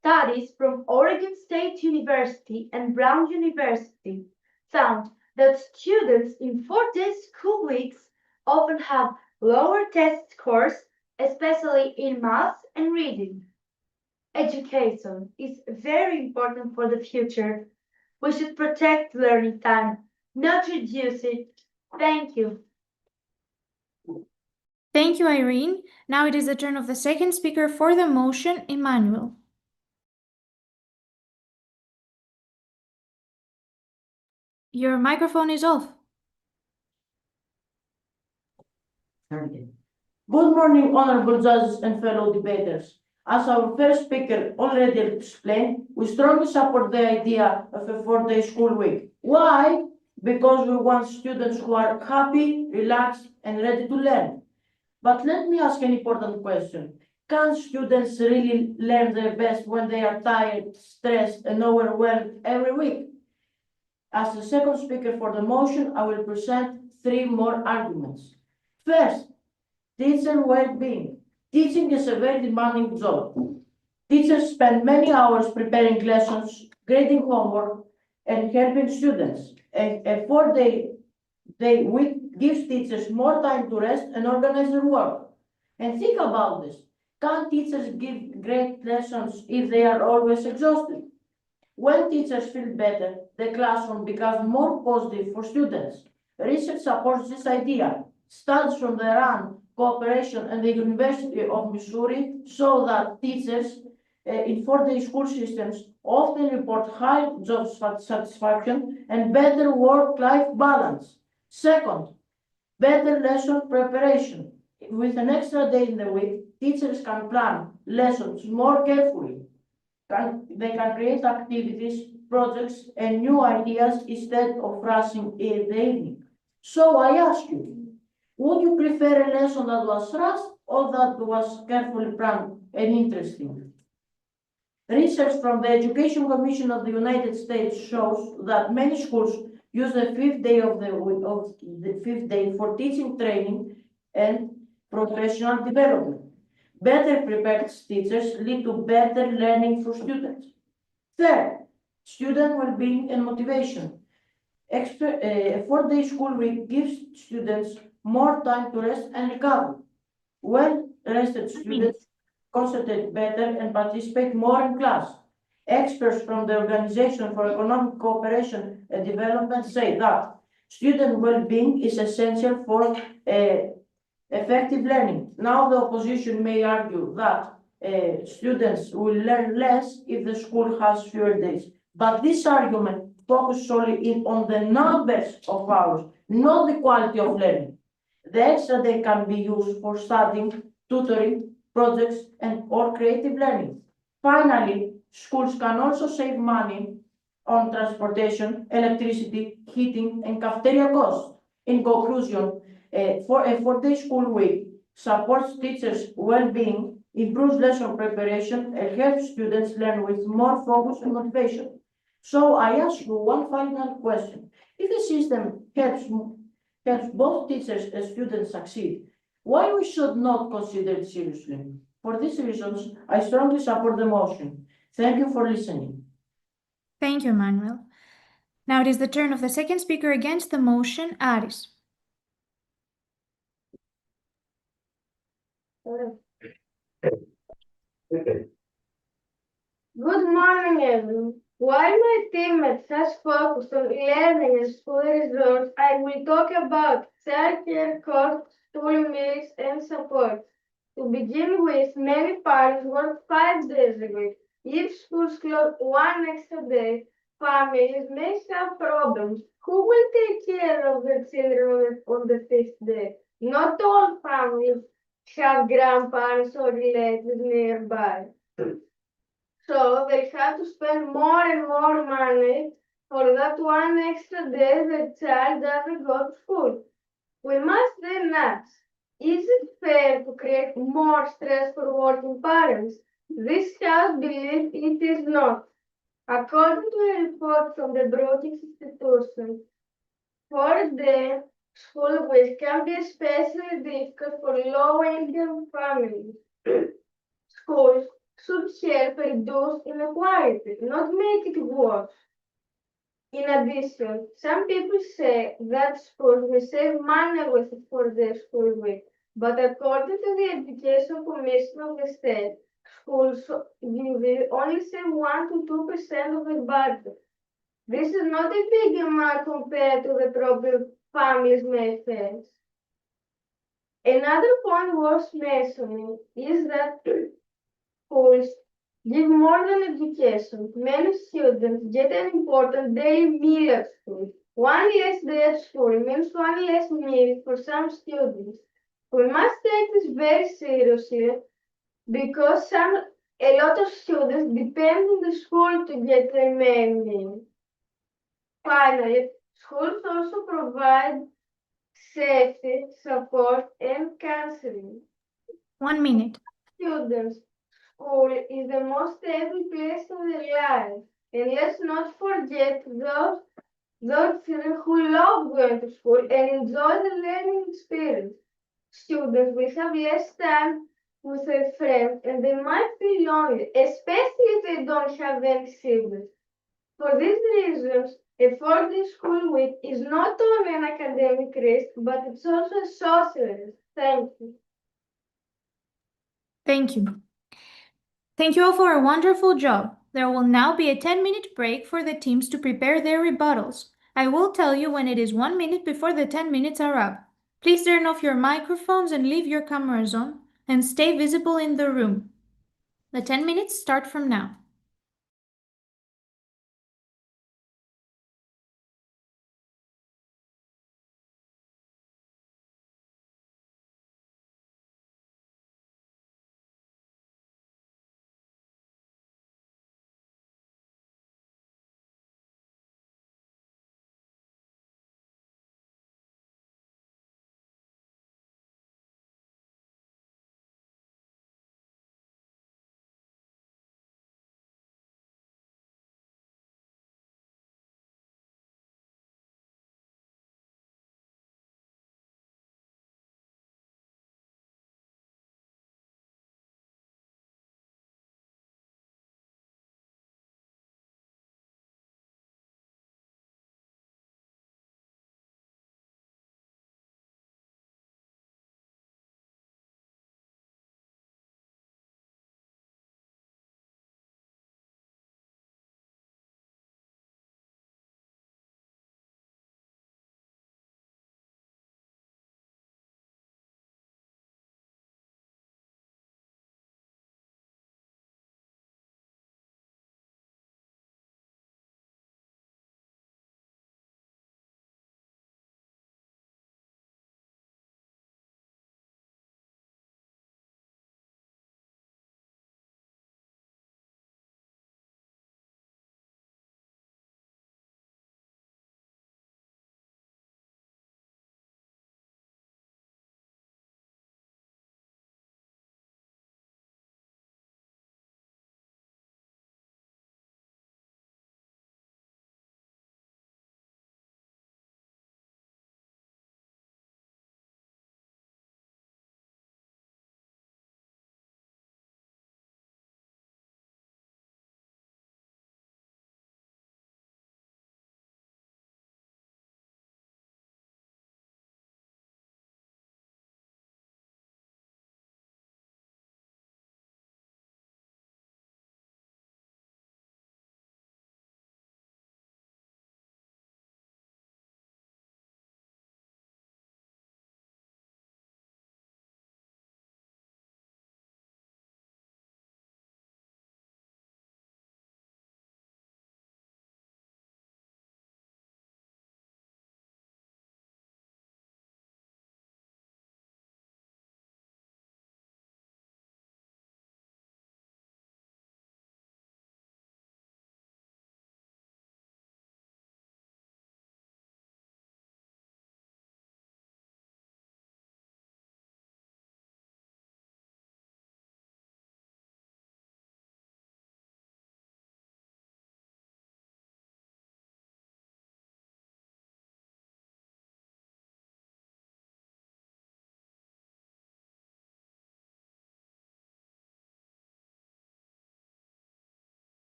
[SPEAKER 16] Studies from Oregon State University and Brown University found that students in 4-day school weeks often have lower test scores, especially in math and reading. Education is very important for the future. We should protect learning time, not reduce it. Thank you.
[SPEAKER 4] Thank you, Irene. Now it is the turn of the second speaker for the motion, Emmanuel. Your microphone is off.
[SPEAKER 19] Good morning, honorable judges and fellow debaters. As our first speaker already explained, we strongly support the idea of a 4-day school week. Why? Because we want students who are happy, relaxed, and ready to learn. But let me ask an important question. Can students really learn their best when they are tired, stressed, and overwhelmed every week? As the second speaker for the motion, I will present 3 more arguments. First, teacher well-being. Teaching is a very demanding job. Teachers spend many hours preparing lessons, grading homework, and helping students. A 4-day week gives teachers more time to rest and organize their work. And think about this. Can teachers give great lessons if they are always exhausted? When teachers feel better, the classroom becomes more positive for students. Research supports this idea. Studies from the RAN Cooperation and the University of Missouri show that teachers in 4-day school systems often report high job satisfaction and better work-life balance. Second, better lesson preparation. With an extra day in the week, teachers can plan lessons more carefully. They can create activities, projects, and new ideas instead of rushing in the evening. So I ask you, would you prefer a lesson that was rushed or that was carefully planned and interesting? Research from the Education Commission of the United States shows that many schools use the 5th day for teaching training and professional development. Better prepared teachers lead to better learning for students. Third, student well-being and motivation. A 4-day school week gives students more time to rest and recover. Well-rested students concentrate better and participate more in class. Experts from the Organization for Economic Cooperation and Development say that student well-being is essential for effective learning. Now the opposition may argue that students will learn less if the school has fewer days. But this argument focuses solely on the numbers of hours, not the quality of learning. The extra day can be used for studying, tutoring, projects, or creative learning. Finally, schools can also save money on transportation, electricity, heating, and cafeteria costs. In conclusion, for a 4-day school week supports teachers' well-being, improves lesson preparation, and helps students learn with more focus and motivation. So I ask you one final question. If the system helps both teachers and students succeed, why we should not consider it seriously? For these reasons, I strongly support the motion. Thank you for listening.
[SPEAKER 4] Thank you, Emmanuel. Now it is the turn of the second speaker against the motion, Aris.
[SPEAKER 16] Good morning, everyone. While my teammates has focused on learning and school results, I will talk about childcare costs, school meals, and support. To begin with, many parents work 5 days a week. If schools close one extra day, families may have problems. Who will take care of their children on the 5th day? Not all families have grandparents or relatives nearby. So they have to spend more and more money for that one extra day the child doesn't go to school. We must then ask, is it fair to create more stress for working parents? This House believes it is not. According to a report from the Brookings Institution, 4-day school week can be especially difficult for low-income families. Schools should help reduce inequality, not make it worse. In addition, some people say that schools will save money with a 4-day school week, but according to the Education Commission of the state, schools will only save 1 to 2% of their budget. This is not a big amount compared to the problem families may face. Another point worth mentioning is that schools give more than education. Many students get an important daily meal at school. One less day at school means one less meal for some students. We must take this very seriously because a lot of students depend on the school to get their main meal. Finally, schools also provide safety, support, and counseling.
[SPEAKER 4] 1 minute.
[SPEAKER 16] Students, school is the most stable place in their life. And let's not forget those children who love going to school and enjoy the learning experience. Students will have less time with their friends and they might feel lonely, especially if they don't have any siblings. For these reasons, a 4-day school week is not only an academic risk, but it's also a social risk. Thank you.
[SPEAKER 4] Thank you. Thank you all for a wonderful job. There will now be a 10-minute break for the teams to prepare their rebuttals. I will tell you when it is 1 minute before the 10 minutes are up. Please turn off your microphones and leave your cameras on, and stay visible in the room. The 10 minutes start from now.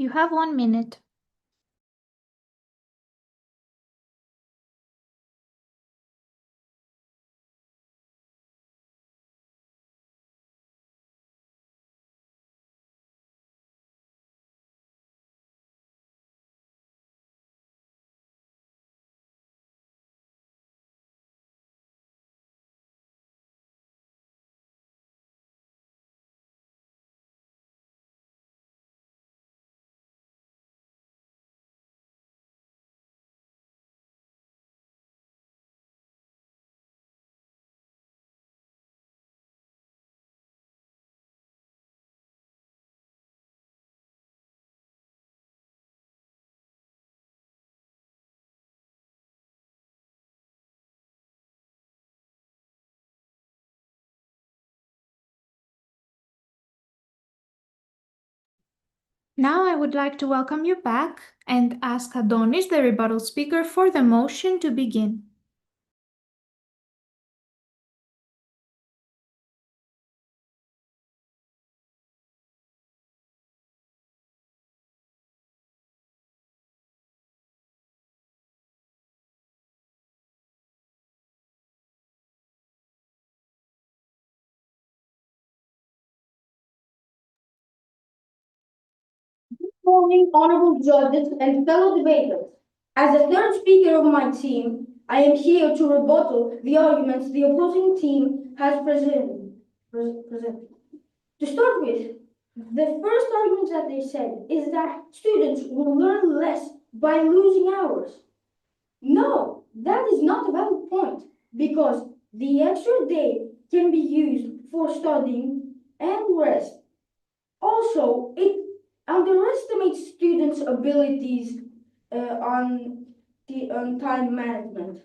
[SPEAKER 4] You have 1 minute. Now I would like to welcome you back and ask Adonis, the rebuttal speaker, for the motion to begin.
[SPEAKER 16] Morning, honorable judges and fellow debaters. As the third speaker of my team, I am here to rebuttal the arguments the opposing team has presented. To start with, the first argument that they said is that students will learn less by losing hours. No, that is not a valid point because the extra day can be used for studying and rest. Also, it underestimates students' abilities on time management.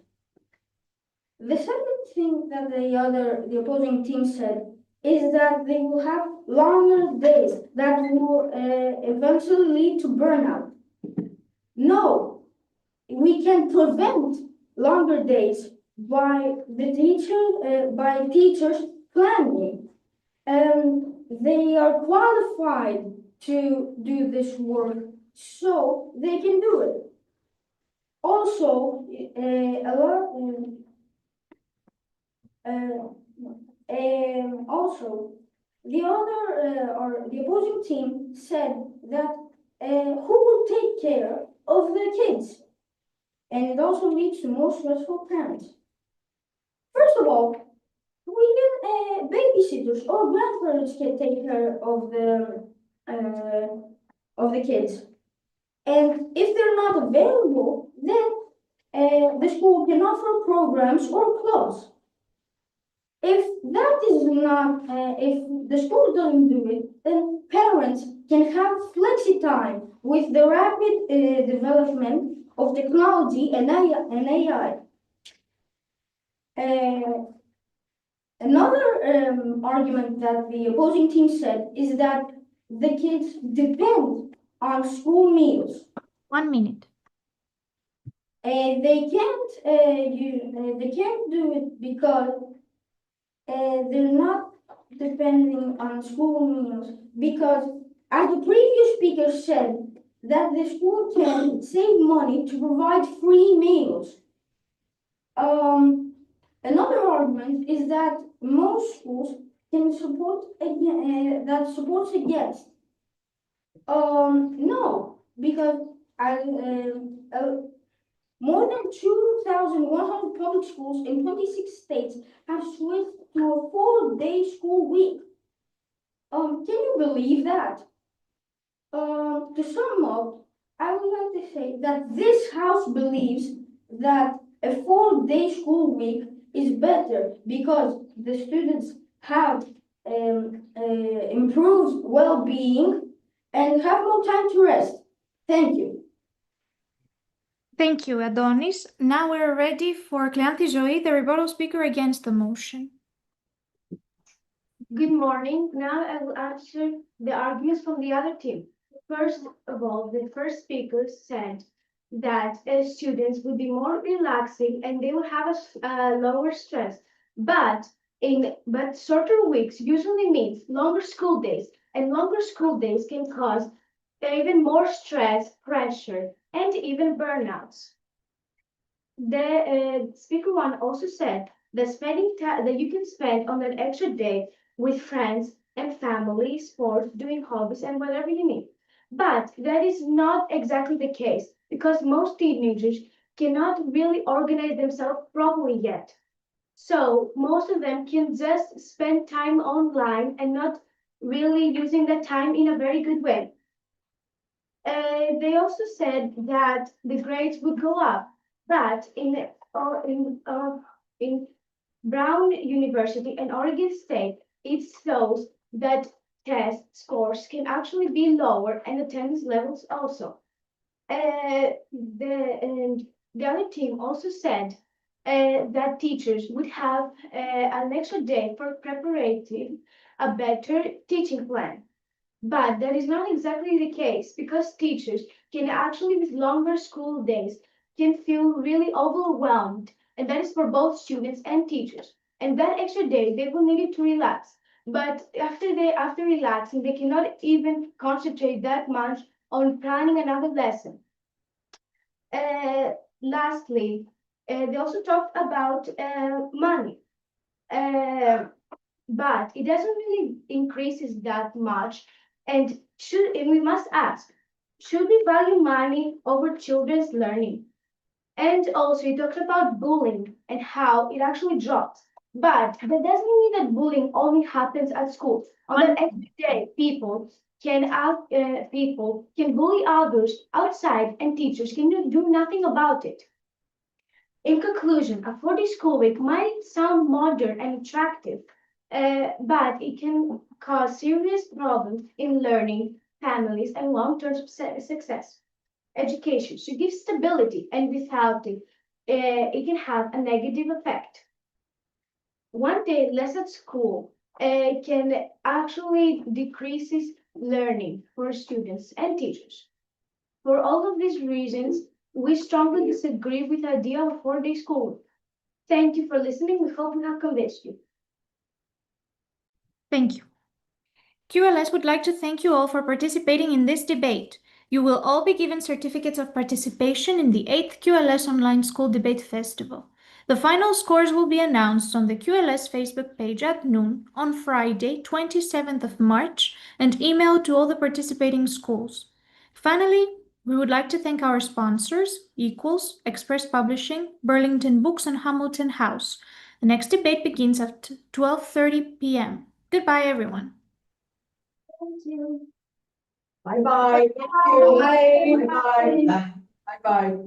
[SPEAKER 16] The second thing that the opposing team said is that they will have longer days that will eventually lead to burnout. No, we can prevent longer days by by teachers planning. They are qualified to do this work, so they can do it. Also, a lot. Also, the other or the opposing team said that who will take care of the kids, and it also leads to more stressful parents. First of all, we can babysitters or grandparents can take care of the kids, and if they're not available, then the school can offer programs or clubs. If that is not, if the school doesn't do it, then parents can have flexi time with the rapid development of technology and AI. Another argument that the opposing team said is that the kids depend on school meals.
[SPEAKER 4] 1 minute.
[SPEAKER 16] They can't do it because they're not depending on school meals because, as the previous speaker said, that the school can save money to provide free meals. Another argument is that most schools can support that supports a guest. No, because more than 2,100 public schools in 26 states have switched to a 4-day school week. Can you believe that? To sum up, I would like to say that this house believes that a 4-day school week is better because the students have improved well-being and have more time to rest. Thank you.
[SPEAKER 4] Thank you, Adonis. Now we're ready for Kleanthi Zoe, the rebuttal speaker against the motion.
[SPEAKER 16] Good morning. Now I will answer the arguments from the other team. First of all, the first speaker said that students will be more relaxing and they will have a lower stress. But shorter weeks usually means longer school days, and longer school days can cause even more stress, pressure, and even burnouts. The speaker one also said that that you can spend on an extra day with friends and family, sports, doing hobbies, and whatever you need. But that is not exactly the case because most teenagers cannot really organize themselves properly yet. So most of them can just spend time online and not really using that time in a very good way. They also said that the grades would go up, but in Brown University and Oregon State, it shows that test scores can actually be lower and attendance levels also. And the other team also said that teachers would have an extra day for preparing a better teaching plan. But that is not exactly the case because teachers can actually, with longer school days, can feel really overwhelmed, and that is for both students and teachers. And that extra day, they will need it to relax. But after relaxing, they cannot even concentrate that much on planning another lesson. Lastly, they also talked about money. Uh, but it doesn't really increases that much. And we must ask, should we value money over children's learning? And also, we talked about bullying and how it actually drops. But that doesn't mean that bullying only happens at school. On that every day, people can bully others outside, and teachers can do nothing about it. In conclusion, a 4-day school week might sound modern and attractive, but it can cause serious problems in learning, families, and long-term success. Education should give stability, and without it, it can have a negative effect. One day less at school can actually decreases learning for students and teachers. For all of these reasons, we strongly disagree with the idea of a 4-day school week. Thank you for listening. We hope we have convinced you.
[SPEAKER 4] Thank you. QLS would like to thank you all for participating in this debate. You will all be given certificates of participation in the 8th QLS Online School Debate Festival. The final scores will be announced on the QLS Facebook page at noon on Friday, 27th of March, and emailed to all the participating schools. Finally, we would like to thank our sponsors, Equals, Express Publishing, Burlington Books, and Hamilton House. The next debate begins at 12:30 p.m. Goodbye, everyone.
[SPEAKER 16] Thank you.
[SPEAKER 17] Bye-bye. Thank you. Bye-bye. Bye-bye.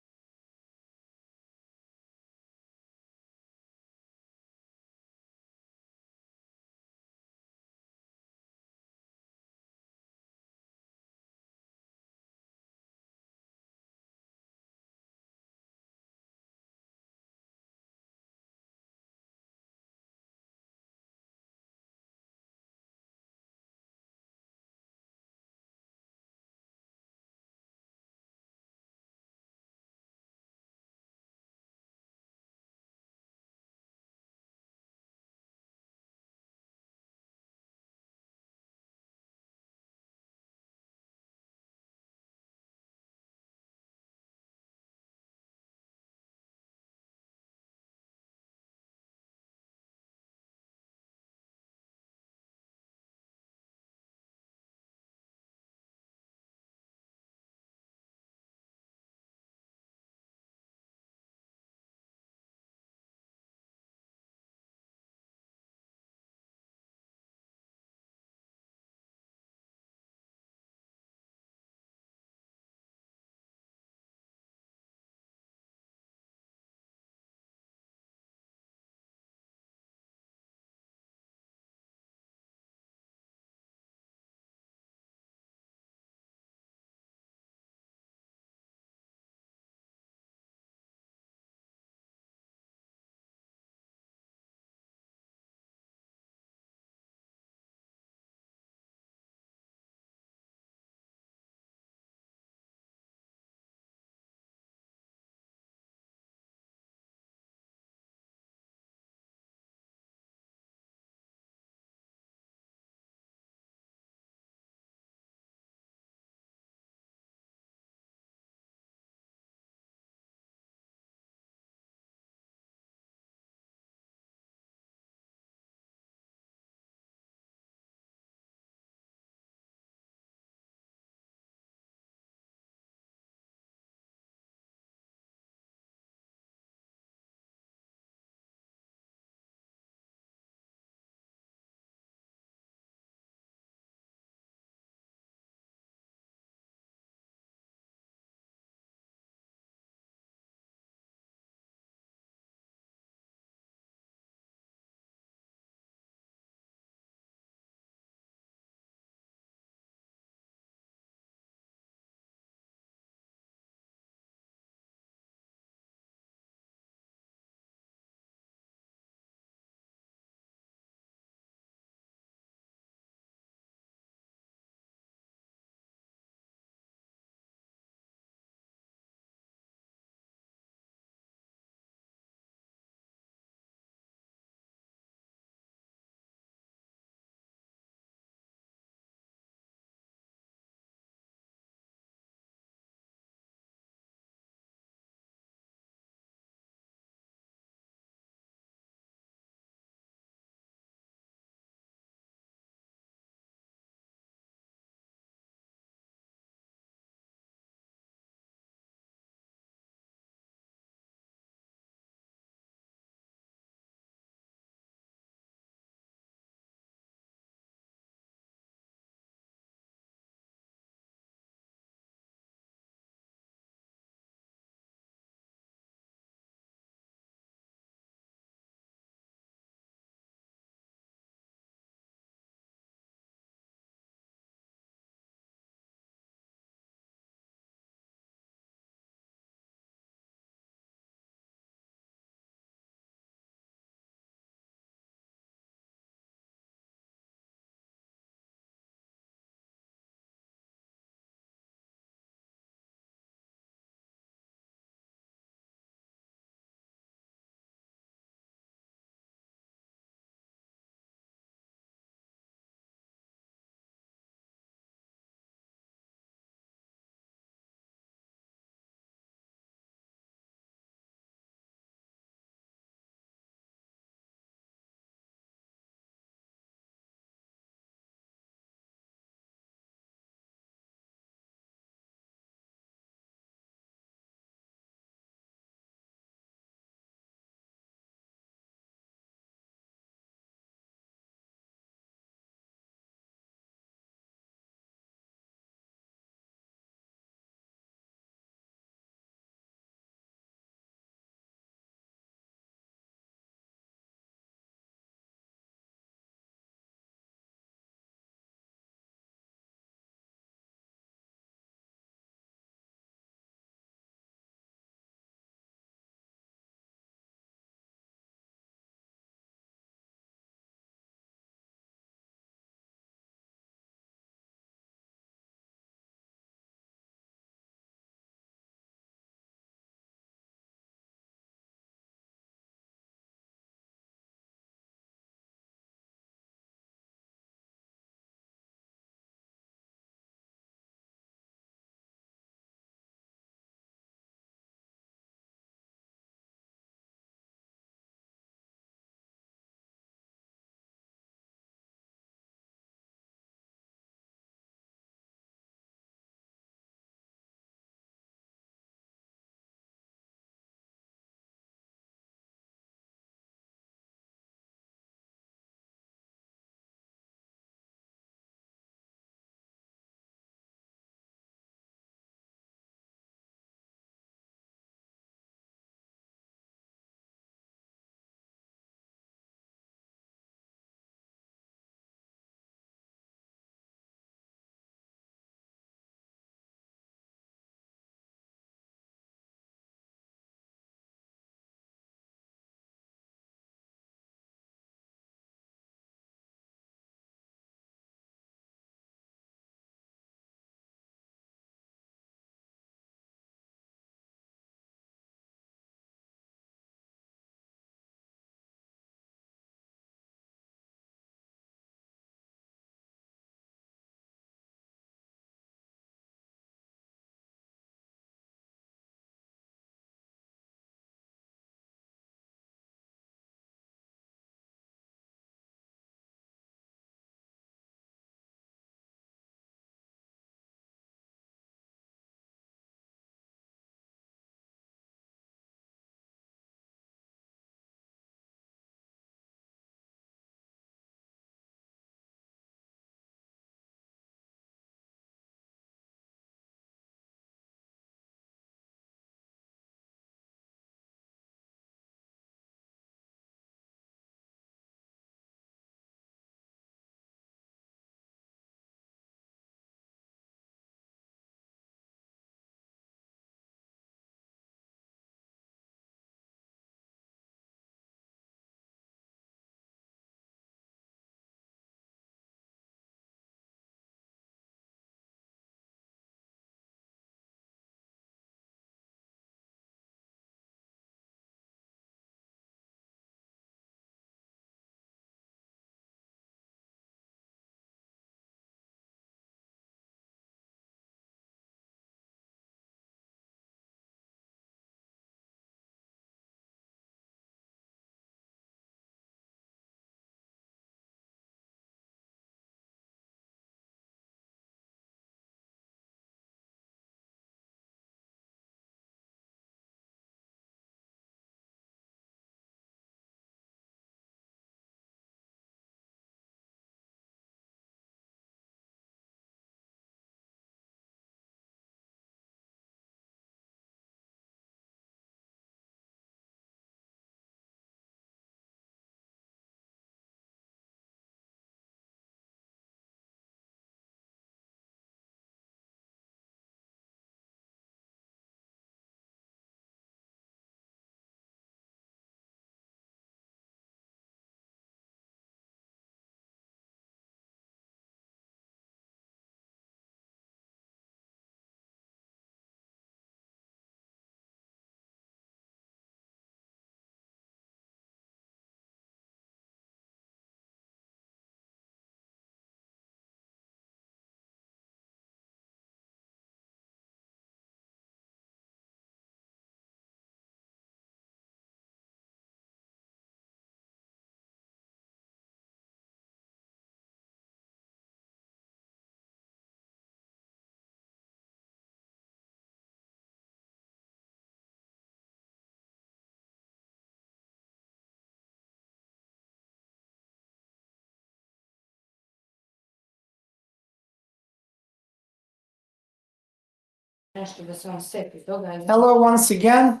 [SPEAKER 20] Hello once again.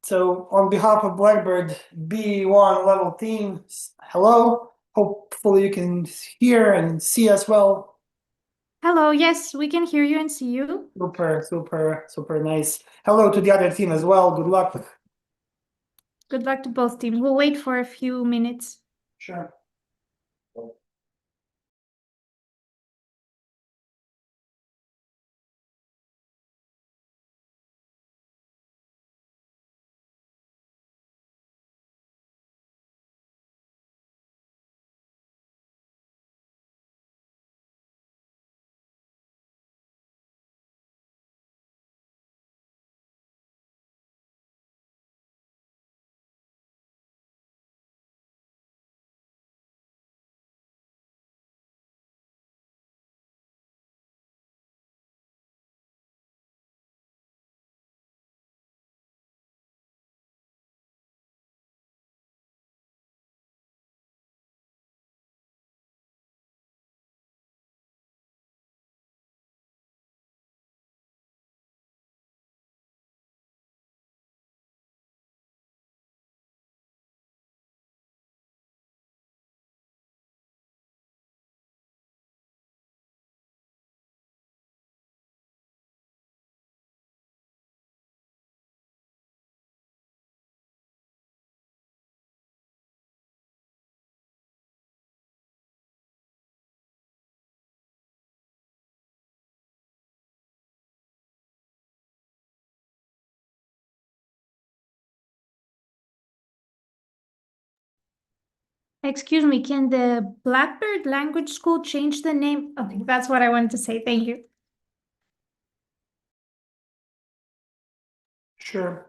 [SPEAKER 20] So on behalf of Blackbird B1 level team, hello. Hopefully you can hear and see us well.
[SPEAKER 4] Hello, yes, we can hear you and see you.
[SPEAKER 20] Super nice. Hello to the other team as well. Good luck.
[SPEAKER 4] Good luck to both teams. We'll wait for a few minutes.
[SPEAKER 20] Sure.
[SPEAKER 4] Excuse me, can the Blackbird Language School change the name? Okay, that's what I wanted to say. Thank you.
[SPEAKER 20] Sure.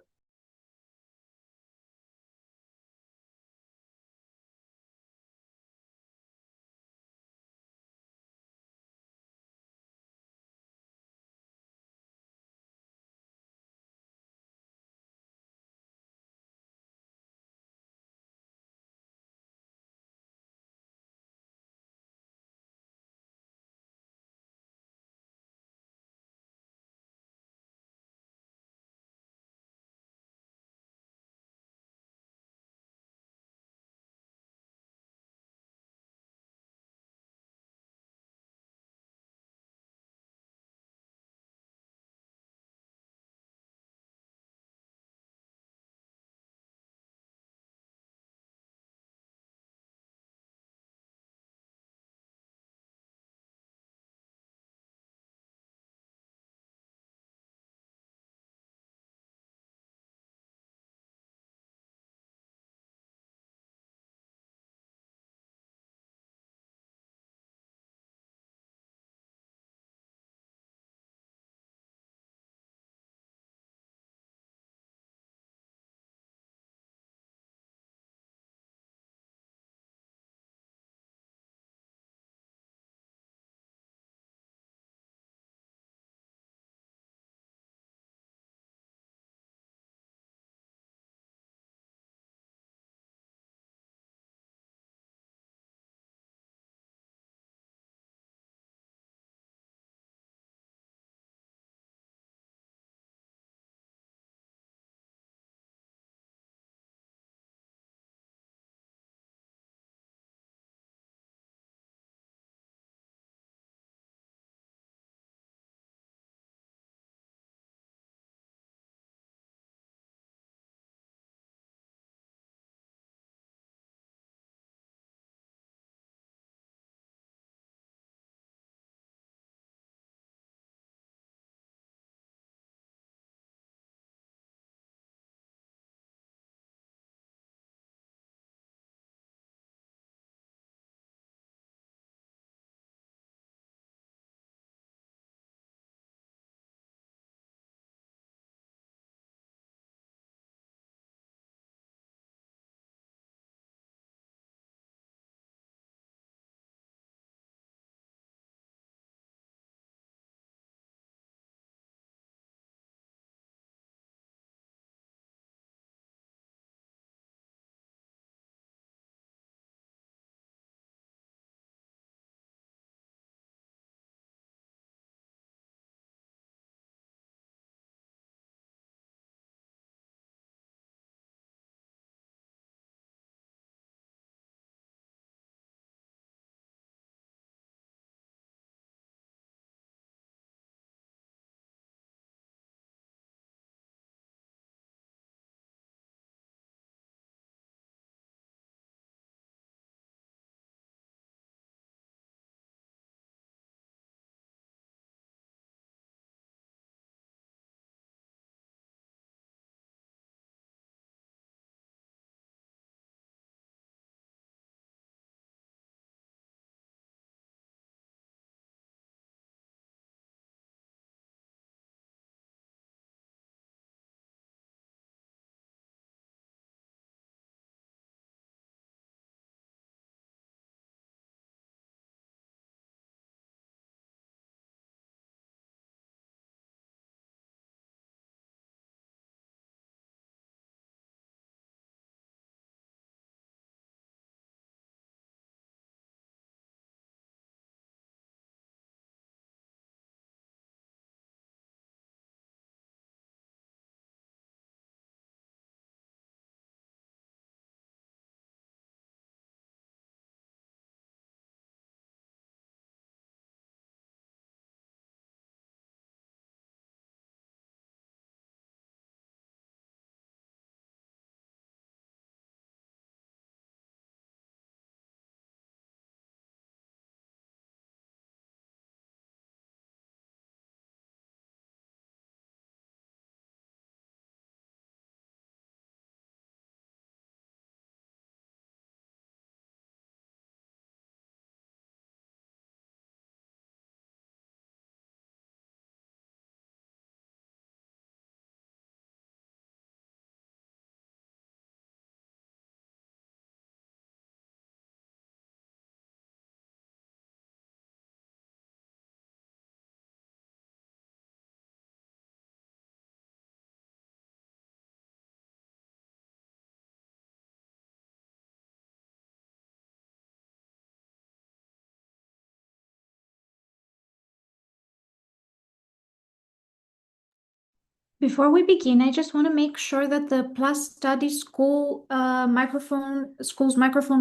[SPEAKER 4] Before we begin, I just want to make sure that the Plus Study School's microphone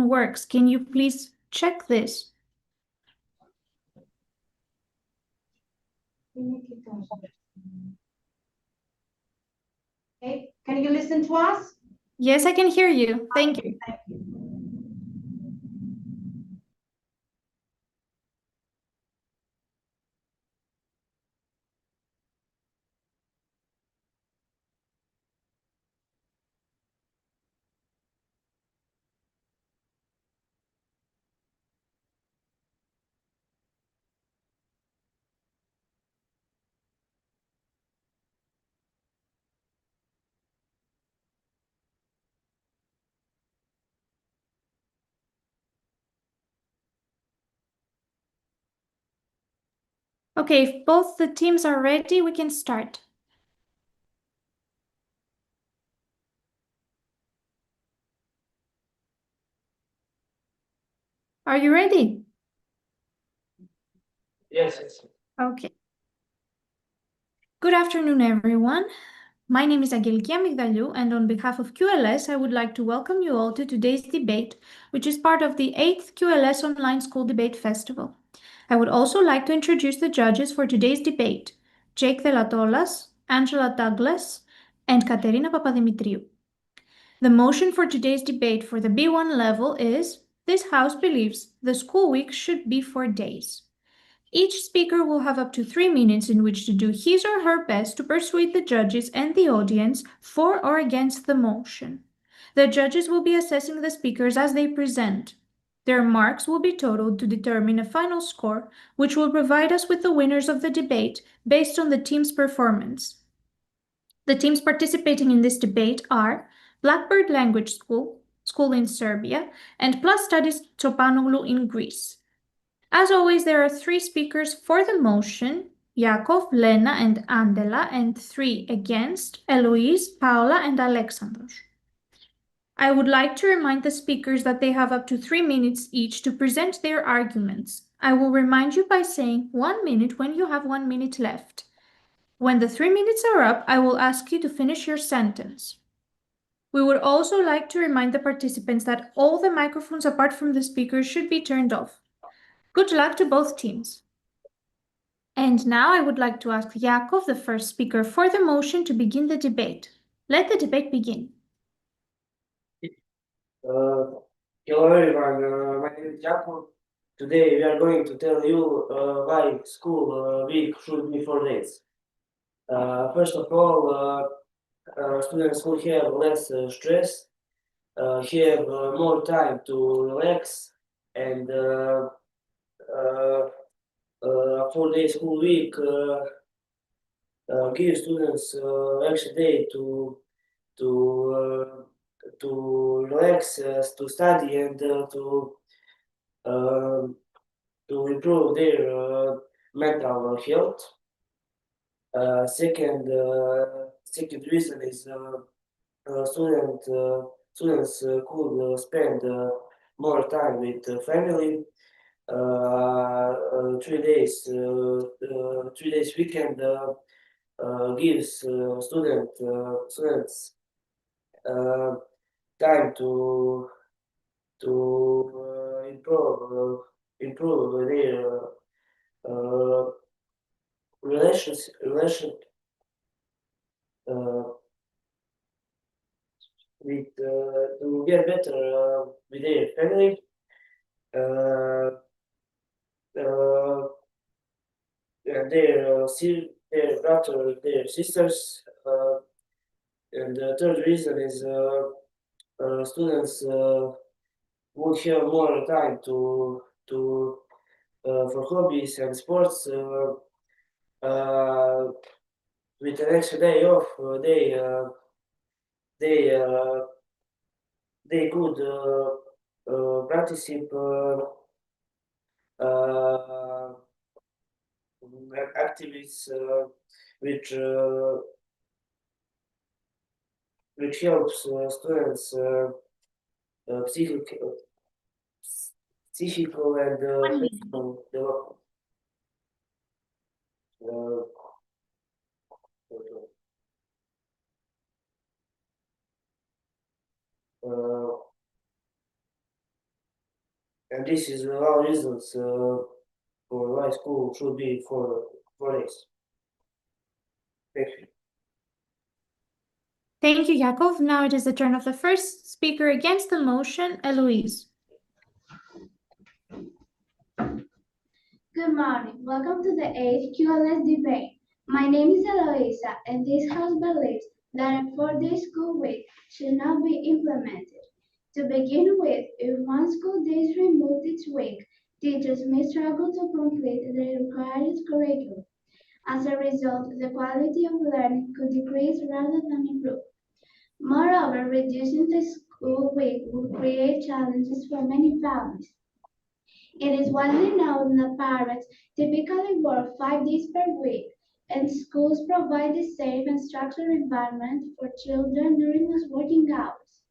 [SPEAKER 4] works. Can you please check this?
[SPEAKER 16] Okay, can you listen to us?
[SPEAKER 4] Yes, I can hear you. Thank you. Okay, if both the teams are ready, we can start. Are you ready?
[SPEAKER 20] Yes.
[SPEAKER 4] Okay. Good afternoon, everyone. My name is Aggeliki Amigdaliou, and on behalf of QLS, I would like to welcome you all to today's debate, which is part of the 8th QLS Online School Debate Festival. I would also like to introduce the judges for today's debate, Jake Delatolas, Angela Douglas, and Katerina Papadimitriou. The motion for today's debate for the B1 level is, this House believes the school week should be 4 days. Each speaker will have up to 3 minutes in which to do his or her best to persuade the judges and the audience for or against the motion. The judges will be assessing the speakers as they present. Their marks will be totaled to determine a final score, which will provide us with the winners of the debate based on the team's performance. The teams participating in this debate are Blackbird Language School in Serbia, and Plus Studies Topanoglou in Greece. As always, there are 3 speakers for the motion, Yakov, Lena, and Andela, and 3 against, Eloise, Paula, and Alexandros. I would like to remind the speakers that they have up to 3 minutes each to present their arguments. I will remind you by saying 1 minute when you have 1 minute left. When the 3 minutes are up, I will ask you to finish your sentence. We would also like to remind the participants that all the microphones apart from the speakers should be turned off. Good luck to both teams. And now I would like to ask Yakov, the first speaker for the motion, to begin the debate. Let the debate begin.
[SPEAKER 21] Hello everyone, my name is Jakub. Today we are going to tell you why school week should be 4 days. First of all, students will have less stress, have more time to relax, and 4 day school week give students extra day to relax, to study, and to improve their mental health. Second reason is students could spend more time with family. 3 days 3 days weekend gives students time to improve their relation with to get better with their family. And their brother, their sisters, and the third reason is students would have more time to for hobbies and sports. With an extra day off, they could participate activities which helps students psychical and physical development. And this is all reasons for why school should be for 4 days. Thank you.
[SPEAKER 4] Thank you, Yakov. Now it is the turn of the first speaker against the motion, Eloise.
[SPEAKER 3] Good morning. Welcome to the 8th QLS debate. My name is Eloisa, and this House believes that a 4-day school week should not be implemented. To begin with, if one school day is removed each week, teachers may struggle to complete the required curriculum. As a result, the quality of learning could decrease rather than improve. Moreover, reducing the school week will create challenges for many families. It is widely known that parents typically work 5 days per week, and schools provide a safe and structured environment for children during those working hours.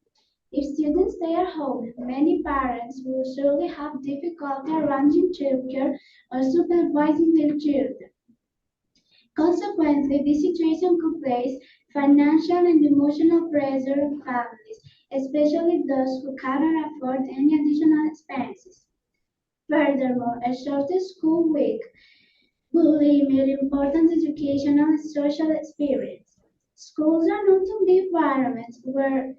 [SPEAKER 3] If students stay at home, many parents will surely have difficulty arranging childcare or supervising their children. Consequently, this situation could place financial and emotional pressure on families, especially those who cannot afford any additional expenses. Furthermore, a shorter school week will limit important educational and social experience. Schools are not to be environments where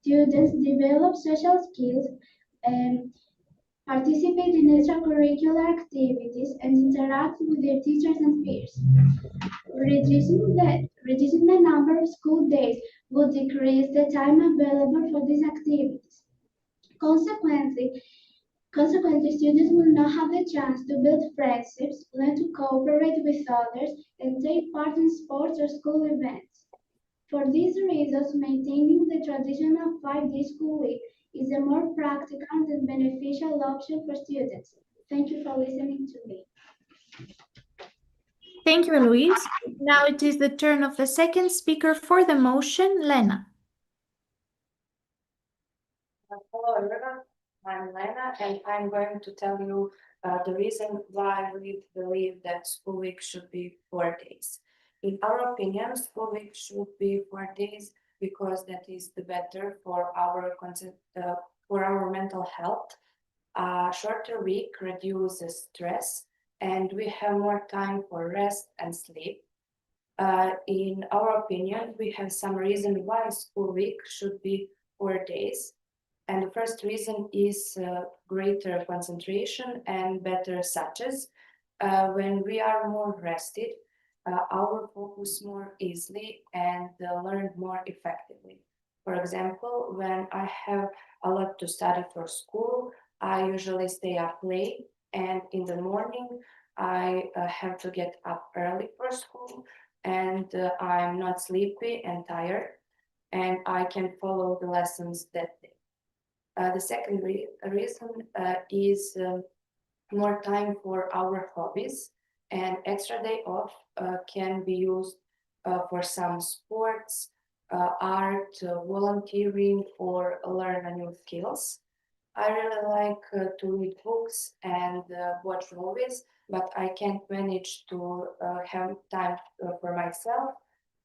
[SPEAKER 3] students develop social skills and participate in extracurricular activities and interact with their teachers and peers. Reducing the number of school days will decrease the time available for these activities. Consequently, students will not have the chance to build friendships, learn to cooperate with others, and take part in sports or school events. For these reasons, maintaining the traditional 5-day school week is a more practical and beneficial option for students. Thank you for listening to me.
[SPEAKER 4] Thank you, Eloise. Now it is the turn of the second speaker for the motion, Lena.
[SPEAKER 22] Hello everyone, I'm Lena and I'm going to tell you the reason why we believe that school week should be 4 days. In our opinion, school week should be 4 days because that is the better for our mental health. A shorter week reduces stress and we have more time for rest and sleep. In our opinion, we have some reason why school week should be 4 days. And the first reason is greater concentration and better success. When we are more rested, our focus more easily and learn more effectively. For example, when I have a lot to study for school, I usually stay up late, and in the morning I have to get up early for school, and I'm not sleepy and tired, and I can follow the lessons that day. The second reason is more time for our hobbies, and extra day off can be used for some sports, art, volunteering, or learn new skills. I really like to read books and watch movies, but I can't manage to have time for myself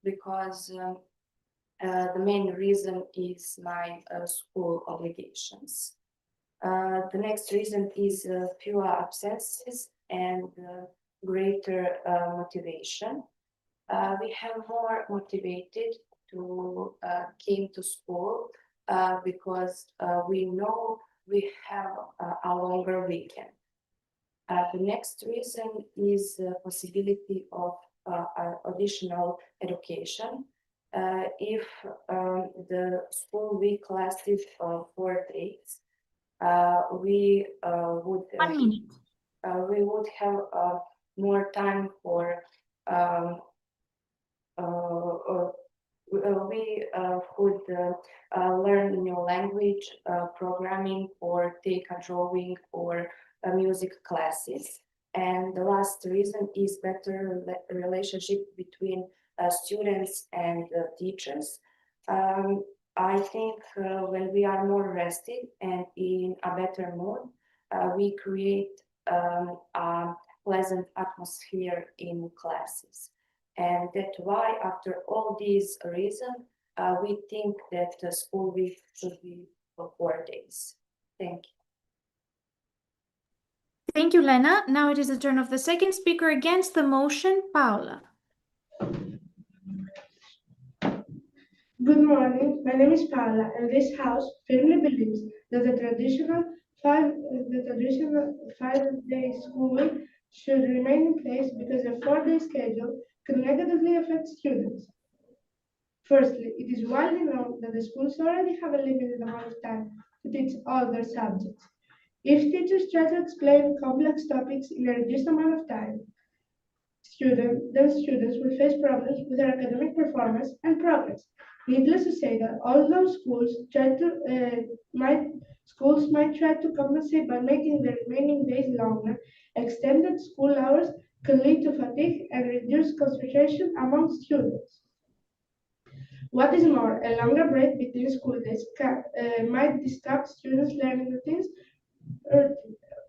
[SPEAKER 22] because the main reason is my school obligations. The next reason is fewer absences and greater motivation. We have more motivated to came to school because we know we have a longer weekend. The next reason is the possibility of additional education. If the school week lasted 4 days, we would
[SPEAKER 4] 1 minute.
[SPEAKER 22] We would have more time for we could learn new language, programming, or take a drawing or music classes. And the last reason is better relationship between students and teachers. I think when we are more rested and in a better mood, we create a pleasant atmosphere in classes. And that's why, after all these reasons, we think that the school week should be for 4 days. Thank you.
[SPEAKER 4] Thank you, Lena. Now it is the turn of the second speaker against the motion, Paula.
[SPEAKER 2] Good morning. My name is Paula, and this house firmly believes that the traditional 5-day school week should remain in place because a 4-day schedule could negatively affect students. Firstly, it is widely known that the schools already have a limited amount of time to teach all their subjects. If teachers try to explain complex topics in a reduced amount of time, students will face problems with their academic performance and progress. Needless to say that although schools might try to compensate by making the remaining days longer, extended school hours can lead to fatigue and reduced concentration among students. What is more, a longer break between school days might disrupt students' learning routines.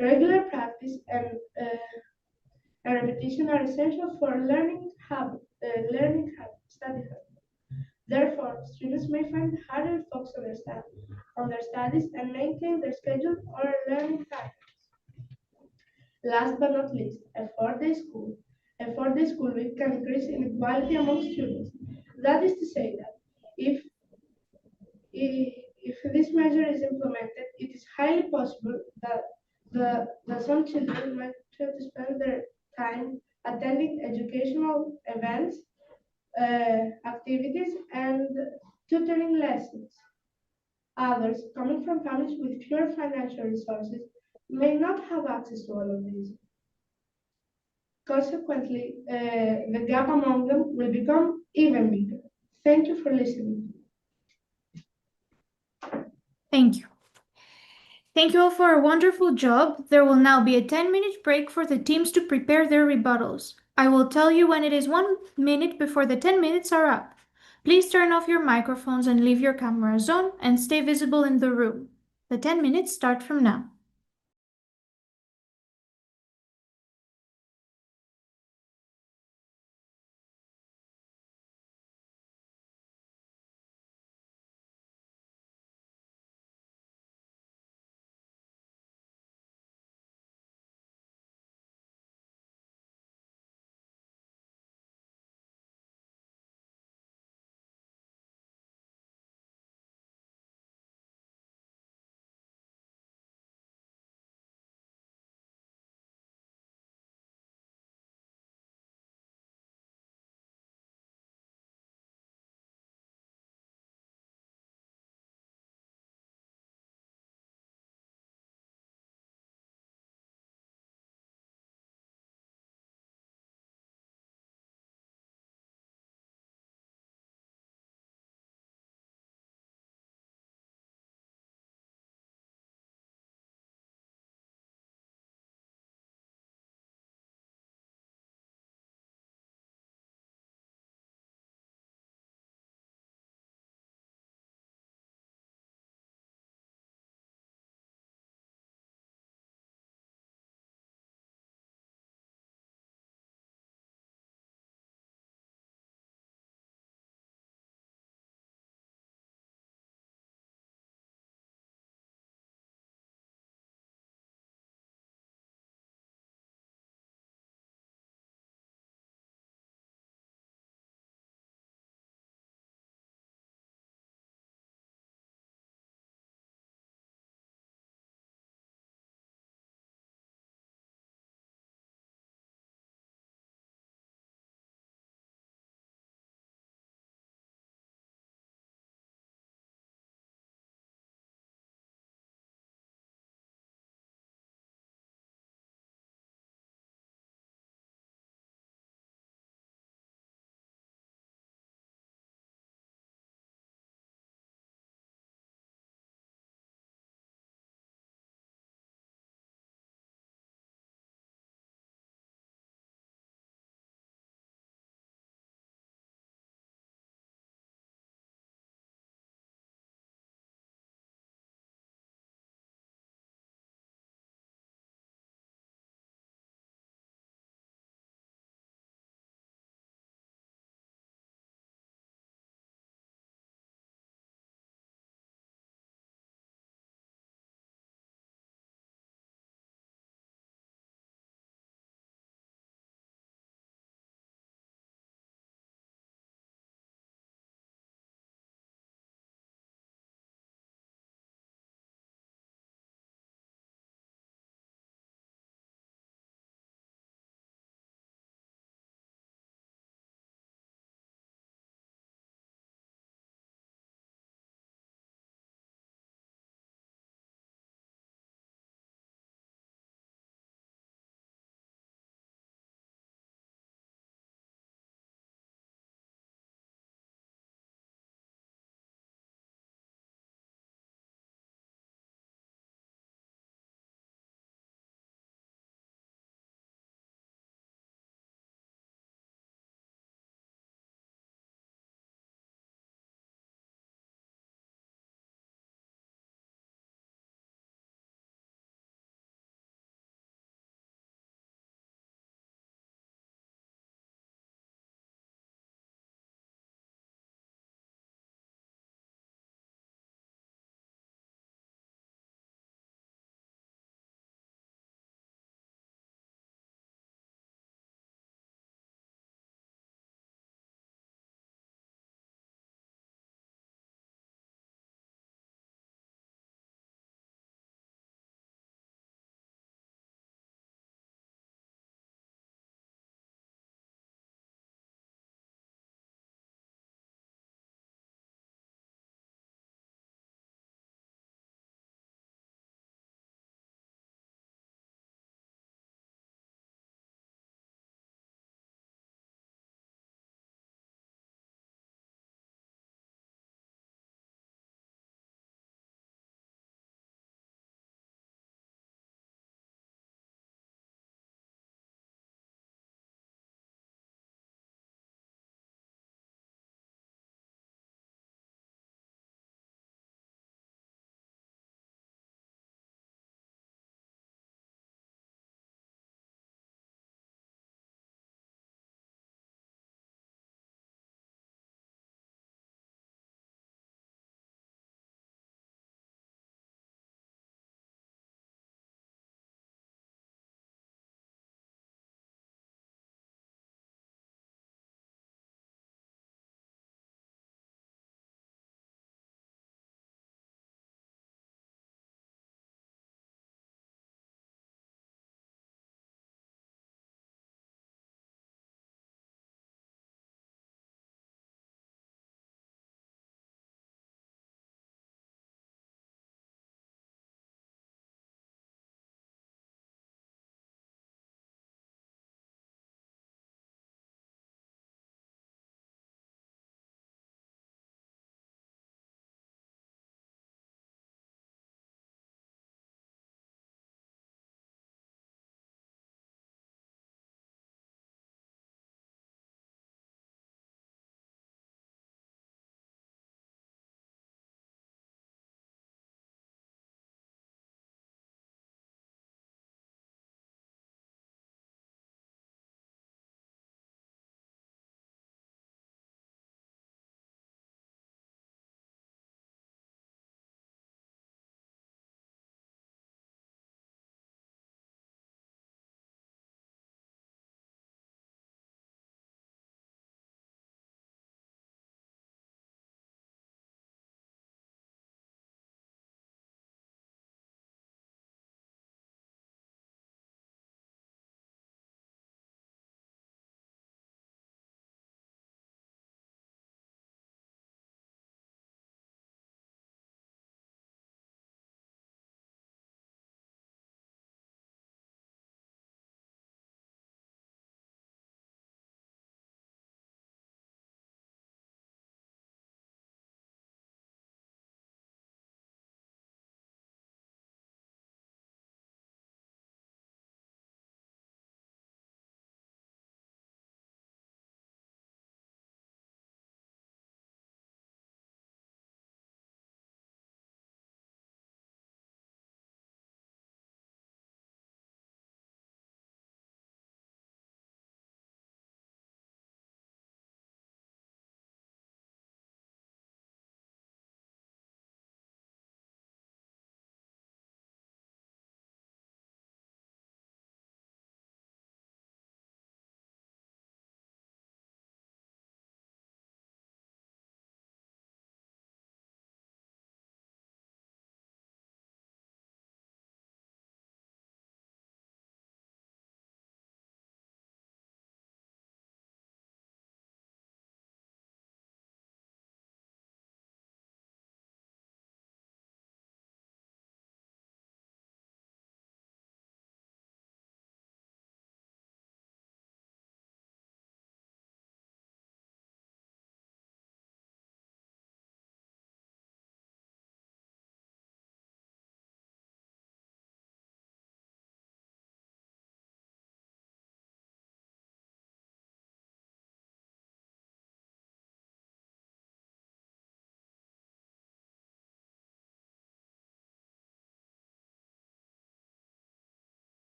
[SPEAKER 2] Regular practice and repetition are essential for study habits. Therefore, students may find it harder to focus on their studies and maintain their schedule or learning patterns. Last but not least, a 4-day school week can increase inequality among students. That is to say that if this measure is implemented, it is highly possible that some children might try to spend their time attending educational events, activities, and tutoring lessons. Others, coming from families with fewer financial resources, may not have access to all of these. Consequently, the gap among them will become even bigger. Thank you for listening.
[SPEAKER 4] Thank you. Thank you all for a wonderful job. There will now be a 10-minute break for the teams to prepare their rebuttals. I will tell you when it is 1 minute before the 10 minutes are up. Please turn off your microphones and leave your cameras on and stay visible in the room. The 10 minutes start from now.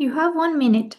[SPEAKER 4] You have 1 minute.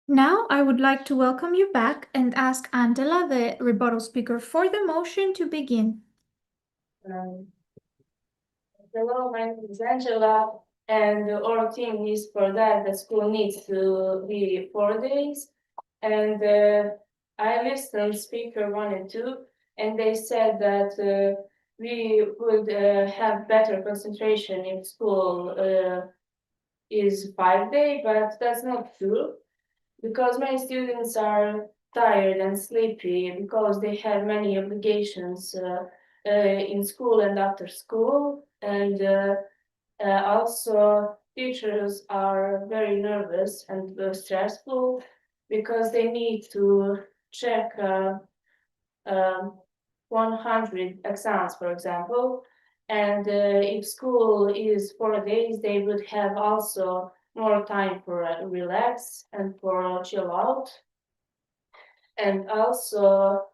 [SPEAKER 4] Now I would like to welcome you back and ask Angela, the rebuttal speaker, for the motion to begin.
[SPEAKER 8] Hello, my name is Angela, and our team is for that the school needs to be 4 days. And I listened speaker 1 and 2, and they said that we would have better concentration if school is 5 days, but that's not true because many students are tired and sleepy because they have many obligations in school and after school, and also teachers are very nervous and stressful because they need to check 100 exams, for example. And if school is 4 days, they would have also more time for relax and for chill out. And also,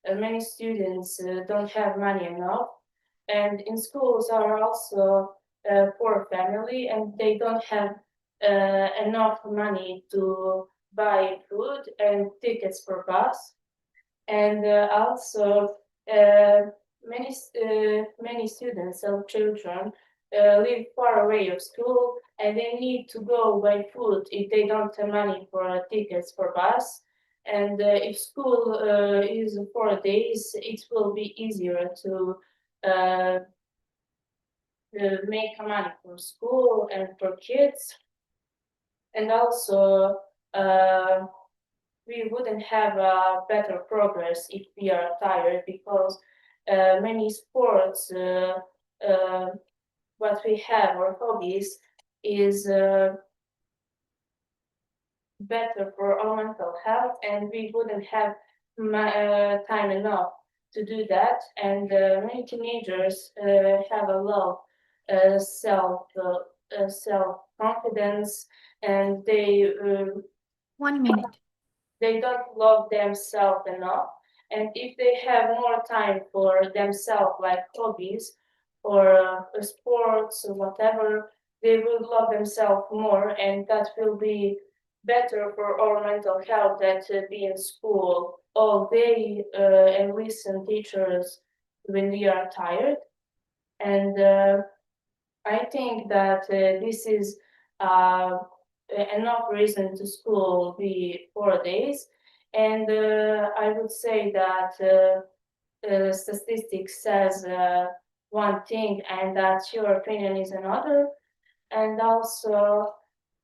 [SPEAKER 8] many students don't have money enough. And in schools are also poor family, and they don't have enough money to buy food and tickets for bus. And also, many students or children live far away of school, and they need to go buy food if they don't have money for tickets for bus. And if school is 4 days, it will be easier to make money for school and for kids. And also, we wouldn't have better progress if we are tired because many sports, what we have or hobbies is better for our mental health, and we wouldn't have time enough to do that. And many teenagers have a low self confidence, and they
[SPEAKER 4] 1 minute.
[SPEAKER 8] They don't love themselves enough. And if they have more time for themselves, like hobbies or sports or whatever, they will love themselves more, and that will be better for our mental health than to be in school all day and listen teachers when we are tired. And I think that this is enough reason to school be 4 days. And I would say that statistics says one thing and that your opinion is another. And also,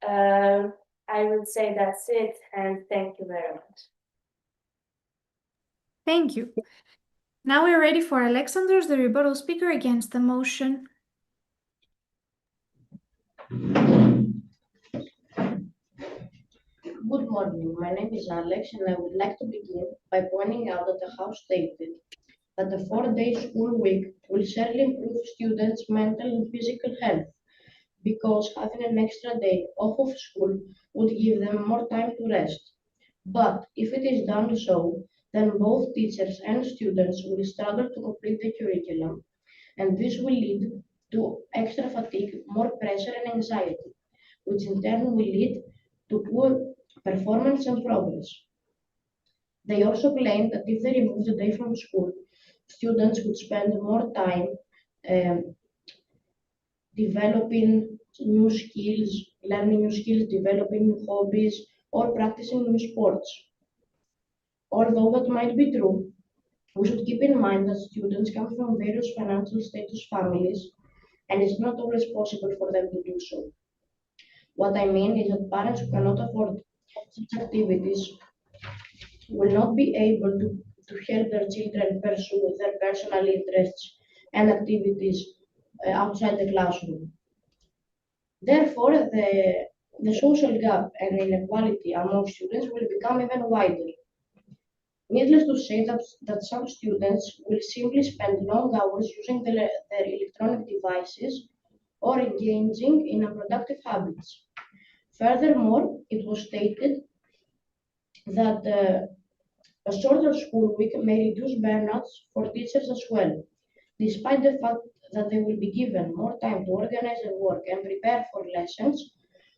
[SPEAKER 8] I would say that's it, and thank you very much.
[SPEAKER 4] Thank you. Now we're ready for Alexander, the rebuttal speaker, against the motion.
[SPEAKER 5] Good morning. My name is Alex, and I would like to begin by pointing out that the House stated that the 4-day school week will certainly improve students' mental and physical health because having an extra day off of school would give them more time to rest. But if it is done so, then both teachers and students will struggle to complete the curriculum, and this will lead to extra fatigue, more pressure, and anxiety, which in turn will lead to poor performance and progress. They also claim that if they remove the day from school, students would spend more time um, developing new skills, learning new skills, developing new hobbies, or practicing new sports. Although that might be true, we should keep in mind that students come from various financial status families and it's not always possible for them to do so. What I mean is that parents who cannot afford such activities will not be able to help their children pursue their personal interests and activities outside the classroom. Therefore, the social gap and inequality among students will become even wider. Needless to say that some students will simply spend long hours using their electronic devices or engaging in unproductive habits. Furthermore, it was stated that a shorter school week may reduce burnouts for teachers as well, despite the fact that they will be given more time to organize their work and prepare for lessons.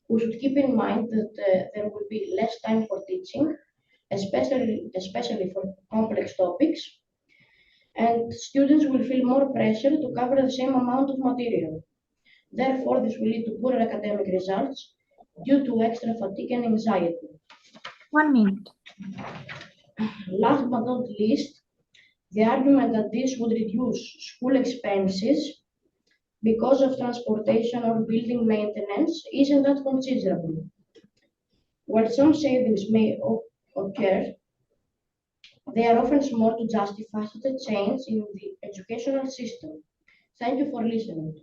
[SPEAKER 5] We should keep in mind that there will be less time for teaching, especially for complex topics, and students will feel more pressure to cover the same amount of material. Therefore, this will lead to poorer academic results due to extra fatigue and anxiety.
[SPEAKER 4] 1 minute.
[SPEAKER 5] Last but not least, the argument that this would reduce school expenses because of transportation or building maintenance isn't that considerable. While some savings may occur, they are often small to justify such a change in the educational system. Thank you for listening.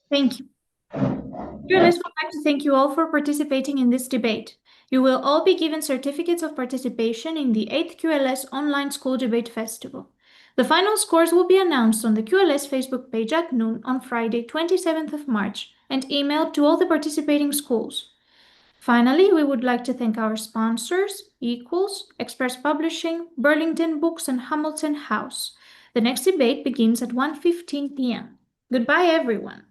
[SPEAKER 4] Thank you. QLS would like to thank you all for participating in this debate. You will all be given certificates of participation in the 8th QLS Online School Debate Festival. The final scores will be announced on the QLS Facebook page at noon on Friday, 27th of March, and emailed to all the participating schools. Finally, we would like to thank our sponsors, Equals, Express Publishing, Burlington Books, and Hamilton House. The next debate begins at 1:15 p.m. Goodbye, everyone.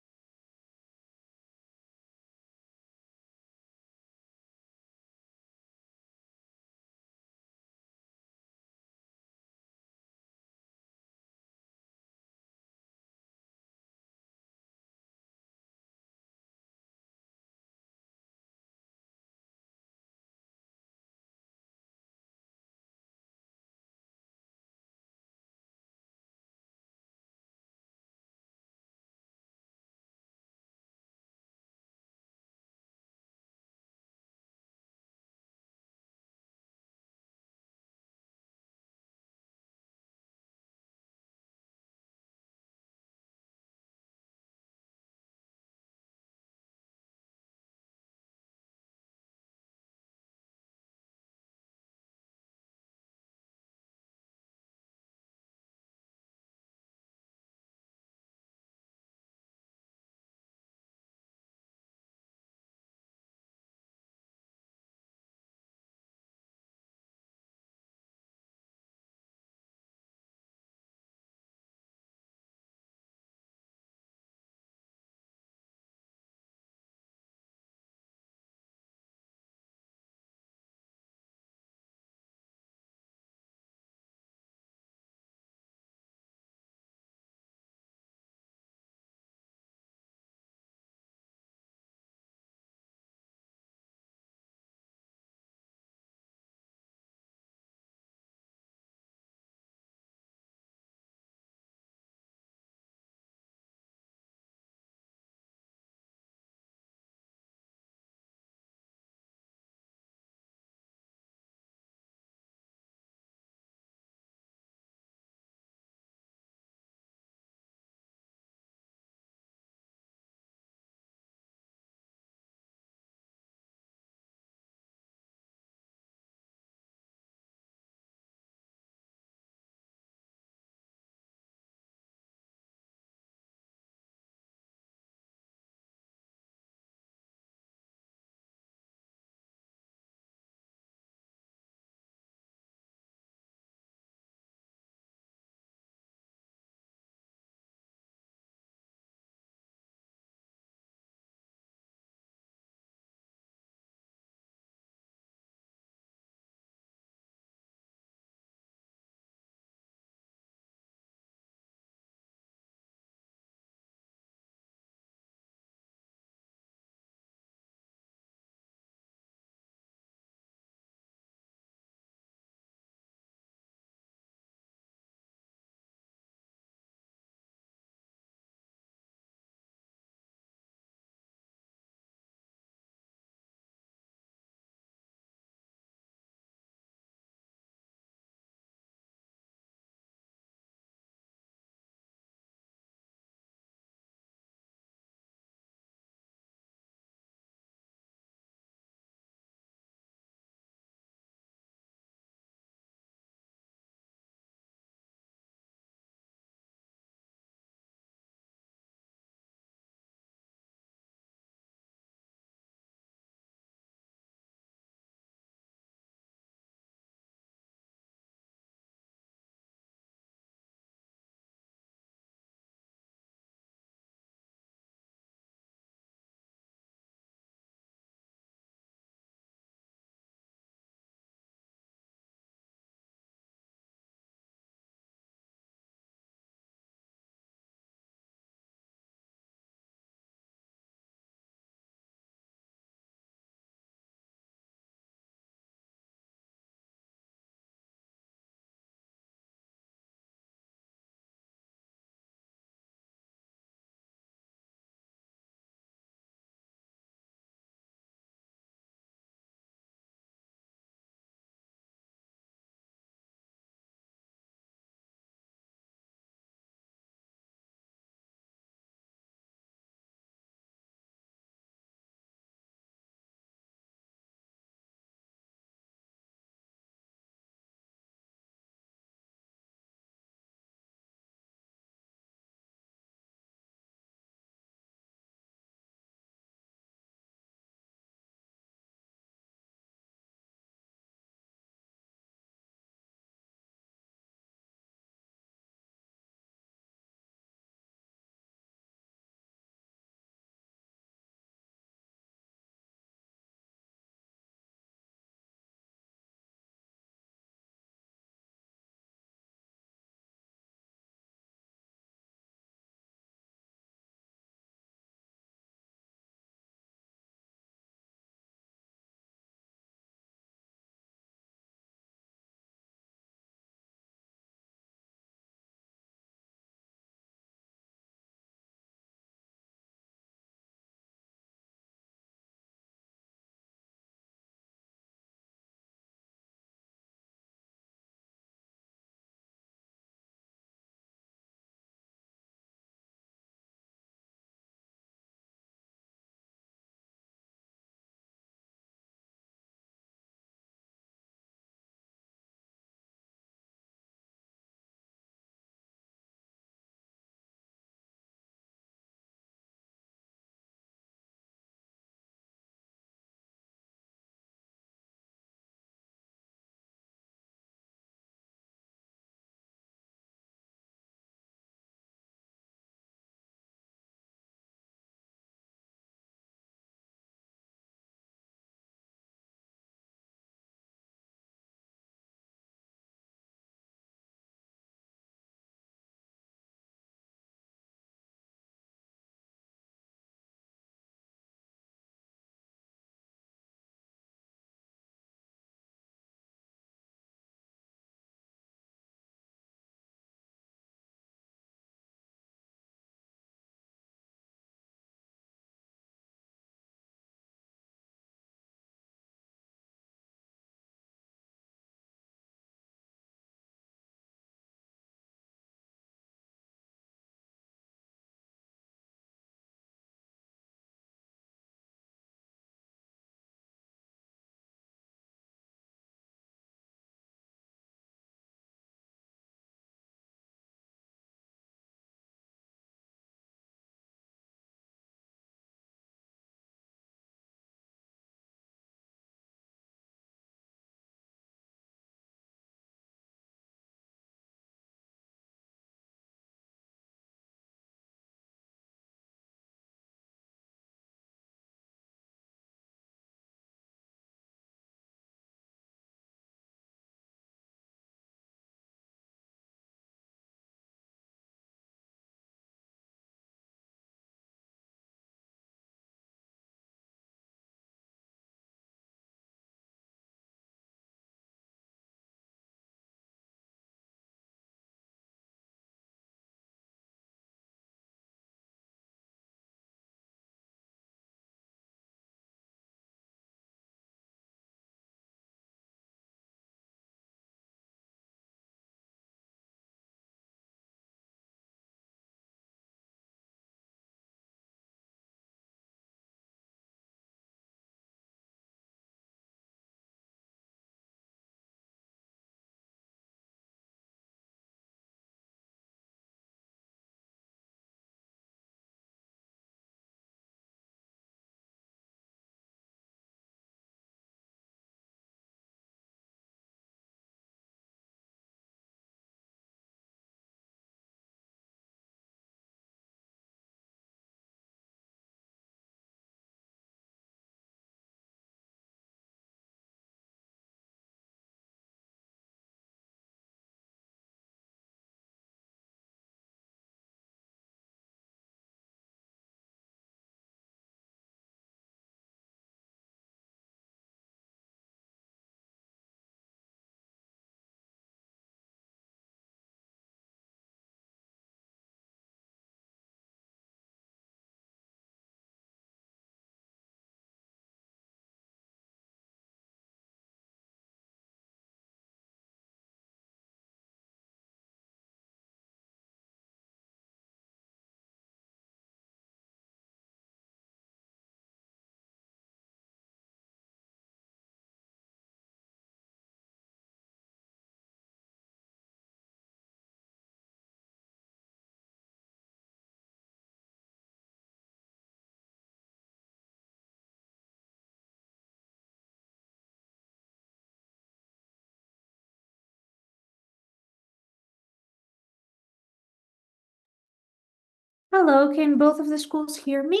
[SPEAKER 4] Hello, can both of the schools hear me?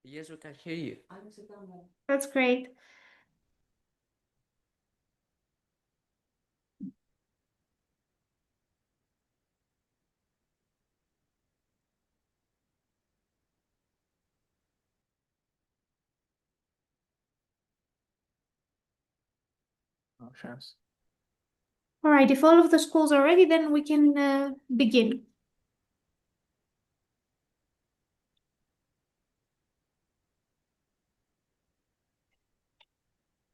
[SPEAKER 6] Yes, we can hear you.
[SPEAKER 4] That's great. All right, if all of the schools are ready, then we can begin.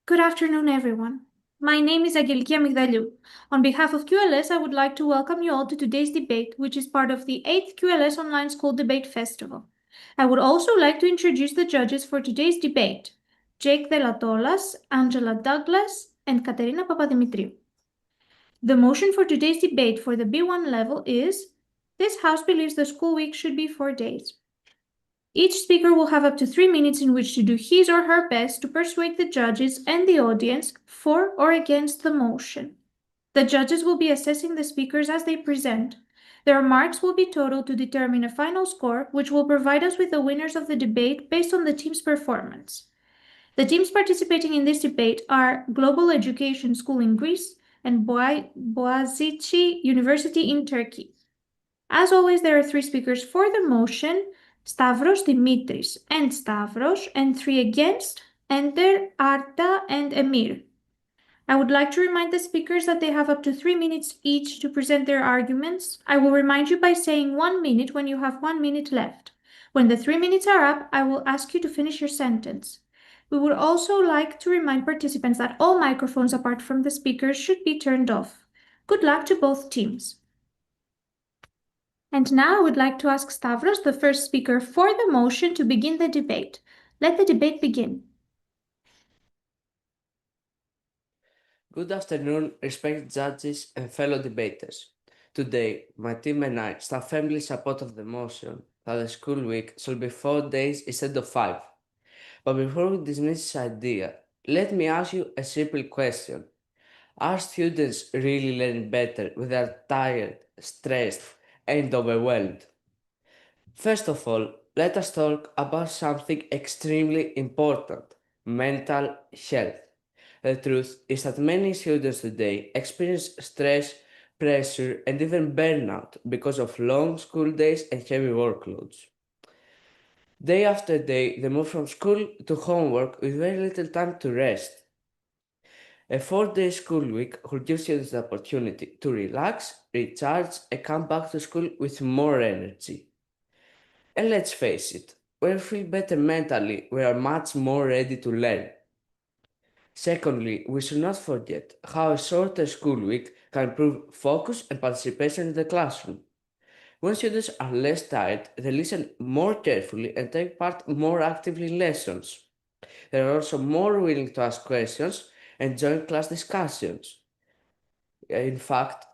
[SPEAKER 4] Good afternoon, everyone. My name is Agilikia Migdaliou. On behalf of QLS, I would like to welcome you all to today's debate, which is part of the 8th QLS Online School Debate Festival. I would also like to introduce the judges for today's debate, Jake Delatolas, Angela Douglas, and Katerina Papadimitriou. The motion for today's debate for the B1 level is, this House believes the school week should be 4 days. Each speaker will have up to 3 minutes in which to do his or her best to persuade the judges and the audience for or against the motion. The judges will be assessing the speakers as they present. Their marks will be totaled to determine a final score, which will provide us with the winners of the debate based on the team's performance. The teams participating in this debate are Global Education School in Greece and Boğaziçi University in Turkey. As always, there are 3 speakers for the motion, Stavros, Dimitris, and Stavros, and 3 against, Ender, Arta, and Emir. I would like to remind the speakers that they have up to 3 minutes each to present their arguments. I will remind you by saying 1 minute when you have 1 minute left. When the 3 minutes are up, I will ask you to finish your sentence. We would also like to remind participants that all microphones apart from the speakers should be turned off. Good luck to both teams. And now I would like to ask Stavros, the first speaker for the motion, to begin the debate. Let the debate begin.
[SPEAKER 6] Good afternoon, respected judges and fellow debaters. Today, my team and I stand firmly in support of the motion that the school week should be 4 days instead of 5. But before we dismiss this idea, let me ask you a simple question. Are students really learning better when they are tired, stressed, and overwhelmed? First of all, let us talk about something extremely important, mental health. The truth is that many students today experience stress, pressure, and even burnout because of long school days and heavy workloads. Day after day, they move from school to homework with very little time to rest. A 4-day school week will give students the opportunity to relax, recharge, and come back to school with more energy. And let's face it, when we feel better mentally, we are much more ready to learn. Secondly, we should not forget how a shorter school week can improve focus and participation in the classroom. When students are less tired, they listen more carefully and take part more actively in lessons. They are also more willing to ask questions and join class discussions. In fact,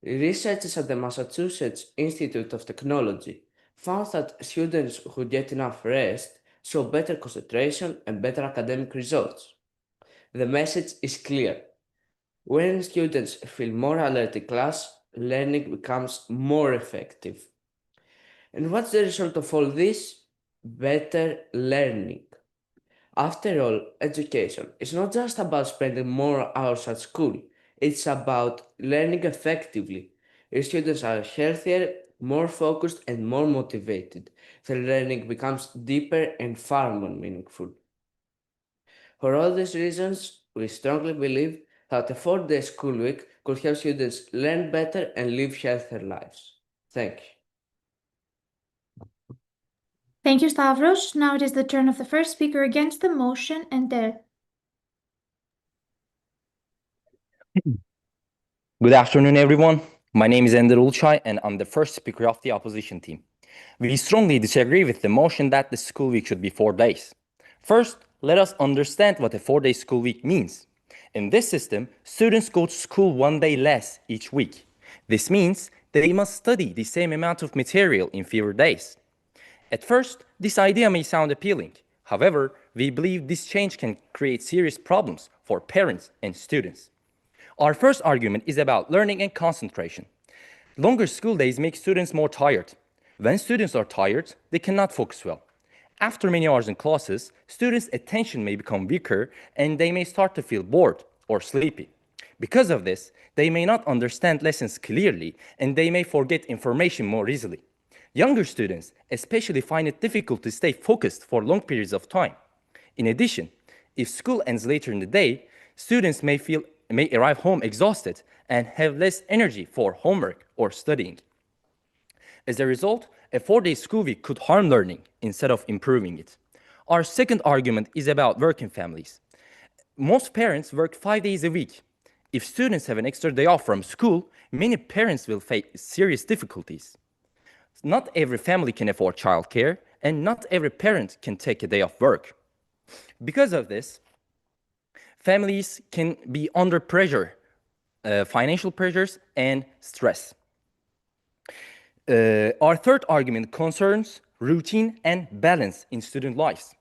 [SPEAKER 6] researchers at the Massachusetts Institute of Technology found that students who get enough rest show better concentration and better academic results. The message is clear. When students feel more alert in class, learning becomes more effective. And what's the result of all this? Better learning. After all, education is not just about spending more hours at school, it's about learning effectively. If students are healthier, more focused, and more motivated, their learning becomes deeper and far more meaningful. For all these reasons, we strongly believe that a 4-day school week could help students learn better and live healthier lives. Thank you.
[SPEAKER 4] Thank you, Stavros. Now it is the turn of the first speaker against the motion, Ender.
[SPEAKER 7] Good afternoon, everyone. My name is Ender Ulçay, and I'm the first speaker of the opposition team. We strongly disagree with the motion that the school week should be 4 days. First, let us understand what a 4-day school week means. In this system, students go to school 1 day less each week. This means they must study the same amount of material in fewer days. At first, this idea may sound appealing. However, we believe this change can create serious problems for parents and students. Our first argument is about learning and concentration. Longer school days make students more tired. When students are tired, they cannot focus well. After many hours in classes, students' attention may become weaker and they may start to feel bored or sleepy. Because of this, they may not understand lessons clearly and they may forget information more easily. Younger students especially find it difficult to stay focused for long periods of time. In addition, if school ends later in the day, students may arrive home exhausted and have less energy for homework or studying. As a result, a 4-day school week could harm learning instead of improving it. Our second argument is about working families. Most parents work 5 days a week. If students have an extra day off from school, many parents will face serious difficulties. Not every family can afford childcare, and not every parent can take a day off work. Because of this, families can be under pressure, financial pressures and stress. Our third argument concerns routine and balance in student lives.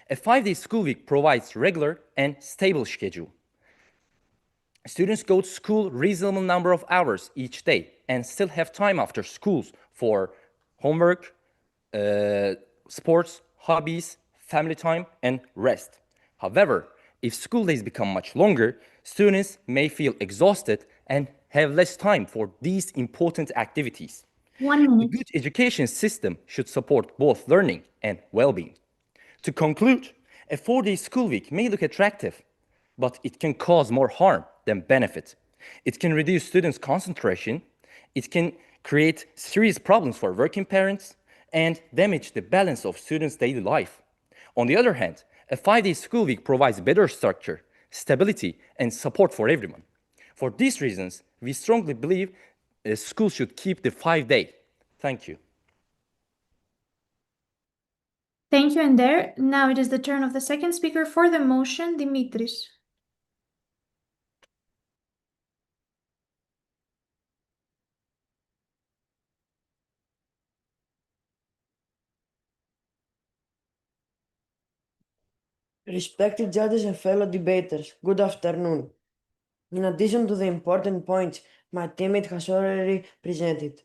[SPEAKER 7] A 5-day school week provides regular and stable schedule. Students go to school reasonable number of hours each day and still have time after schools for homework, sports, hobbies, family time, and rest. However, if school days become much longer, students may feel exhausted and have less time for these important activities.
[SPEAKER 4] 1 minute.
[SPEAKER 7] A good education system should support both learning and well-being. To conclude, a 4-day school week may look attractive, but it can cause more harm than benefit. It can reduce students' concentration, it can create serious problems for working parents, and damage the balance of students' daily life. On the other hand, a 5-day school week provides better structure, stability, and support for everyone. For these reasons, we strongly believe schools should keep the 5-day. Thank you.
[SPEAKER 4] Thank you, Ender. Now it is the turn of the second speaker for the motion, Dimitris.
[SPEAKER 9] Respected judges and fellow debaters, good afternoon. In addition to the important points my teammate has already presented,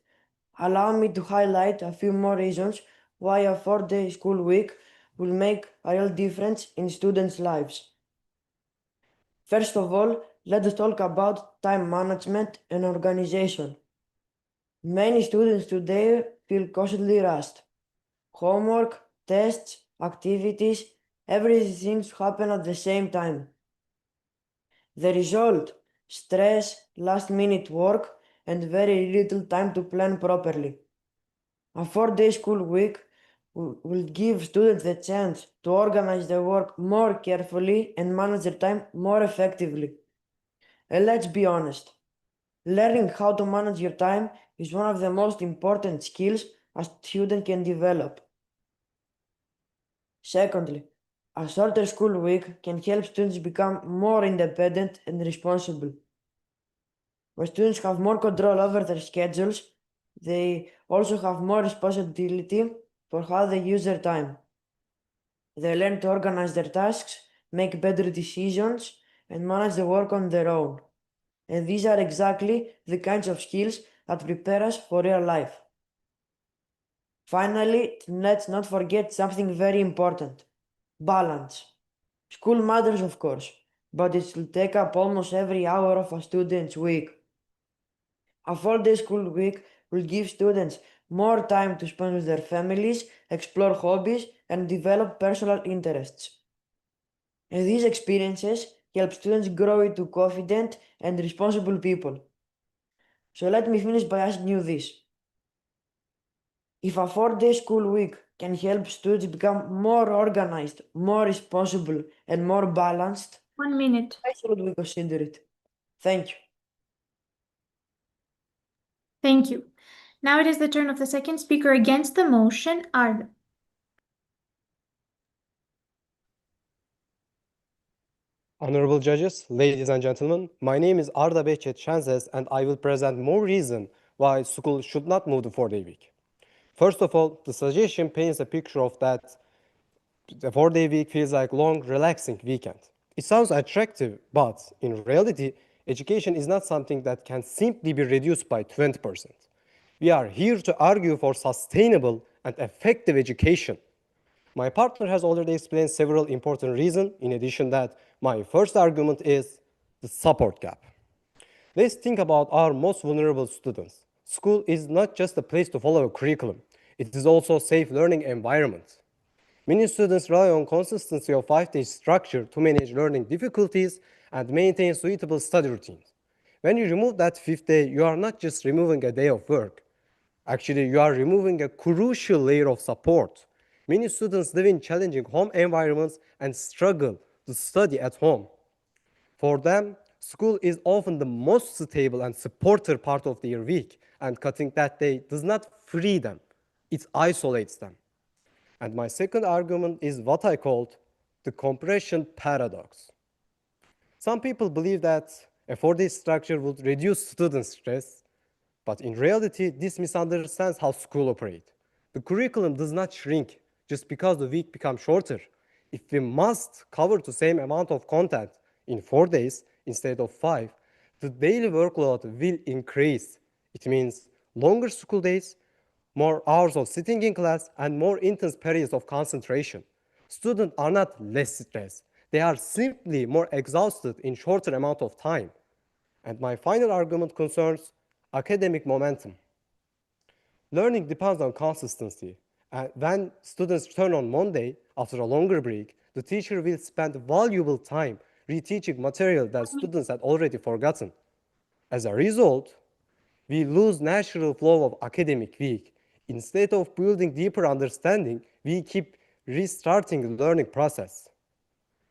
[SPEAKER 9] allow me to highlight a few more reasons why a 4-day school week will make a real difference in students' lives. First of all, let us talk about time management and organization. Many students today feel constantly rushed. Homework, tests, activities, everything happen at the same time. The result, stress, last-minute work, and very little time to plan properly. A 4-day school week will give students the chance to organize their work more carefully and manage their time more effectively. And let's be honest, learning how to manage your time is one of the most important skills a student can develop. Secondly, a shorter school week can help students become more independent and responsible. When students have more control over their schedules, they also have more responsibility for how they use their time. They learn to organize their tasks, make better decisions, and manage the work on their own. And these are exactly the kinds of skills that prepare us for real life. Finally, let's not forget something very important: balance. School matters, of course, but it will take up almost every hour of a student's week. A 4-day school week will give students more time to spend with their families, explore hobbies, and develop personal interests. And these experiences help students grow into confident and responsible people. So let me finish by asking you this. If a 4-day school week can help students become more organized, more responsible, and more balanced,
[SPEAKER 4] 1 minute.
[SPEAKER 9] why should we consider it? Thank you.
[SPEAKER 4] Thank you. Now it is the turn of the second speaker against the motion, Arda.
[SPEAKER 11] Honorable judges, ladies and gentlemen, my name is Arda Behçet Şenzes and I will present more reason why school should not move to 4-day week. First of all, the suggestion paints a picture of that the 4-day week feels like long, relaxing weekend. It sounds attractive, but in reality, Education is not something that can simply be reduced by 20%. We are here to argue for sustainable and effective education. My partner has already explained several important reasons. In addition that, my first argument is the support gap. Let's think about our most vulnerable students. School is not just a place to follow a curriculum. It is also a safe learning environment. Many students rely on consistency of 5-day structure to manage learning difficulties and maintain suitable study routines. When you remove that 5th day, you are not just removing a day of work. Actually, you are removing a crucial layer of support. Many students live in challenging home environments and struggle to study at home. For them, school is often the most stable and supportive part of their week, and cutting that day does not free them, it isolates them. And my second argument is what I called the compression paradox. Some people believe that a 4-day structure would reduce student stress, but in reality, this misunderstands how school operates. The curriculum does not shrink just because the week becomes shorter. If we must cover the same amount of content in 4 days instead of 5, the daily workload will increase. It means longer school days, more hours of sitting in class, and more intense periods of concentration. Students are not less stressed. They are simply more exhausted in shorter amount of time. And my final argument concerns academic momentum. Learning depends on consistency. And when students return on Monday after a longer break, the teacher will spend valuable time reteaching material that students had already forgotten. As a result, we lose natural flow of academic week. Instead of building deeper understanding, we keep restarting the learning process.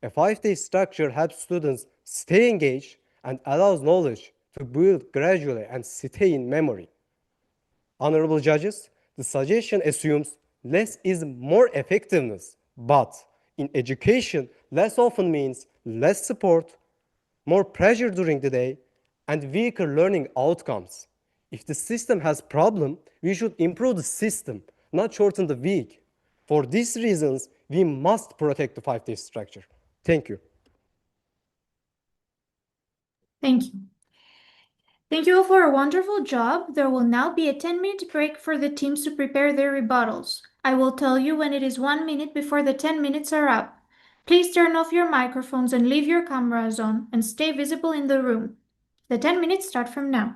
[SPEAKER 11] A 5-day structure helps students stay engaged and allows knowledge to build gradually and stay in memory. Honorable judges, the suggestion assumes less is more effectiveness, but in education, less often means less support, more pressure during the day, and weaker learning outcomes. If the system has problem, we should improve the system, not shorten the week. For these reasons, we must protect the 5-day structure. Thank you.
[SPEAKER 4] Thank you. Thank you all for a wonderful job. There will now be a 10-minute break for the teams to prepare their rebuttals. I will tell you when it is 1 minute before the 10 minutes are up. Please turn off your microphones and leave your cameras on and stay visible in the room. The 10 minutes start from now.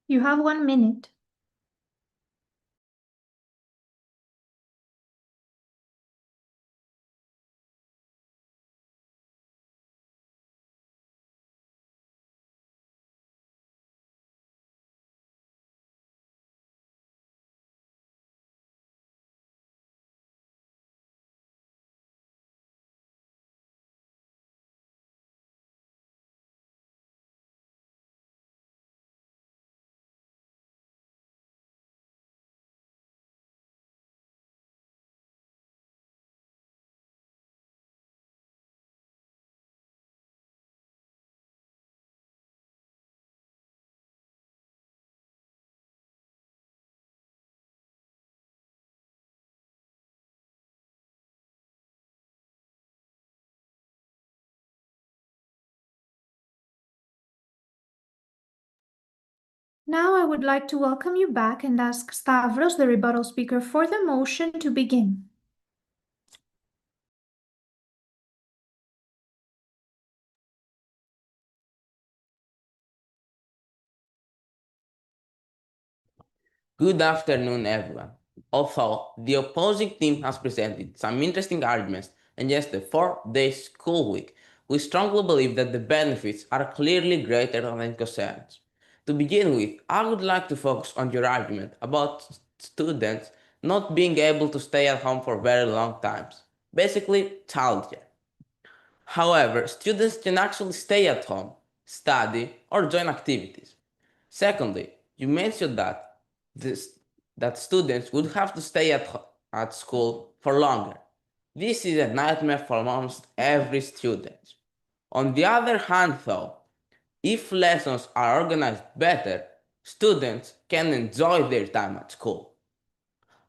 [SPEAKER 4] You have 1 minute. Now I would like to welcome you back and ask Stavros, the rebuttal speaker, for the motion to begin.
[SPEAKER 10] Good afternoon, everyone. Although the opposing team has presented some interesting arguments against the 4-day school week, we strongly believe that the benefits are clearly greater than concerns. To begin with, I would like to focus on your argument about students not being able to stay at home for very long times. Basically, childcare. However, students can actually stay at home, study, or join activities. Secondly, you mentioned that students would have to stay at school for longer. This is a nightmare for almost every student. On the other hand, though, if lessons are organized better, students can enjoy their time at school.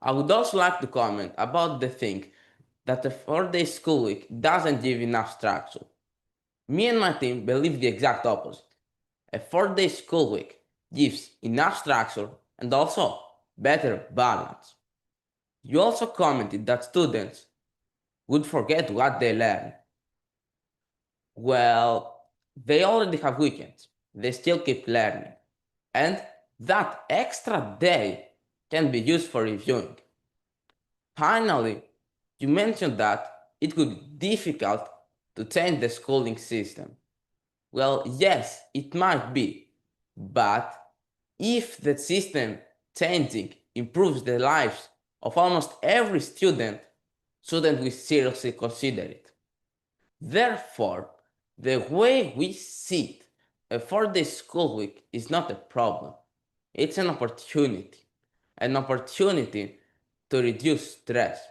[SPEAKER 10] I would also like to comment about the thing that a 4-day school week doesn't give enough structure. Me and my team believe the exact opposite. A 4-day school week gives enough structure and also better balance. You also commented that students would forget what they learn. Well, they already have weekends. They still keep learning. And that extra day can be used for reviewing. Finally, you mentioned that it could be difficult to change the schooling system. Well, yes, it might be, but if the system changing improves the lives of almost every student, shouldn't we seriously consider it? Therefore, the way we see it, a 4-day school week is not a problem. It's an opportunity to reduce stress,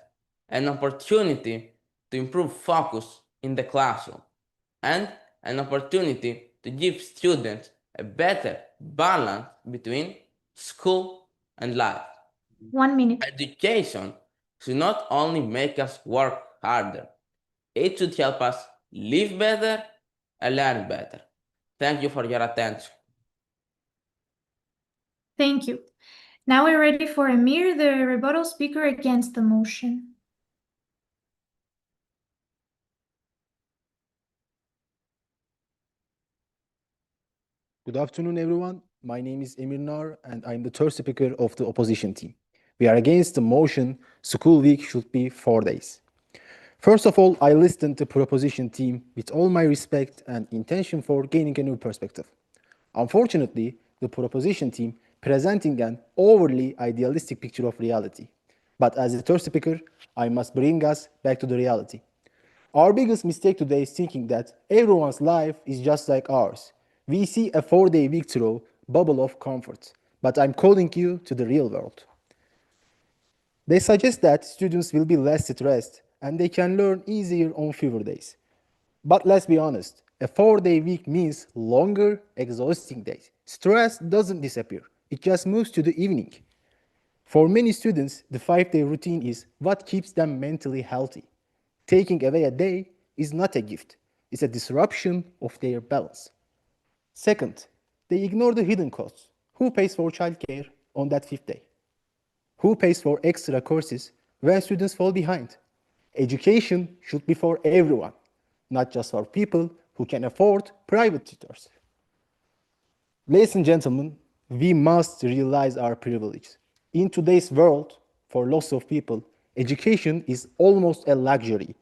[SPEAKER 10] an opportunity to improve focus in the classroom, and an opportunity to give students a better balance between school and life.
[SPEAKER 4] 1 minute.
[SPEAKER 10] Education should not only make us work harder, it should help us live better and learn better. Thank you for your attention.
[SPEAKER 4] Thank you. Now we're ready for Amir, the rebuttal speaker against the motion.
[SPEAKER 13] Good afternoon, everyone. My name is Emir Nar, and I'm the third speaker of the opposition team. We are against the motion school week should be 4 days. First of all, I listened to the proposition team with all my respect and intention for gaining a new perspective. Unfortunately, the proposition team presenting an overly idealistic picture of reality. But as a third speaker, I must bring us back to the reality. Our biggest mistake today is thinking that everyone's life is just like ours. We see a 4-day week through bubble of comfort, but I'm calling you to the real world. They suggest that students will be less stressed and they can learn easier on fewer days. But let's be honest, a 4-day week means longer, exhausting days. Stress doesn't disappear, it just moves to the evening. For many students, the 5-day routine is what keeps them mentally healthy. Taking away a day is not a gift, it's a disruption of their balance. Second, they ignore the hidden costs. Who pays for childcare on that 5th day? Who pays for extra courses when students fall behind? Education should be for everyone, not just for people who can afford private tutors. Ladies and gentlemen, We must realize our privilege. In today's world, for lots of people, education is almost a luxury.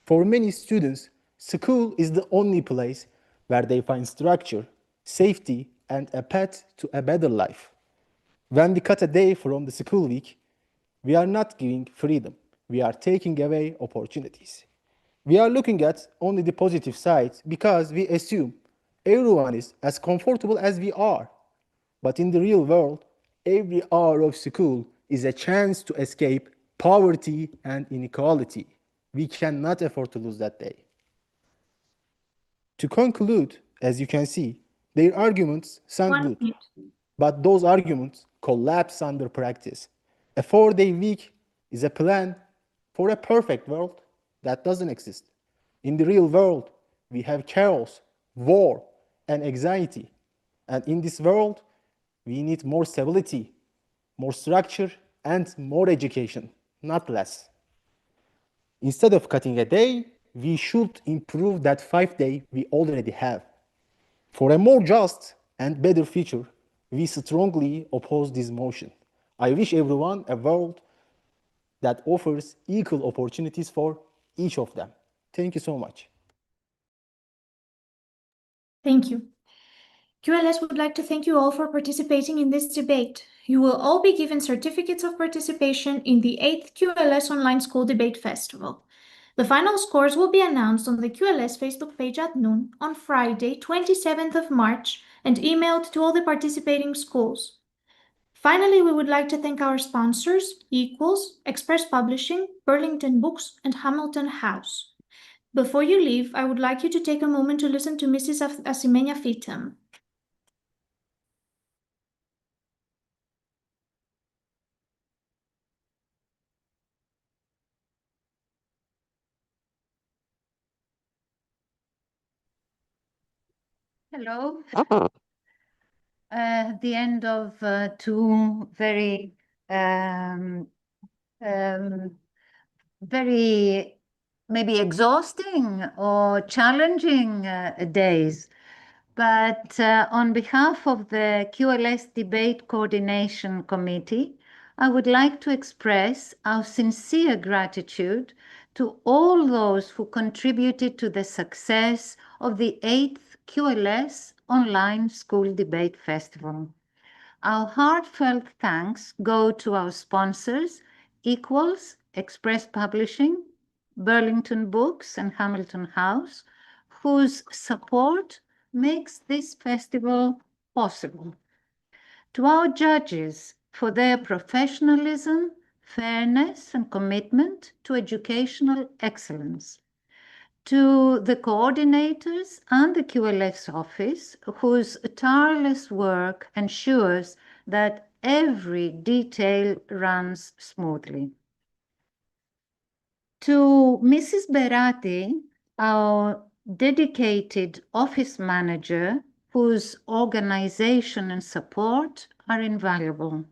[SPEAKER 13] For many students, school is the only place where they find structure, safety, and a path to a better life. When we cut a day from the school week, we are not giving freedom, we are taking away opportunities. We are looking at only the positive side because we assume everyone is as comfortable as we are. But in the real world, every hour of school is a chance to escape poverty and inequality. We cannot afford to lose that day. To conclude, as you can see, their arguments sound good, but those arguments collapse under practice. A 4-day week is a plan for a perfect world that doesn't exist. In the real world, we have chaos, war, and anxiety. And in this world, we need more stability, more structure, and more education, not less. Instead of cutting a day, we should improve that 5-day we already have. For a more just and better future, we strongly oppose this motion. I wish everyone a world that offers equal opportunities for each of them. Thank you so much.
[SPEAKER 4] Thank you. QLS would like to thank you all for participating in this debate. You will all be given certificates of participation in the 8th QLS Online School Debate Festival. The final scores will be announced on the QLS Facebook page at noon on Friday, 27th of March, and emailed to all the participating schools. Finally, we would like to thank our sponsors, Equals, Express Publishing, Burlington Books, and Hamilton House. Before you leave, I would like you to take a moment to listen to Mrs. Asimenia Fitam.
[SPEAKER 14] Hello. The end of two very very maybe exhausting or challenging days. But on behalf of the QLS Debate Coordination Committee, I would like to express our sincere gratitude to all those who contributed to the success of the 8th QLS Online School Debate Festival. Our heartfelt thanks go to our sponsors, Equals, Express Publishing, Burlington Books, and Hamilton House, whose support makes this festival possible. To our judges for their professionalism, fairness, and commitment to educational excellence. To the coordinators and the QLS office, whose tireless work ensures that every detail runs smoothly. To Mrs. Berati, our dedicated office manager, whose organization and support are invaluable.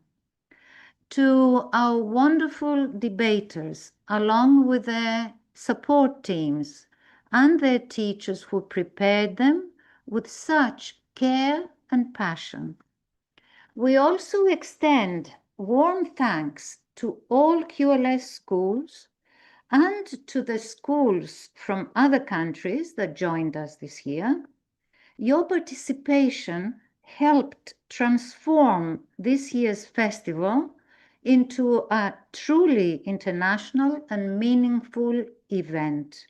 [SPEAKER 14] To our wonderful debaters, along with their support teams and their teachers who prepared them with such care and passion. We also extend warm thanks to all QLS schools and to the schools from other countries that joined us this year. Your participation helped transform this year's festival into a truly international and meaningful event,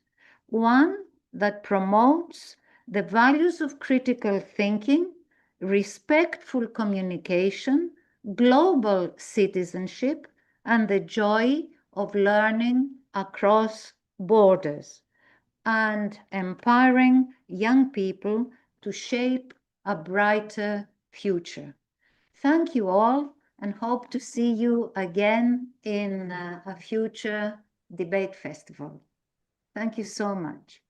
[SPEAKER 14] one that promotes the values of critical thinking, respectful communication, global citizenship, and the joy of learning across borders, and empowering young people to shape a brighter future. Thank you all, and hope to see you again in a future debate festival. Thank you so much.